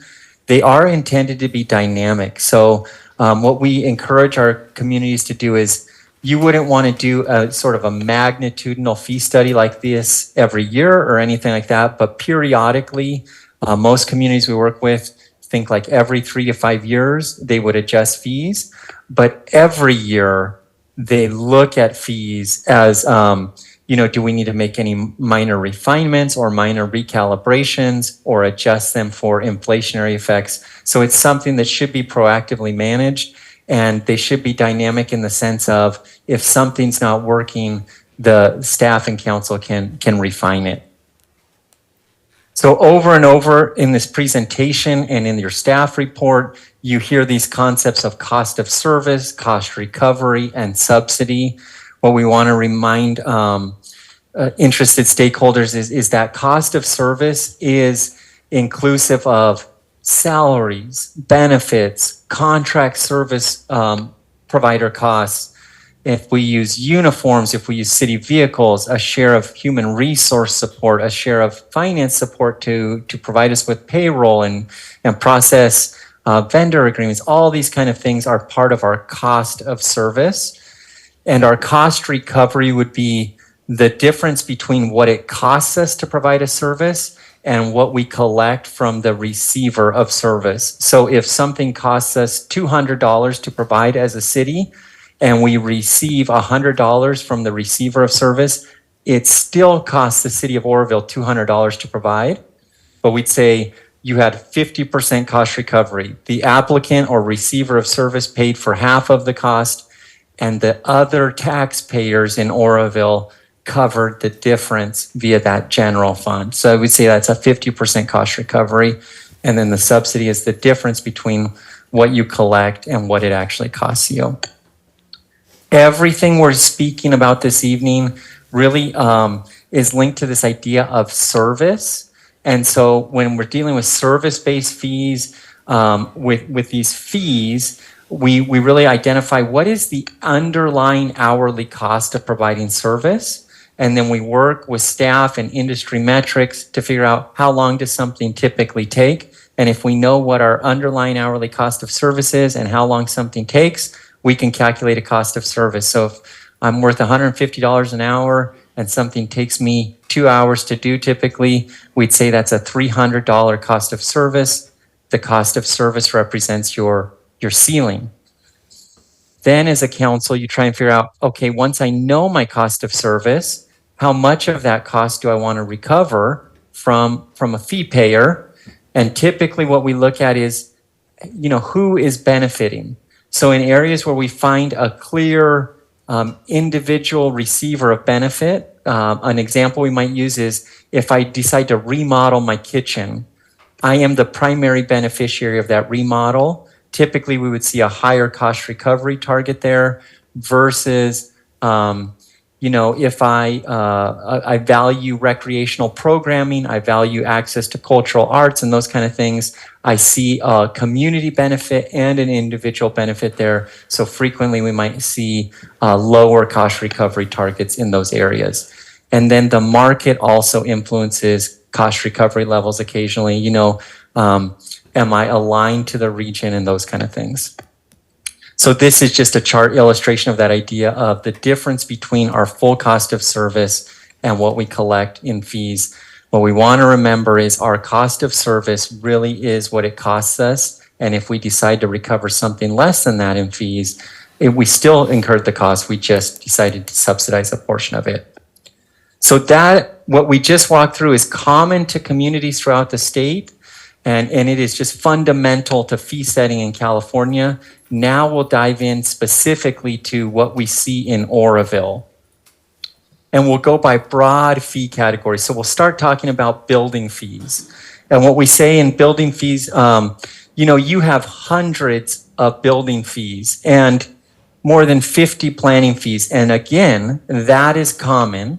They are intended to be dynamic. So what we encourage our communities to do is you wouldn't want to do a sort of a magnitudinal fee study like this every year or anything like that, but periodically, most communities we work with think like every 3 to 5 years, they would adjust fees, but every year they look at fees as, do we need to make any minor refinements or minor recalibrations or adjust them for inflationary effects? So it's something that should be proactively managed. And they should be dynamic in the sense of if something's not working, the staff and council can refine it. So over and over in this presentation and in your staff report, you hear these concepts of cost of service, cost recovery, and subsidy. What we want to remind interested stakeholders is that cost of service is inclusive of salaries, benefits, contract service provider costs. If we use uniforms, if we use city vehicles, a share of human resource support, a share of finance support to provide us with payroll and process vendor agreements, all these kind of things are part of our cost of service. And our cost recovery would be the difference between what it costs us to provide a service and what we collect from the receiver of service. So if something costs us $200 to provide as a city, and we receive $100 from the receiver of service, it still costs the city of Oroville $200 to provide. But we'd say you had 50% cost recovery. The applicant or receiver of service paid for half of the cost, and the other taxpayers in Oroville covered the difference via that general fund. So I would say that's a 50% cost recovery. And then the subsidy is the difference between what you collect and what it actually costs you. Everything we're speaking about this evening really is linked to this idea of service. And so when we're dealing with service-based fees, with these fees, we really identify what is the underlying hourly cost of providing service. And then we work with staff and industry metrics to figure out how long does something typically take. And if we know what our underlying hourly cost of service is and how long something takes, we can calculate a cost of service. So if I'm worth $150 an hour and something takes me 2 hours to do typically, we'd say that's a $300 cost of service. The cost of service represents your ceiling. Then as a council, you try and figure out, okay, once I know my cost of service, how much of that cost do I want to recover from a fee payer? And typically what we look at is, who is benefiting? So in areas where we find a clear individual receiver of benefit, an example we might use is if I decide to remodel my kitchen, I am the primary beneficiary of that remodel. Typically, we would see a higher cost recovery target there versus, if I value recreational programming, I value access to cultural arts and those kind of things, I see a community benefit and an individual benefit there. So frequently we might see lower cost recovery targets in those areas. And then the market also influences cost recovery levels occasionally. Am I aligned to the region and those kind of things? So this is just a chart illustration of that idea of the difference between our full cost of service and what we collect in fees. What we want to remember is our cost of service really is what it costs us. And if we decide to recover something less than that in fees, we still incurred the cost. We just decided to subsidize a portion of it. So what we just walked through is common to communities throughout the state. And it is just fundamental to fee setting in California. Now we'll dive in specifically to what we see in Oroville. And we'll go by broad fee categories. So we'll start talking about building fees. And what we say in building fees, you have hundreds of building fees and more than 50 planning fees. And again, that is common.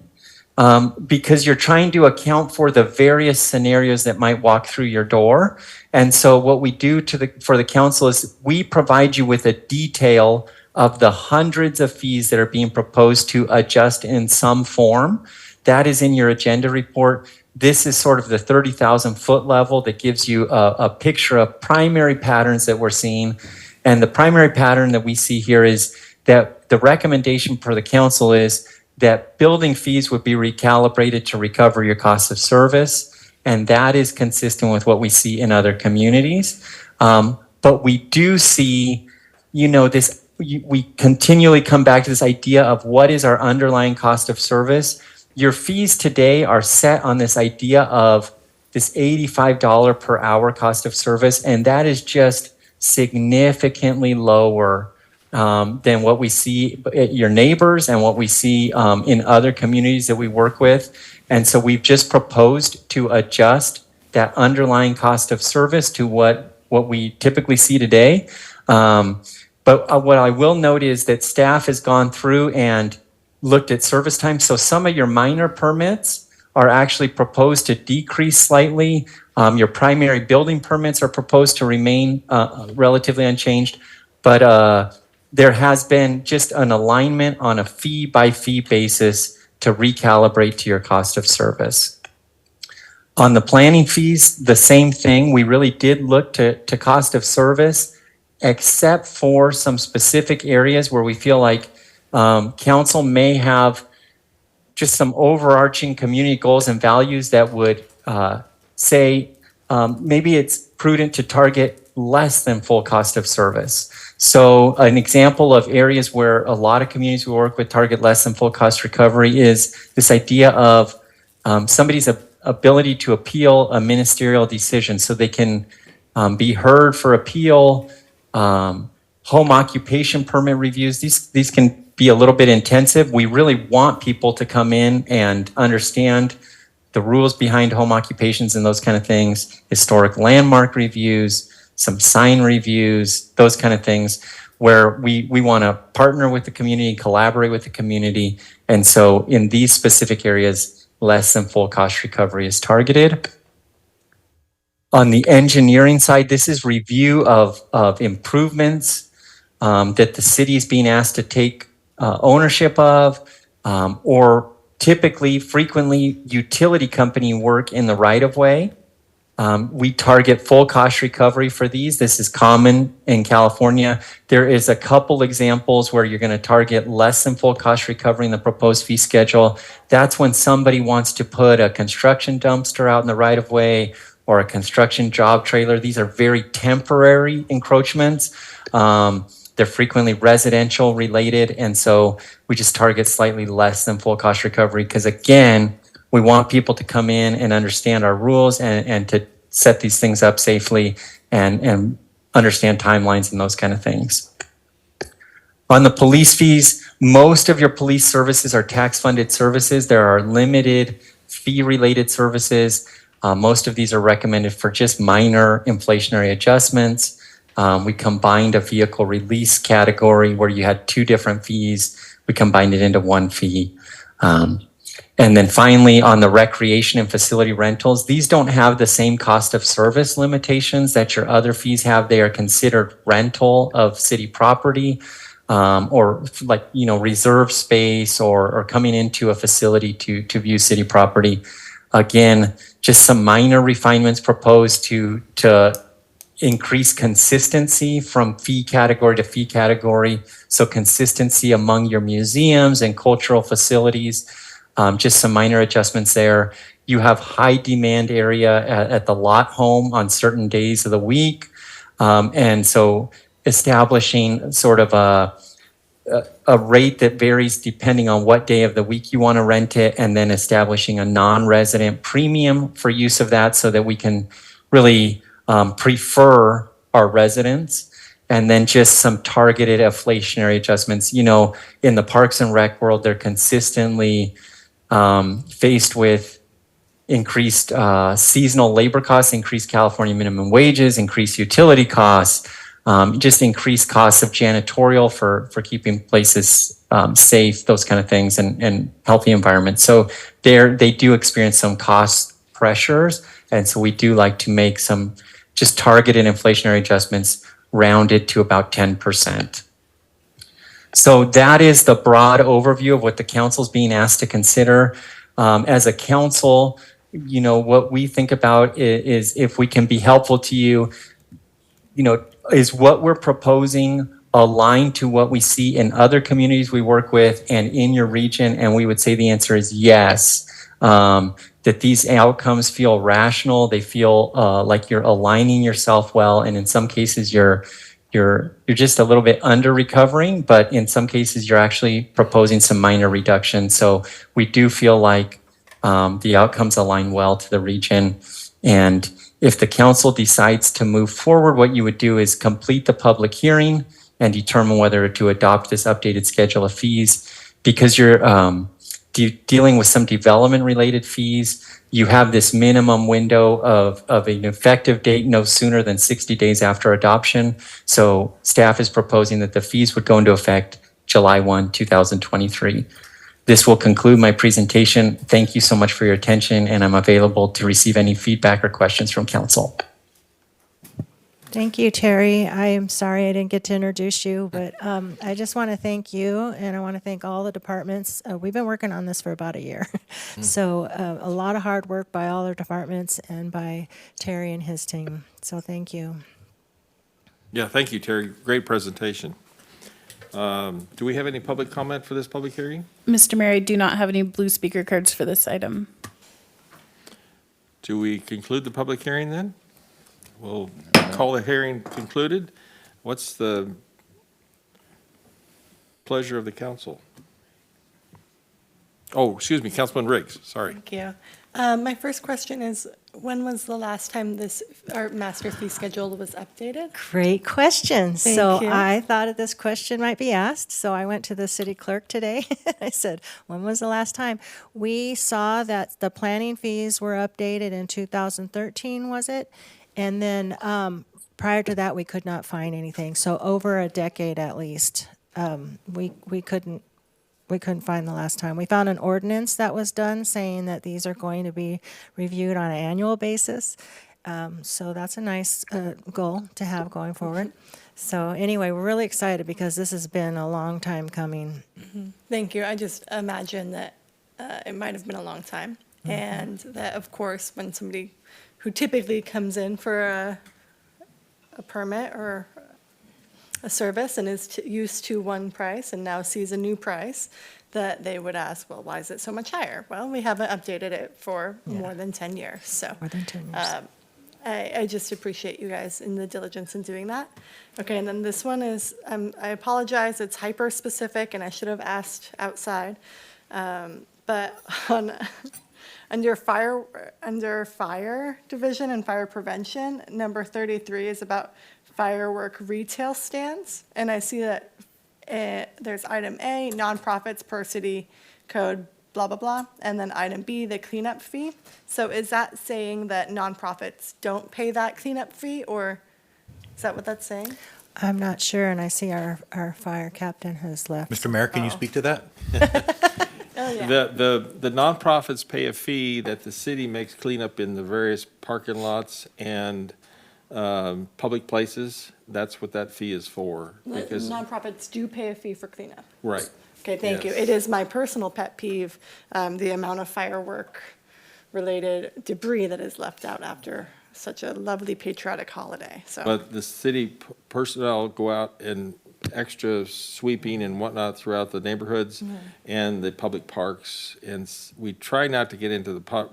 Because you're trying to account for the various scenarios that might walk through your door. And so what we do for the council is we provide you with a detail of the hundreds of fees that are being proposed to adjust in some form. That is in your agenda report. This is sort of the 30,000 foot level that gives you a picture of primary patterns that we're seeing. And the primary pattern that we see here is that the recommendation for the council is that building fees would be recalibrated to recover your cost of service. And that is consistent with what we see in other communities. But we do see, we continually come back to this idea of what is our underlying cost of service. Your fees today are set on this idea of this $85 per hour cost of service. And that is just significantly lower than what we see at your neighbors and what we see in other communities that we work with. And so we've just proposed to adjust that underlying cost of service to what we typically see today. But what I will note is that staff has gone through and looked at service time. So some of your minor permits are actually proposed to decrease slightly. Your primary building permits are proposed to remain relatively unchanged. But there has been just an alignment on a fee-by-fee basis to recalibrate to your cost of service. On the planning fees, the same thing. We really did look to cost of service, except for some specific areas where we feel like council may have just some overarching community goals and values that would say maybe it's prudent to target less than full cost of service. So an example of areas where a lot of communities we work with target less than full cost recovery is this idea of somebody's ability to appeal a ministerial decision so they can be heard for appeal, home occupation permit reviews. These can be a little bit intensive. We really want people to come in and understand the rules behind home occupations and those kind of things, historic landmark reviews, some sign reviews, those kind of things where we want to partner with the community, collaborate with the community. And so in these specific areas, less than full cost recovery is targeted. On the engineering side, this is review of improvements that the city is being asked to take ownership of, or typically, frequently, utility company work in the right-of-way. We target full cost recovery for these. This is common in California. There is a couple examples where you're going to target less than full cost recovery in the proposed fee schedule. That's when somebody wants to put a construction dumpster out in the right-of-way or a construction job trailer. These are very temporary encroachments. They're frequently residential related, and so we just target slightly less than full cost recovery because, again, we want people to come in and understand our rules and to set these things up safely and understand timelines and those kind of things. On the police fees, most of your police services are tax-funded services. There are limited fee-related services. Most of these are recommended for just minor inflationary adjustments. We combined a vehicle release category where you had two different fees. We combined it into one fee. And then finally, on the recreation and facility rentals, these don't have the same cost of service limitations that your other fees have. They are considered rental of city property, or like, reserve space or coming into a facility to view city property. Again, just some minor refinements proposed to increase consistency from fee category to fee category. So consistency among your museums and cultural facilities. Just some minor adjustments there. You have high demand area at the lot home on certain days of the week. And so establishing sort of a rate that varies depending on what day of the week you want to rent it, and then establishing a non-resident premium for use of that so that we can really prefer our residents. And then just some targeted inflationary adjustments. In the Parks and Rec world, they're consistently faced with increased seasonal labor costs, increased California minimum wages, increased utility costs, just increased costs of janitorial for keeping places safe, those kind of things, and healthy environments. So they do experience some cost pressures, and so we do like to make some just targeted inflationary adjustments rounded to about 10%. So that is the broad overview of what the council's being asked to consider. As a council, what we think about is if we can be helpful to you, is what we're proposing aligned to what we see in other communities we work with and in your region? And we would say the answer is yes. That these outcomes feel rational. They feel like you're aligning yourself well, and in some cases you're just a little bit under recovering, but in some cases you're actually proposing some minor reductions. So we do feel like the outcomes align well to the region. And if the council decides to move forward, what you would do is complete the public hearing and determine whether to adopt this updated schedule of fees. Because you're dealing with some development-related fees, you have this minimum window of an effective date no sooner than 60 days after adoption. So staff is proposing that the fees would go into effect July 1, 2023. This will conclude my presentation. Thank you so much for your attention, and I'm available to receive any feedback or questions from council. Thank you, Terry. I am sorry I didn't get to introduce you, but I just want to thank you, and I want to thank all the departments. We've been working on this for about a year. So a lot of hard work by all our departments and by Terry and his team. So thank you. Yeah, thank you, Terry. Great presentation. Do we have any public comment for this public hearing? Mr. Mayor, I do not have any blue speaker cards for this item. Do we conclude the public hearing then? We'll call the hearing concluded. What's the pleasure of the council? Oh, excuse me, Councilman Riggs, sorry. Thank you. My first question is, when was the last time our master fee schedule was updated? Great question. Thank So you. I thought that this question might be asked. So I went to the city clerk today. I said, when was the last time? We saw that the planning fees were updated in 2013, was it? And then prior to that, we could not find anything. So over a decade at least, we couldn't find the last time. We found an ordinance that was done saying that these are going to be reviewed on an annual basis. So that's a nice goal to have going forward. So anyway, we're really excited because this has been a long time coming. Thank you. I just imagine that it might have been a long time. And that, of course, when somebody who typically comes in for a permit or a service and is used to one price and now sees a new price, that they would ask, well, why is it so much higher? Well, we haven't updated it for more than 10 years. So More than 10 years. I just appreciate you guys in the diligence in doing that. Okay, and then this one is, I apologize, it's hyper-specific, and I should have asked outside. But under fire division and fire prevention, number 33 is about firework retail stands. And I see that there's item A, nonprofits per city code, blah, blah, blah. And then item B, the cleanup fee. So is that saying that nonprofits don't pay that cleanup fee, or is that what that's saying? I'm not sure, and I see our fire captain has left. Mr. Mayor, can you speak to that? Oh, yeah. The nonprofits pay a fee that the city makes cleanup in the various parking lots and public places. That's what that fee is for. Because Nonprofits do pay a fee for cleanup. right. Okay, thank you. Yes. It is my personal pet peeve, the amount of firework-related debris that is left out after such a lovely patriotic holiday, so. But the city personnel go out and extra sweeping and whatnot throughout the neighborhoods and the public parks. And we try not to get into the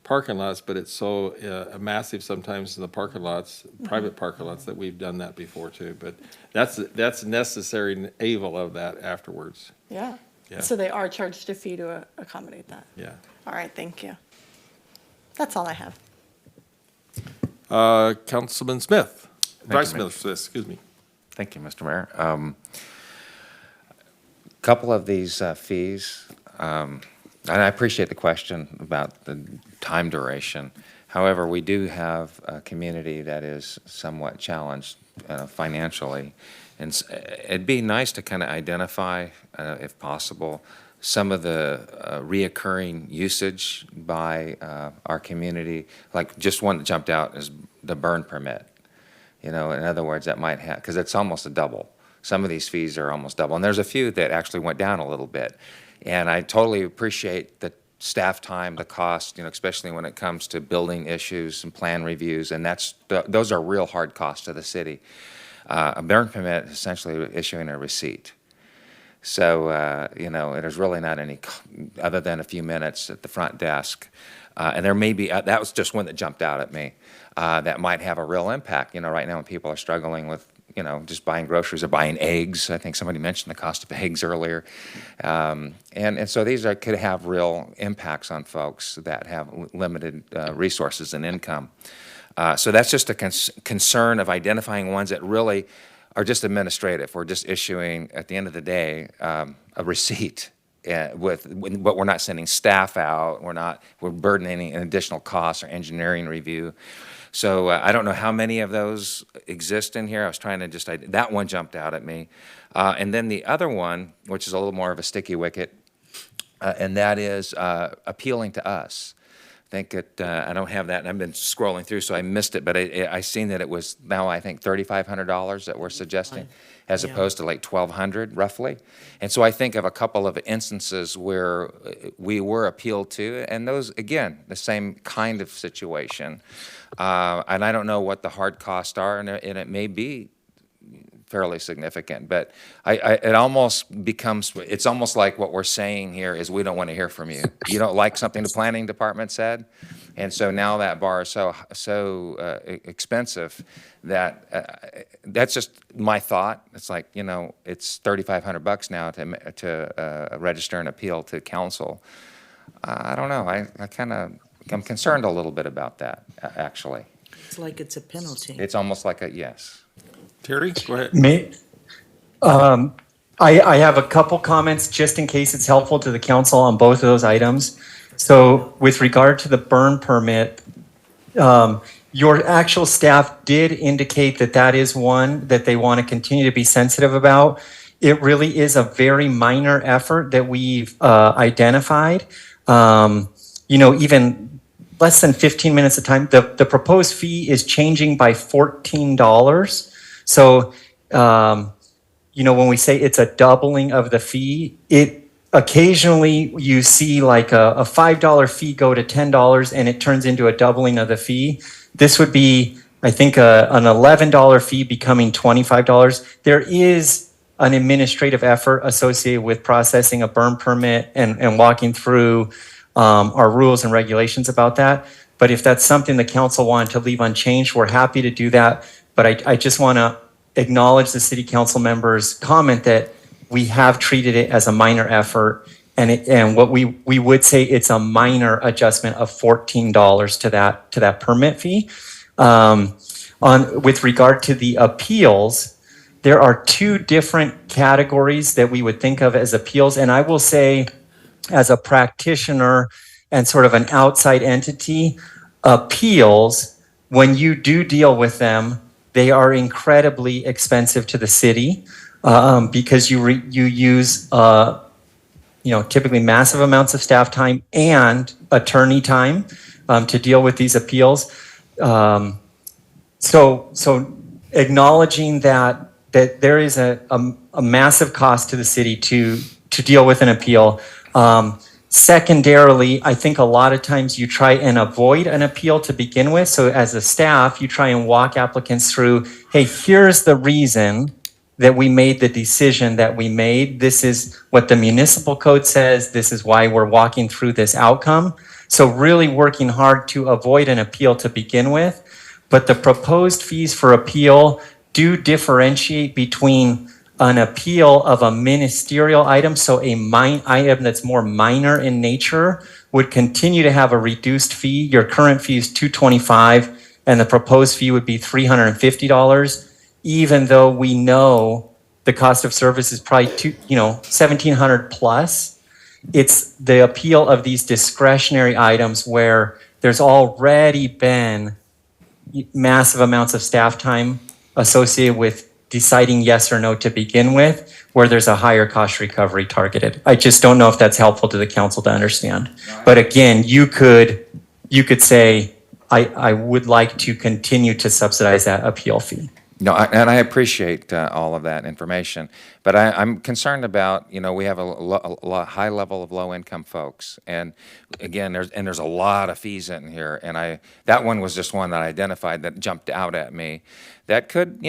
parking lots, but it's so massive sometimes in the parking lots, private parking lots, that we've done that before too. But that's necessary evil of that afterwards. Yeah. Yeah. So they are charged a fee to accommodate that. Yeah. All right, thank you. That's all I have. Councilman Smith, Vice you, Smith, excuse me. Thank you, Mr. Mayor. Couple of these fees, and I appreciate the question about the time duration. However, we do have a community that is somewhat challenged financially. And it'd be nice to kind of identify, if possible, some of the reoccurring usage by our community. Like just one that jumped out is the burn permit. You know, in other words, that might have, because it's almost a double. Some of these fees are almost double. And there's a few that actually went down a little bit. And I totally appreciate the staff time, the cost, you know, especially when it comes to building issues and plan reviews. And those are real hard costs to the city. A burn permit is essentially issuing a receipt. So, you know, there's really not any, other than a few minutes at the front desk. And there may be, that was just one that jumped out at me, that might have a real impact. You know, right now when people are struggling with, you know, just buying groceries or buying eggs. I think somebody mentioned the cost of eggs earlier. And so these could have real impacts on folks that have limited resources and income. So that's just a concern of identifying ones that really are just administrative. We're just issuing, at the end of the day, a receipt. But we're not sending staff out. We're burdening an additional cost or engineering review. So I don't know how many of those exist in here. I was trying to just, that one jumped out at me. And then the other one, which is a little more of a sticky wicket, and that is appealing to us. I think I don't have that, and I've been scrolling through, so I missed it, but I seen that it was now, I think, $3,500 that we're suggesting, as opposed to like $1,200 roughly. And so I think of a couple of instances where we were appealed to, and those, again, the same kind of situation. And I don't know what the hard costs are, and it may be fairly significant, but it almost becomes, it's almost like what we're saying here is we don't want to hear from you. You don't like something the planning department said, and so now that bar is so expensive that that's just my thought. It's like, you know, it's $3,500 now to register an appeal to council. I don't know. I'm concerned a little bit about that, actually. It's like it's a penalty. It's almost like a, yes. Terry, go ahead. I have a couple comments just in case it's helpful to the council on both of those items. So with regard to the burn permit, your actual staff did indicate that that is one that they want to continue to be sensitive about. It really is a very minor effort that we've identified. You know, even less than 15 minutes of time. The proposed fee is changing by $14. So, you know, when we say it's a doubling of the fee, it occasionally you see like a $5 fee go to $10 and it turns into a doubling of the fee. This would be, I think, an $11 fee becoming $25. There is an administrative effort associated with processing a burn permit and walking through our rules and regulations about that. But if that's something the council wanted to leave unchanged, we're happy to do that. But I just want to acknowledge the city council member's comment that we have treated it as a minor effort. And what we would say it's a minor adjustment of $14 to that permit fee. With regard to the appeals, there are two different categories that we would think of as appeals. And I will say, as a practitioner and sort of an outside entity, appeals, when you do deal with them, they are incredibly expensive to the city because you use typically massive amounts of staff time and attorney time to deal with these appeals. So acknowledging that there is a massive cost to the city to deal with an appeal. Secondarily, I think a lot of times you try and avoid an appeal to begin with. So as a staff, you try and walk applicants through, hey, here's the reason that we made the decision that we made. This is what the municipal code says. This is why we're walking through this outcome. So really working hard to avoid an appeal to begin with. But the proposed fees for appeal do differentiate between an appeal of a ministerial item, so a item that's more minor in nature would continue to have a reduced fee. Your current fee is $225, and the proposed fee would be $350, even though we know the cost of service is probably $1,700 plus. It's the appeal of these discretionary items where there's already been massive amounts of staff time associated with deciding yes or no to begin with, where there's a higher cost recovery targeted. I just don't know if that's helpful to the council to understand. But again, you could say, I would like to continue to subsidize that appeal fee. No, and I appreciate all of that information, but I'm concerned about, we have a high level of low-income folks, and again, there's a lot of fees in here, and that one was just one that I identified that jumped out at me. That could,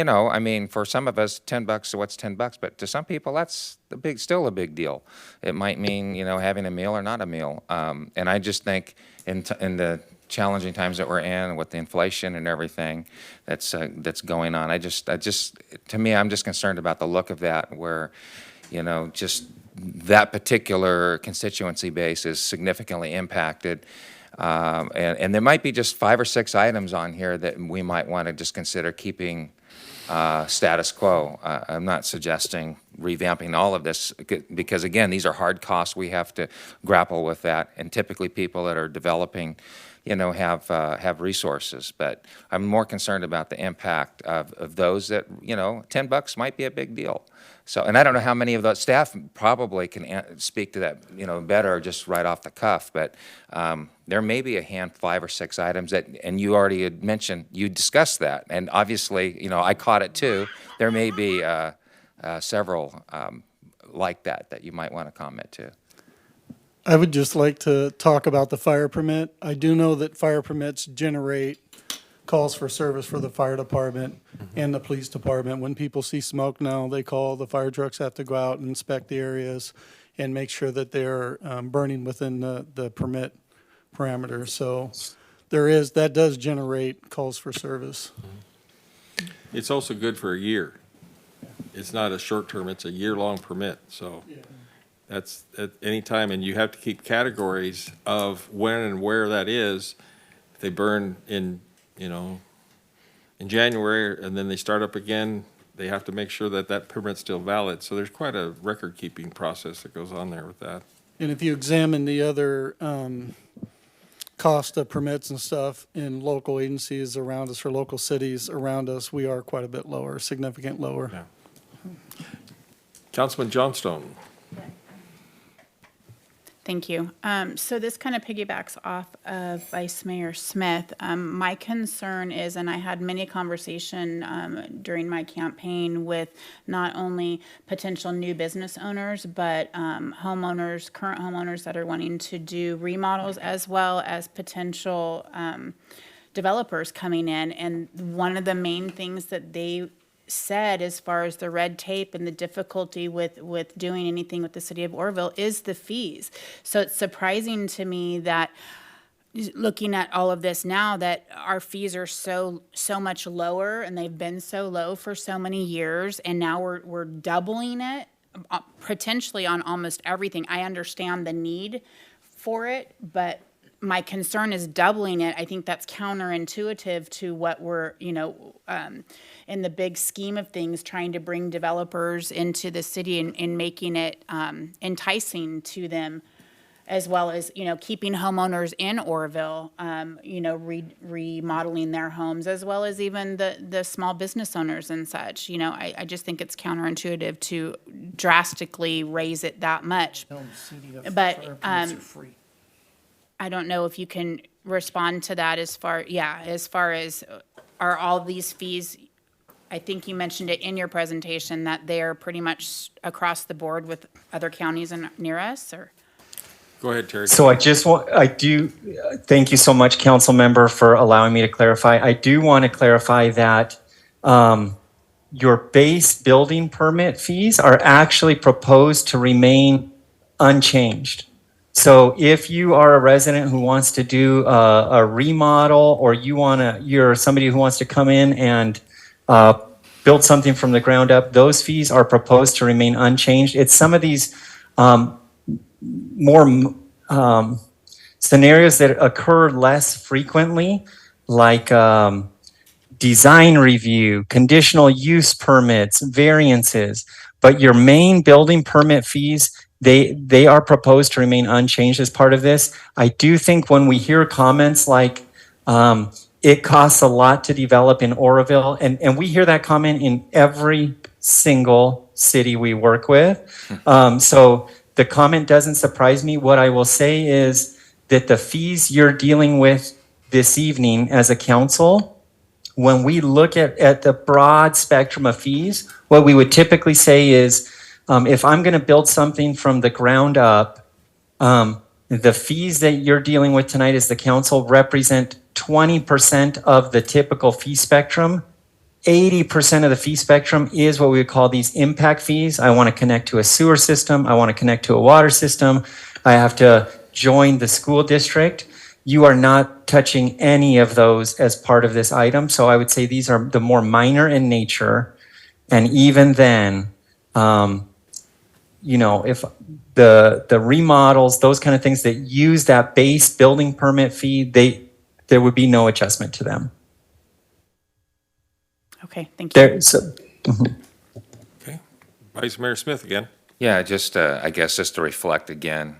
for some of us, $10, so what's $10? But to some people, that's still a big deal. It might mean, having a meal or not a meal, and I just think in the challenging times that we're in with the inflation and everything that's going on. To me, I'm just concerned about the look of that, where, just that particular constituency base is significantly impacted. And there might be just 5 or 6 items on here that we might want to just consider keeping status quo. I'm not suggesting revamping all of this because, again, these are hard costs. We have to grapple with that. And typically people that are developing have resources, but I'm more concerned about the impact of those that, $10 might be a big deal. So, and I don't know how many of those staff probably can speak to that, better just right off the cuff, but there may be 5 or 6 items that, and you already had mentioned, you discussed that, and obviously, I caught it too. There may be several like that you might want to comment to. I would just like to talk about the fire permit. I do know that fire permits generate calls for service for the fire department and the police department. When people see smoke now, they call, the fire trucks have to go out and inspect the areas and make sure that they're burning within the permit parameters. So that does generate calls for service. It's also good for a year. It's not a short term, it's a year-long permit, so. Yeah. That's at any time, and you have to keep categories of when and where that is. If they burn in January and then they start up again, they have to make sure that permit's still valid. So there's quite a record-keeping process that goes on there with that. And if you examine the other cost of permits and stuff in local agencies around us or local cities around us, we are quite a bit lower, significant lower. Yeah. Councilman Johnstone. Thank you. So this kind of piggybacks off of Vice Mayor Smith. My concern is, and I had many conversation during my campaign with not only potential new business owners, but current homeowners that are wanting to do remodels, as well as potential developers coming in. And one of the main things that they said as far as the red tape and the difficulty with doing anything with the city of Oroville is the fees. So it's surprising to me that looking at all of this now, that our fees are so much lower, and they've been so low for so many years, and now we're doubling it potentially on almost everything. I understand the need for it, but my concern is doubling it. I think that's counterintuitive to what we're, in the big scheme of things, trying to bring developers into the city and making it enticing to them, as well as, keeping homeowners in Oroville, remodeling their homes, as well as even the small business owners and such. I just think it's counterintuitive to drastically raise it that much. But I don't know if you can respond to that as far as are all these fees, I think you mentioned it in your presentation, that they're pretty much across the board with other counties near us, or? Go ahead, Terry. So thank you so much, council member, for allowing me to clarify. I do want to clarify that your base building permit fees are actually proposed to remain unchanged. So if you are a resident who wants to do a remodel, or you're somebody who wants to come in and build something from the ground up, those fees are proposed to remain unchanged. It's some of these more scenarios that occur less frequently, like design review, conditional use permits, variances. But your main building permit fees, they are proposed to remain unchanged as part of this. I do think when we hear comments like it costs a lot to develop in Oroville, and we hear that comment in every single city we work with. So the comment doesn't surprise me. What I will say is that the fees you're dealing with this evening as a council, when we look at the broad spectrum of fees, what we would typically say is, if I'm going to build something from the ground up, the fees that you're dealing with tonight as the council represent 20% of the typical fee spectrum. 80% of the fee spectrum is what we would call these impact fees. I want to connect to a sewer system. I want to connect to a water system. I have to join the school district. You are not touching any of those as part of this item. So I would say these are the more minor in nature. And even then, if the remodels, those kind of things that use that base building permit fee, there would be no adjustment to them. Okay, thank you. Okay. Vice Mayor Smith again. Yeah, just, I guess, just to reflect again,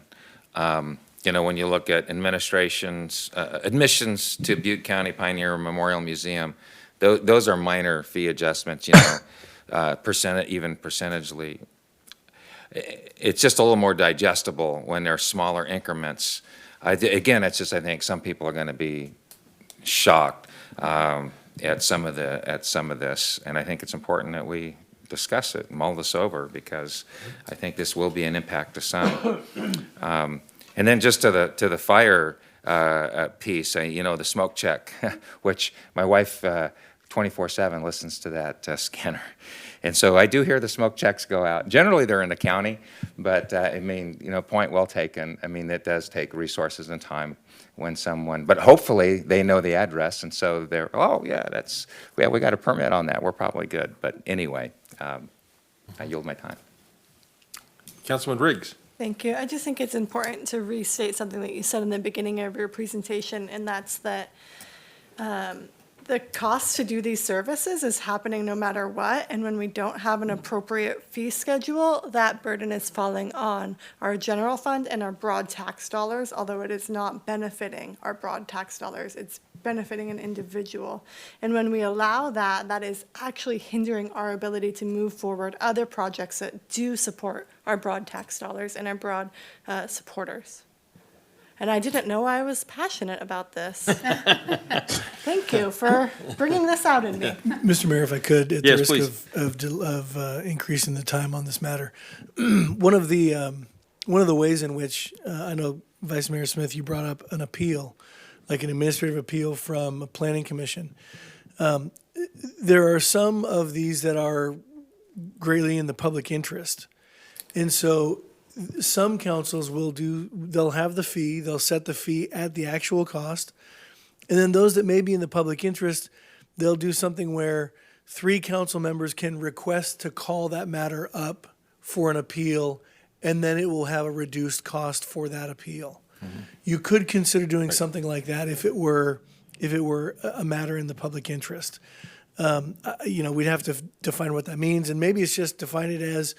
when you look at admissions to Butte County Pioneer Memorial Museum, those are minor fee adjustments, percentagely. It's just a little more digestible when they're smaller increments. Again, it's just, I think some people are going to be shocked at some of this, and I think it's important that we discuss it, mull this over, because I think this will be an impact to some. And then just to the fire piece, the smoke check, which my wife 24/7 listens to that scanner. And so I do hear the smoke checks go out. Generally, they're in the county, but point well taken. It does take resources and time when but hopefully they know the address, and so they're, we got a permit on that. We're probably good. But anyway, I yield my time. Councilman Riggs. Thank you. I just think it's important to restate something that you said in the beginning of your presentation, and that's that the cost to do these services is happening no matter what, and when we don't have an appropriate fee schedule, that burden is falling on our general fund and our broad tax dollars, although it is not benefiting our broad tax dollars. It's benefiting an individual. And when we allow that, that is actually hindering our ability to move forward other projects that do support our broad tax dollars and our broad supporters. And I didn't know I was passionate about this. Thank you for bringing this out in me. Mr. Mayor, if I could, at Yes, the risk of increasing the time on this matter, one of the ways in which I know, Vice Mayor Smith, you brought up an appeal, like an administrative appeal from a planning commission. There are some of these that are greatly in the public interest, and so some councils they'll have the fee, they'll set the fee at the actual cost. And then those that may be in the public interest, they'll do something where 3 council members can request to call that matter up for an appeal, and then it will have a reduced cost for that appeal. You could consider doing something like that if it were a matter in the public interest. We'd have to define what that means, and maybe it's just define it as,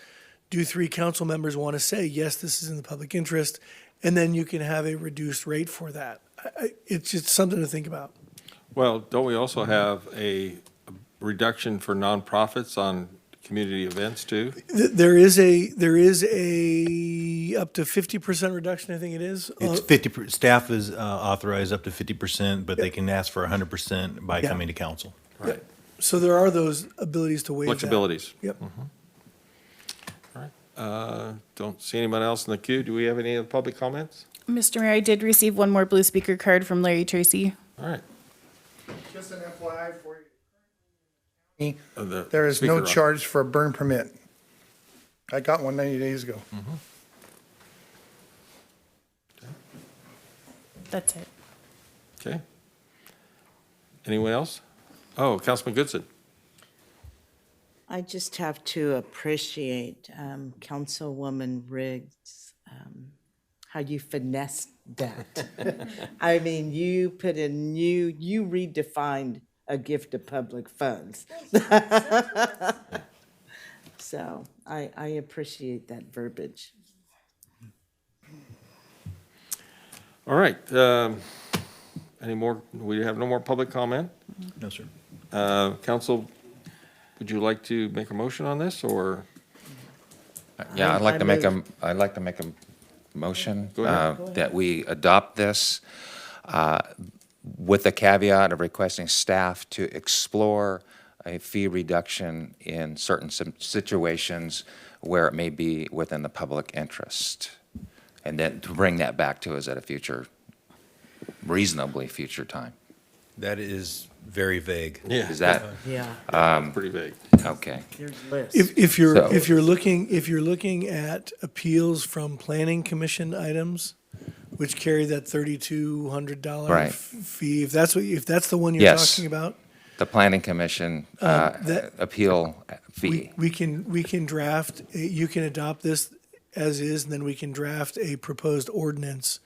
do 3 council members want to say, yes, this is in the public interest, and then you can have a reduced rate for that. It's just something to think about. Well, don't we also have a reduction for nonprofits on community events too? There is a up to 50% reduction, I think it is. It's 50, staff is authorized up to 50%, but they can ask for 100% by coming to council. Right. So there are those abilities to waive that. Flexibilities. Yep. All right. Don't see anyone else in the queue. Do we have any other public comments? Mr. Mayor, I did receive one more blue speaker card from Larry Tracy. All right. Just an FYI for you. The There is speaker no on. charge for a burn permit. I got one 90 days ago. That's it. Okay. Anyone else? Oh, Councilman Goodson. I just have to appreciate Councilwoman Riggs, how you finessed that. I mean, you redefined a gift of public funds. So I appreciate that verbiage. All right. Any more? We have no more public comment? No, sir. Council, would you like to make a motion on this, or? Yeah, I'd like to make a motion Go ahead. that we adopt this with the caveat of requesting staff to explore a fee reduction in certain situations where it may be within the public interest. And then to bring that back to us at a future, reasonably future time. That is very vague. Yeah. Is that? Yeah. Pretty vague. Okay. There's lists. If you're So- looking at appeals from planning commission items, which carry that $3,200 Right. fee, if that's the one you're Yes. talking about, The planning commission appeal fee. we can draft, you can adopt this as is, and then we can draft a proposed ordinance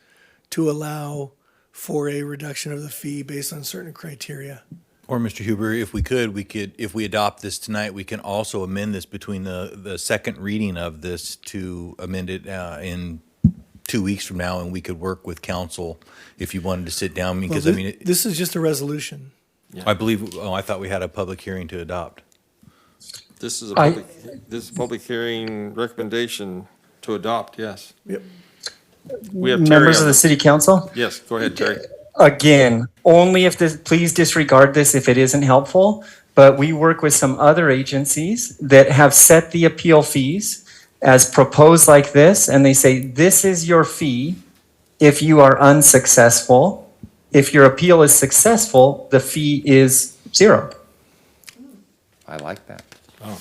to allow for a reduction of the fee based on certain criteria. Or, Mr. Huber, if we could, if we adopt this tonight, we can also amend this between the second reading of this to amend it in 2 weeks from now, and we could work with council if you wanted to sit down, Well, because, I mean, this is just a resolution. I believe, I thought we had a public hearing to adopt. This is a public hearing recommendation to adopt, yes. Yep. We have Terry Members on of the city council? Yes, go ahead, Terry. Again, only if this, please disregard this if it isn't helpful, but we work with some other agencies that have set the appeal fees as proposed like this, and they say, this is your fee if you are unsuccessful. If your appeal is successful, the fee is zero. I like that. Oh.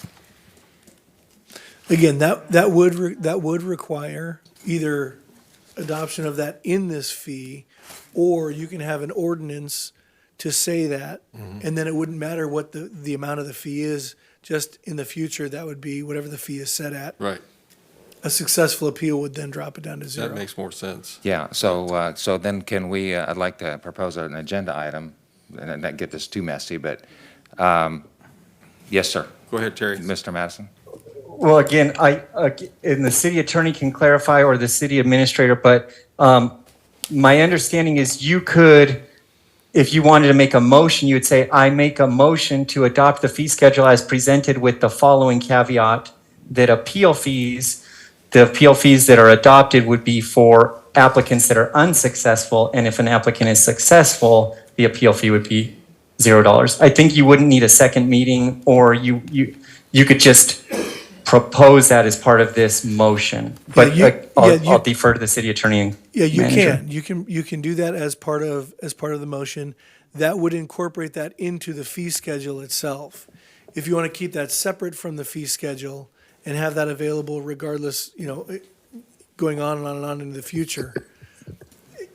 Again, that would require either adoption of that in this fee, or you can have an ordinance to say that, and then it wouldn't matter what the amount of the fee is, just in the future, that would be whatever the fee is set at. Right. A successful appeal would then drop it down to zero. That makes more sense. Yeah, so then can we, I'd like to propose an agenda item, and not get this too messy, but, yes, sir. Go ahead, Terry. Mr. Madison? Well, again, and the city attorney can clarify, or the city administrator, but my understanding is you could, if you wanted to make a motion, you would say, I make a motion to adopt the fee schedule as presented with the following caveat, that the appeal fees that are adopted would be for applicants that are unsuccessful, and if an applicant is successful, the appeal fee would be $0. I think you wouldn't need a second meeting, or you could just propose that as part of this motion. But I'll defer to the city attorney and manager. You can do that as part of the motion. That would incorporate that into the fee schedule itself. If you want to keep that separate from the fee schedule and have that available regardless, going on and on and on into the future.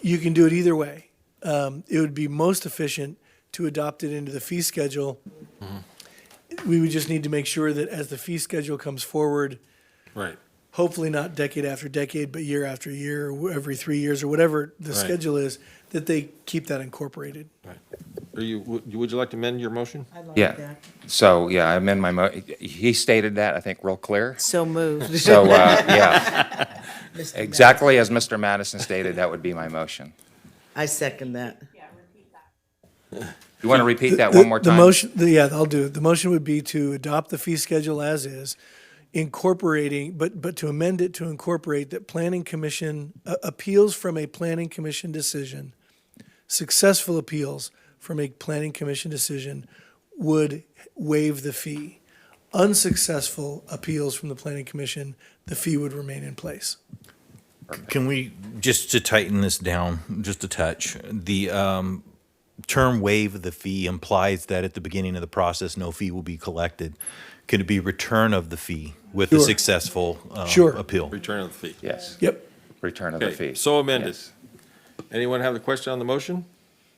You can do it either way. It would be most efficient to adopt it into the fee schedule. We would just need to make sure that as the fee schedule comes forward, Right. hopefully not decade after decade, but year after year, or every 3 years, or whatever the Right. schedule is, that they keep that incorporated. Would you like to amend your motion? Yeah. So, yeah, I amend my he stated that, I think, real clear. So moved. So, yeah. Exactly as Mr. Madison stated, that would be my motion. I second that. You want to repeat that one more time? The motion, yeah, I'll do it. The motion would be to adopt the fee schedule as is, incorporating, but to amend it to incorporate that planning commission, appeals from a planning commission decision, successful appeals from a planning commission decision would waive the fee. Unsuccessful appeals from the planning commission, the fee would remain in place. Can we, just to tighten this down just a touch, the term waive the fee implies that at the beginning of the process, no fee will be collected. Could it be return of the fee with a Sure. successful Sure. appeal? Return of the fee. Yes. Yep. Return of the Okay, fee. so amended. Yes. Anyone have a question on the motion?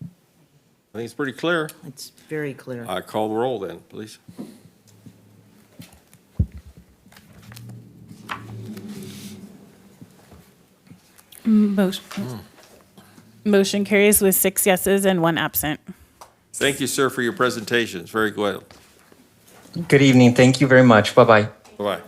I think it's pretty clear. It's very clear. I call the roll then, please. Motion carries with 6 yeses and 1 absent. Thank you, sir, for your presentation. It's very good. Good evening. Thank you very much. Bye-bye. Bye-bye.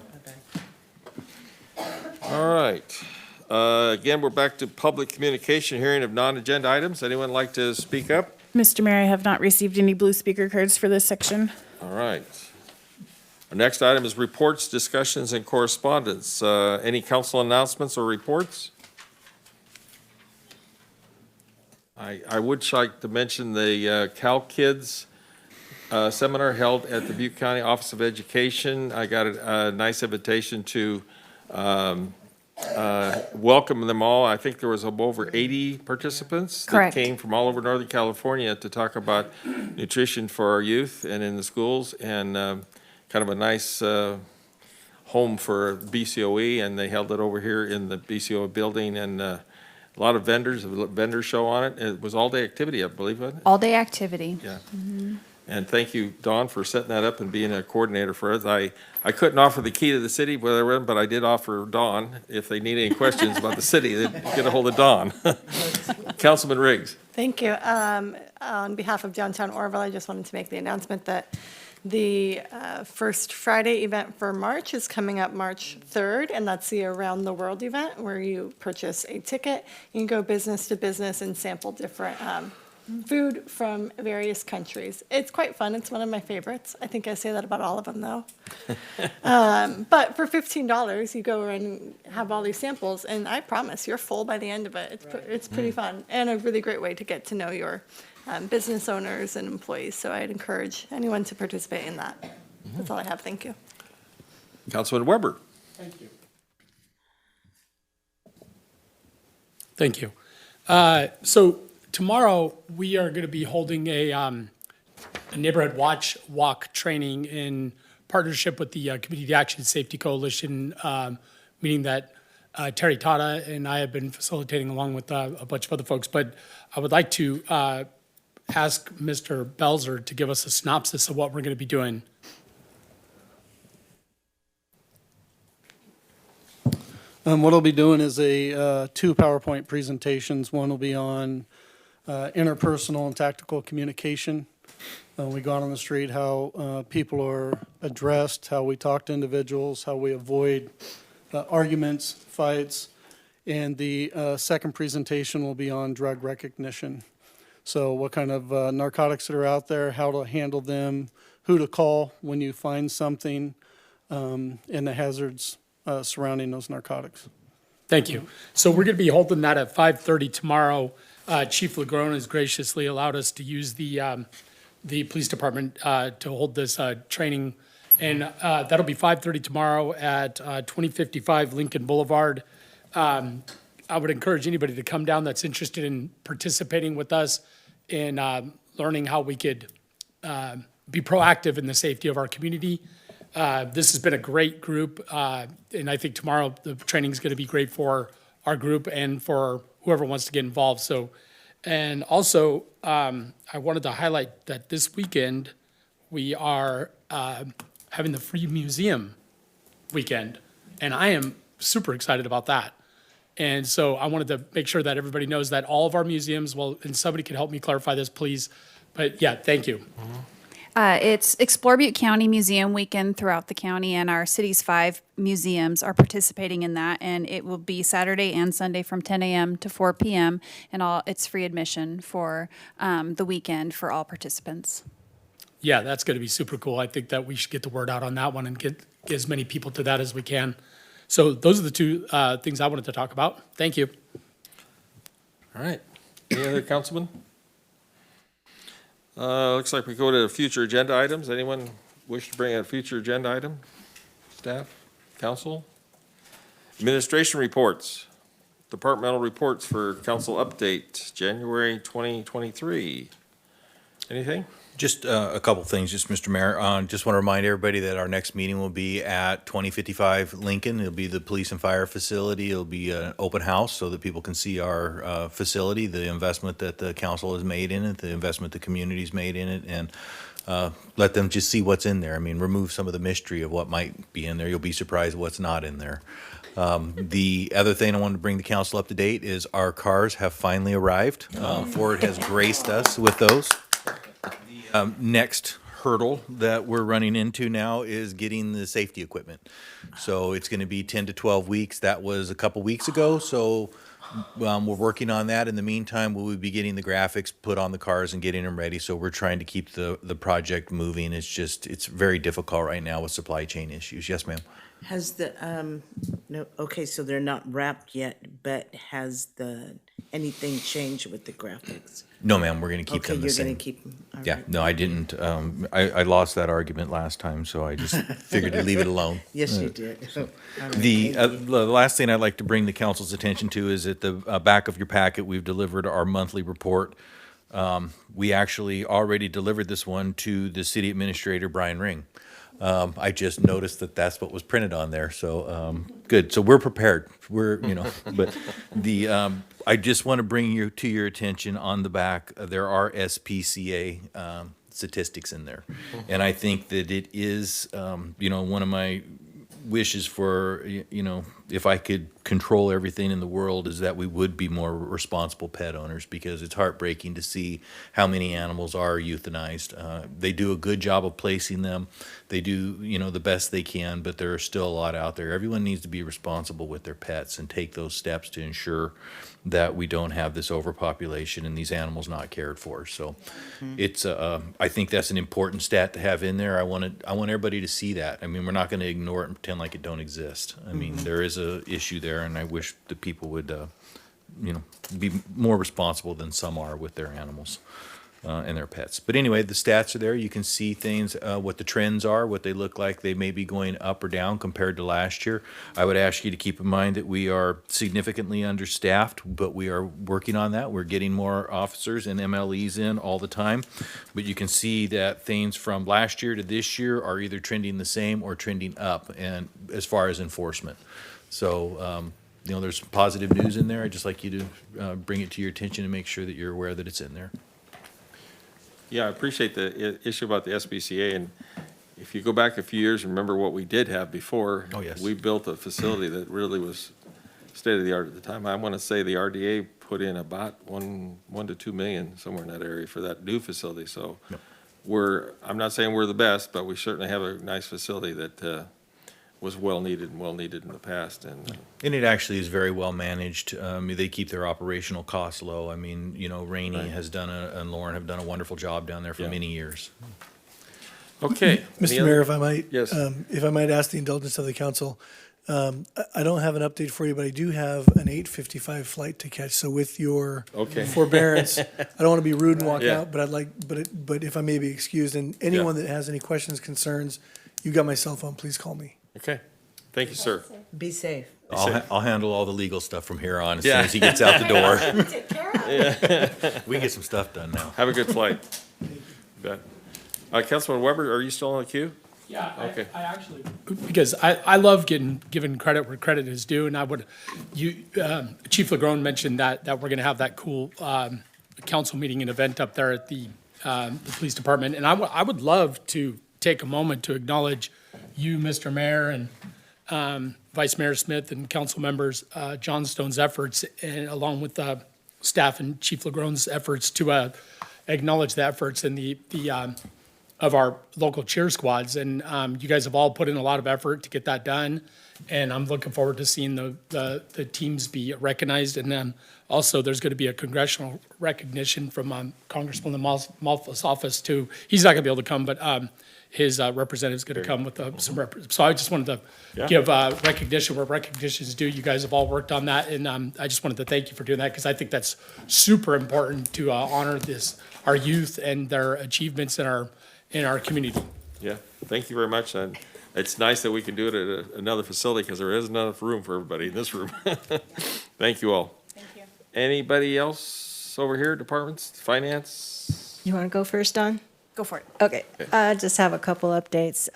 All right. Again, we're back to public communication hearing of non-agenda items. Anyone like to speak up? Mr. Mayor, I have not received any blue speaker cards for this section. All right. Our next item is reports, discussions, and correspondence. Any council announcements or reports? I would like to mention the Cal Kids seminar held at the Butte County Office of Education. I got a nice invitation to welcome them all. I think there was over 80 participants Correct. that came from all over Northern California to talk about nutrition for our youth and in the schools, and kind of a nice home for BCOE, and they held it over here in the BCOE building, and a lot of vendors show on it. It was all-day activity, I believe, wasn't it? All-day activity. Yeah. And thank you, Dawn, for setting that up and being a coordinator for us. I couldn't offer the key to the city, but I did offer Dawn, if they need any questions about the city, they'd get a hold of Dawn. Councilman Riggs. Thank you. On behalf of Downtown Oroville, I just wanted to make the announcement that the first Friday event for March is coming up March 3rd, and that's the Around the World event where you purchase a ticket. You can go business to business and sample different food from various countries. It's quite fun. It's one of my favorites. I think I say that about all of them, though. But for $15, you go around and have all these samples, and I promise you're full by the end of it. It's pretty fun and a really great way to get to know your business owners and employees. So I'd encourage anyone to participate in that. That's all I have. Thank you. Councilman Weber. Thank you. Thank you. So tomorrow, we are going to be holding a neighborhood watch walk training in partnership with the Community Action Safety Coalition, meeting that Terry Tata and I have been facilitating along with a bunch of other folks. But I would like to ask Mr. Belzer to give us a synopsis of what we're going to be doing. What I'll be doing is two PowerPoint presentations. One will be on interpersonal and tactical communication. We go out on the street, how people are addressed, how we talk to individuals, how we avoid arguments, fights. And the second presentation will be on drug recognition. So what kind of narcotics that are out there, how to handle them, who to call when you find something, and the hazards surrounding those narcotics. Thank you. So we're going to be holding that at 5:30 tomorrow. Chief Lagrone has graciously allowed us to use the police department to hold this training. And that'll be 5:30 tomorrow at 2055 Lincoln Boulevard. I would encourage anybody to come down that's interested in participating with us in learning how we could be proactive in the safety of our community. This has been a great group, and I think tomorrow the training is going to be great for our group and for whoever wants to get involved. So, and also, I wanted to highlight that this weekend we are having the free museum weekend, and I am super excited about that. And so I wanted to make sure that everybody knows that all of our museums, well, and somebody could help me clarify this, please. But yeah, thank you. It's Explore Butte County Museum Weekend throughout the county, and our city's 5 museums are participating in that. And it will be Saturday and Sunday from 10 a.m. to 4 p.m. And it's free admission for the weekend for all participants. Yeah, that's going to be super cool. I think that we should get the word out on that one and get as many people to that as we can. So those are the 2 things I wanted to talk about. Thank you. All right. Any other councilman? Looks like we go to future agenda items. Anyone wish to bring a future agenda item? Staff, council? Administration reports. Departmental reports for council update, January 2023. Anything? Just a couple things, just Mr. Mayor. Just want to remind everybody that our next meeting will be at 2055 Lincoln. It'll be the police and fire facility. It'll be an open house so that people can see our facility, the investment that the council has made in it, the investment the community's made in it, and let them just see what's in there. I mean, remove some of the mystery of what might be in there. You'll be surprised what's not in there. The other thing I wanted to bring the council up to date is our cars have finally arrived. Ford has graced us with those. Next hurdle that we're running into now is getting the safety equipment. So it's going to be 10 to 12 weeks. That was a couple weeks ago. So we're working on that. In the meantime, we'll be getting the graphics put on the cars and getting them ready. So we're trying to keep the project moving. It's very difficult right now with supply chain issues. Yes, ma'am. Has the, no, okay, so they're not wrapped yet, but has anything changed with the graphics? No, ma'am, we're going to keep them the same. Okay, you're going to keep them, all Yeah, right. no, I didn't. I lost that argument last time, so I just figured to leave it alone. Yes, you did. All right, The thank you. last thing I'd like to bring the council's attention to is at the back of your packet, we've delivered our monthly report. We actually already delivered this one to the city administrator, Brian Ring. I just noticed that that's what was printed on there, so good. So we're prepared. But I just want to bring you to your attention on the back. There are SPCA statistics in there, and I think that it is one of my wishes for if I could control everything in the world is that we would be more responsible pet owners, because it's heartbreaking to see how many animals are euthanized. They do a good job of placing them. They do the best they can, but there are still a lot out there. Everyone needs to be responsible with their pets and take those steps to ensure that we don't have this overpopulation and these animals not cared for. So it's I think that's an important stat to have in there. I want everybody to see that. I mean, we're not going to ignore it and pretend like it don't exist. I mean, there is a issue there, and I wish the people would be more responsible than some are with their animals and their pets. But anyway, the stats are there. You can see things, what the trends are, what they look like. They may be going up or down compared to last year. I would ask you to keep in mind that we are significantly understaffed, but we are working on that. We're getting more officers and MLEs in all the time. But you can see that things from last year to this year are either trending the same or trending up, and as far as enforcement. So, there's positive news in there. I'd just like you to bring it to your attention and make sure that you're aware that it's in there. Yeah, I appreciate the issue about the SBCA, and if you go back a few years, remember what we did have before. Oh, yes. We built a facility that really was state-of-the-art at the time. I want to say the RDA put in about $1 to $2 million, somewhere in that area, for that new facility. So I'm not saying we're the best, but we certainly have a nice facility that was well needed in the past. And it actually is very well managed. They keep their operational costs low. I mean, Rainey has done and Lauren have done a wonderful job down there for many years. Okay. Mr. Mayor, if I might, Yes. if I might ask the indulgence of the council, I don't have an update for you, but I do have an 8:55 flight to catch. So with your forbearance, I don't want to be rude and walk out, but but if I may be excused, and anyone that has any questions, concerns, you got my cell phone. Please call me. Okay. Thank you, sir. Be safe. I'll handle all the legal stuff from here on as soon as he gets out the door. We can get some stuff done now. Have a good flight. You bet. Councilman Weber, are you still on the queue? Yeah, Okay. I actually, because I love given credit where credit is due, and I would, Chief LaGrone mentioned that we're going to have that cool council meeting and event up there at the police department, and I would love to take a moment to acknowledge you, Mr. Mayor, and Vice Mayor Smith and council members Johnstone's efforts, and along with staff and Chief LaGrone's efforts to acknowledge the efforts and the of our local cheer squads. And you guys have all put in a lot of effort to get that done. And I'm looking forward to seeing the teams be recognized. And then also there's going to be a congressional recognition from Congressman Malfa's office too. He's not going to be able to come, but his representative's going to come with some so I just wanted to give recognition where recognition is due. You guys have all worked on that. And I just wanted to thank you for doing that, because I think that's super important to honor our youth and their achievements in our community. Yeah, thank you very much. And it's nice that we can do it at another facility, because there isn't enough room for everybody in this room. Thank you all. Thank you. Anybody else over here, departments, finance? You want to go first, Dawn? Go for it. Okay, I just have a couple updates.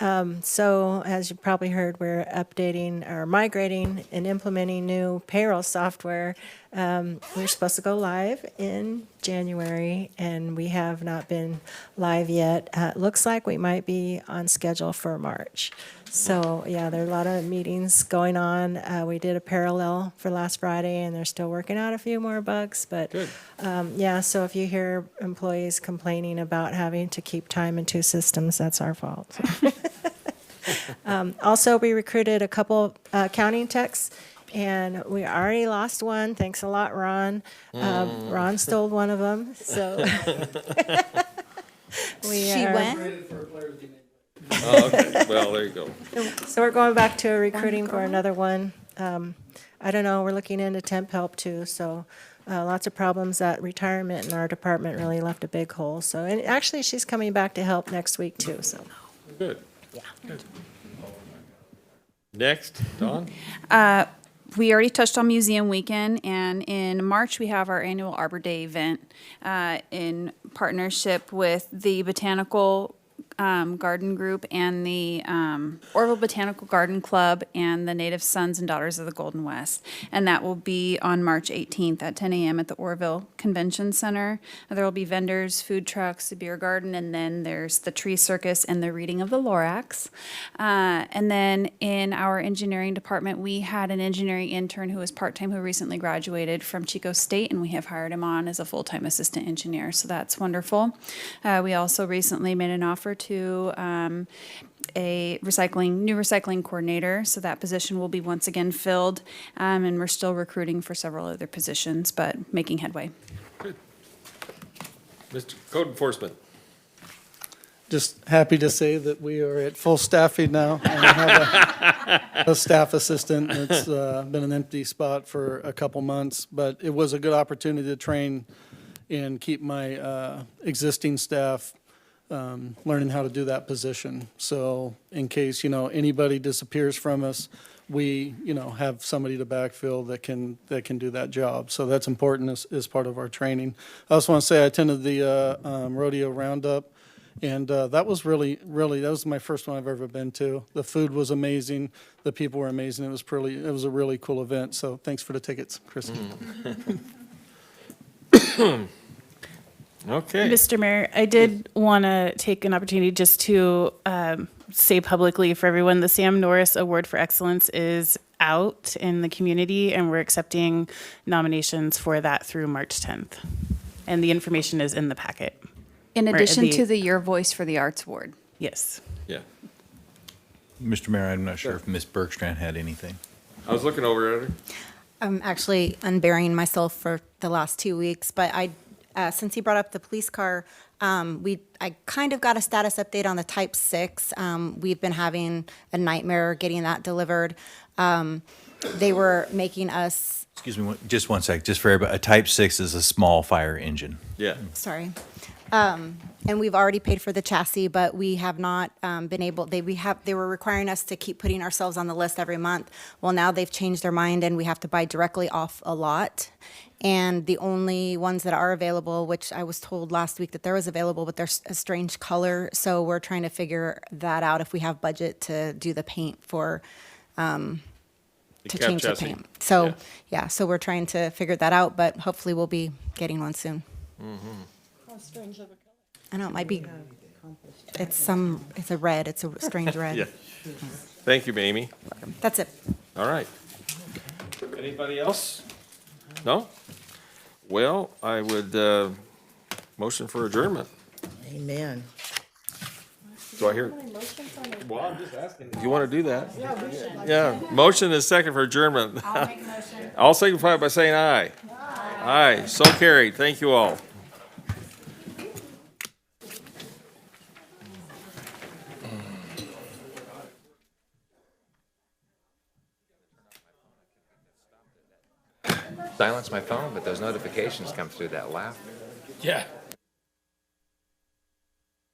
So as you probably heard, we're updating or migrating and implementing new payroll software. We're supposed to go live in January, and we have not been live yet. It looks like we might be on schedule for March. So, yeah, there are a lot of meetings going on. We did a parallel for last Friday, and they're still working out a few more bugs. But, yeah, so if you hear employees complaining about having to keep time in two systems, that's our fault. Also, we recruited a couple accounting techs, and we already lost one. Thanks a lot, Ron. Ron stole one of them, so. She went? Oh, okay, well, there you go. So we're going back to recruiting for another one. I don't know, we're looking into temp help too, so lots of problems at retirement, and our department really left a big hole. So, and actually, she's coming back to help next week too, so. Good. Yeah. Good. Next, Dawn? We already touched on Museum Weekend, and in March, we have our annual Arbor Day event in partnership with the Botanical Garden Group and the Oroville Botanical Garden Club and the Native Sons and Daughters of the Golden West. And that will be on March 18th at 10 a.m. at the Oroville Convention Center. There will be vendors, food trucks, a beer garden, and then there's the tree circus and the reading of the Lorax. And then in our engineering department, we had an engineering intern who was part-time who recently graduated from Chico State, and we have hired him on as a full-time assistant engineer. So that's wonderful. We also recently made an offer to a new recycling coordinator, so that position will be once again filled, and we're still recruiting for several other positions, but making headway. Good. Mr. Code Enforcement. Just happy to say that we are at full staffing now. And I have a staff assistant. It's been an empty spot for a couple months, but it was a good opportunity to train and keep my existing staff learning how to do that position. So in case, anybody disappears from us, we, have somebody to backfill that can do that job. So that's important as part of our training. I also want to say I attended the rodeo roundup, and that was really, that was my first one I've ever been to. The food was amazing. The people were amazing. It was a really cool event. So thanks for the tickets, Kristen. Okay. Mr. Mayor, I did want to take an opportunity just to say publicly for everyone, the Sam Norris Award for Excellence is out in the community, and we're accepting nominations for that through March 10th. And the information is in the packet. In addition to the Your Voice for the Arts Award. Yes. Yeah. Mr. Mayor, I'm not sure if Ms. Bergstrand had anything. I was looking over at her. I'm actually unburying myself for the last 2 weeks, but since he brought up the police car, I kind of got a status update on the Type 6. We've been having a nightmare getting that delivered. They were making us... Excuse me, just one sec, just for everybody. A Type 6 is a small fire engine. Yeah. Sorry. And we've already paid for the chassis, but we have not been able, they were requiring us to keep putting ourselves on the list every month. Well, now they've changed their mind and we have to buy directly off a lot. And the only ones that are available, which I was told last week that there was available, but they're a strange color. So we're trying to figure that out if we have budget to do the paint for, to cab change the chassis. paint. So, Yeah. yeah, so we're trying to figure that out, but hopefully we'll be getting one soon. I know, it might be, it's a red, it's a strange red. Yeah. Thank you, Amy. That's it. All right. Anybody else? No? Well, I would motion for adjournment. Amen. Do I hear? Well, I'm just asking. Do you want to do that? Yeah, motion is second for adjournment. I'll make a motion. I'll signify by saying aye. Aye, so carried. Thank you all. Silence my phone, but those notifications come through that laugh. Yeah.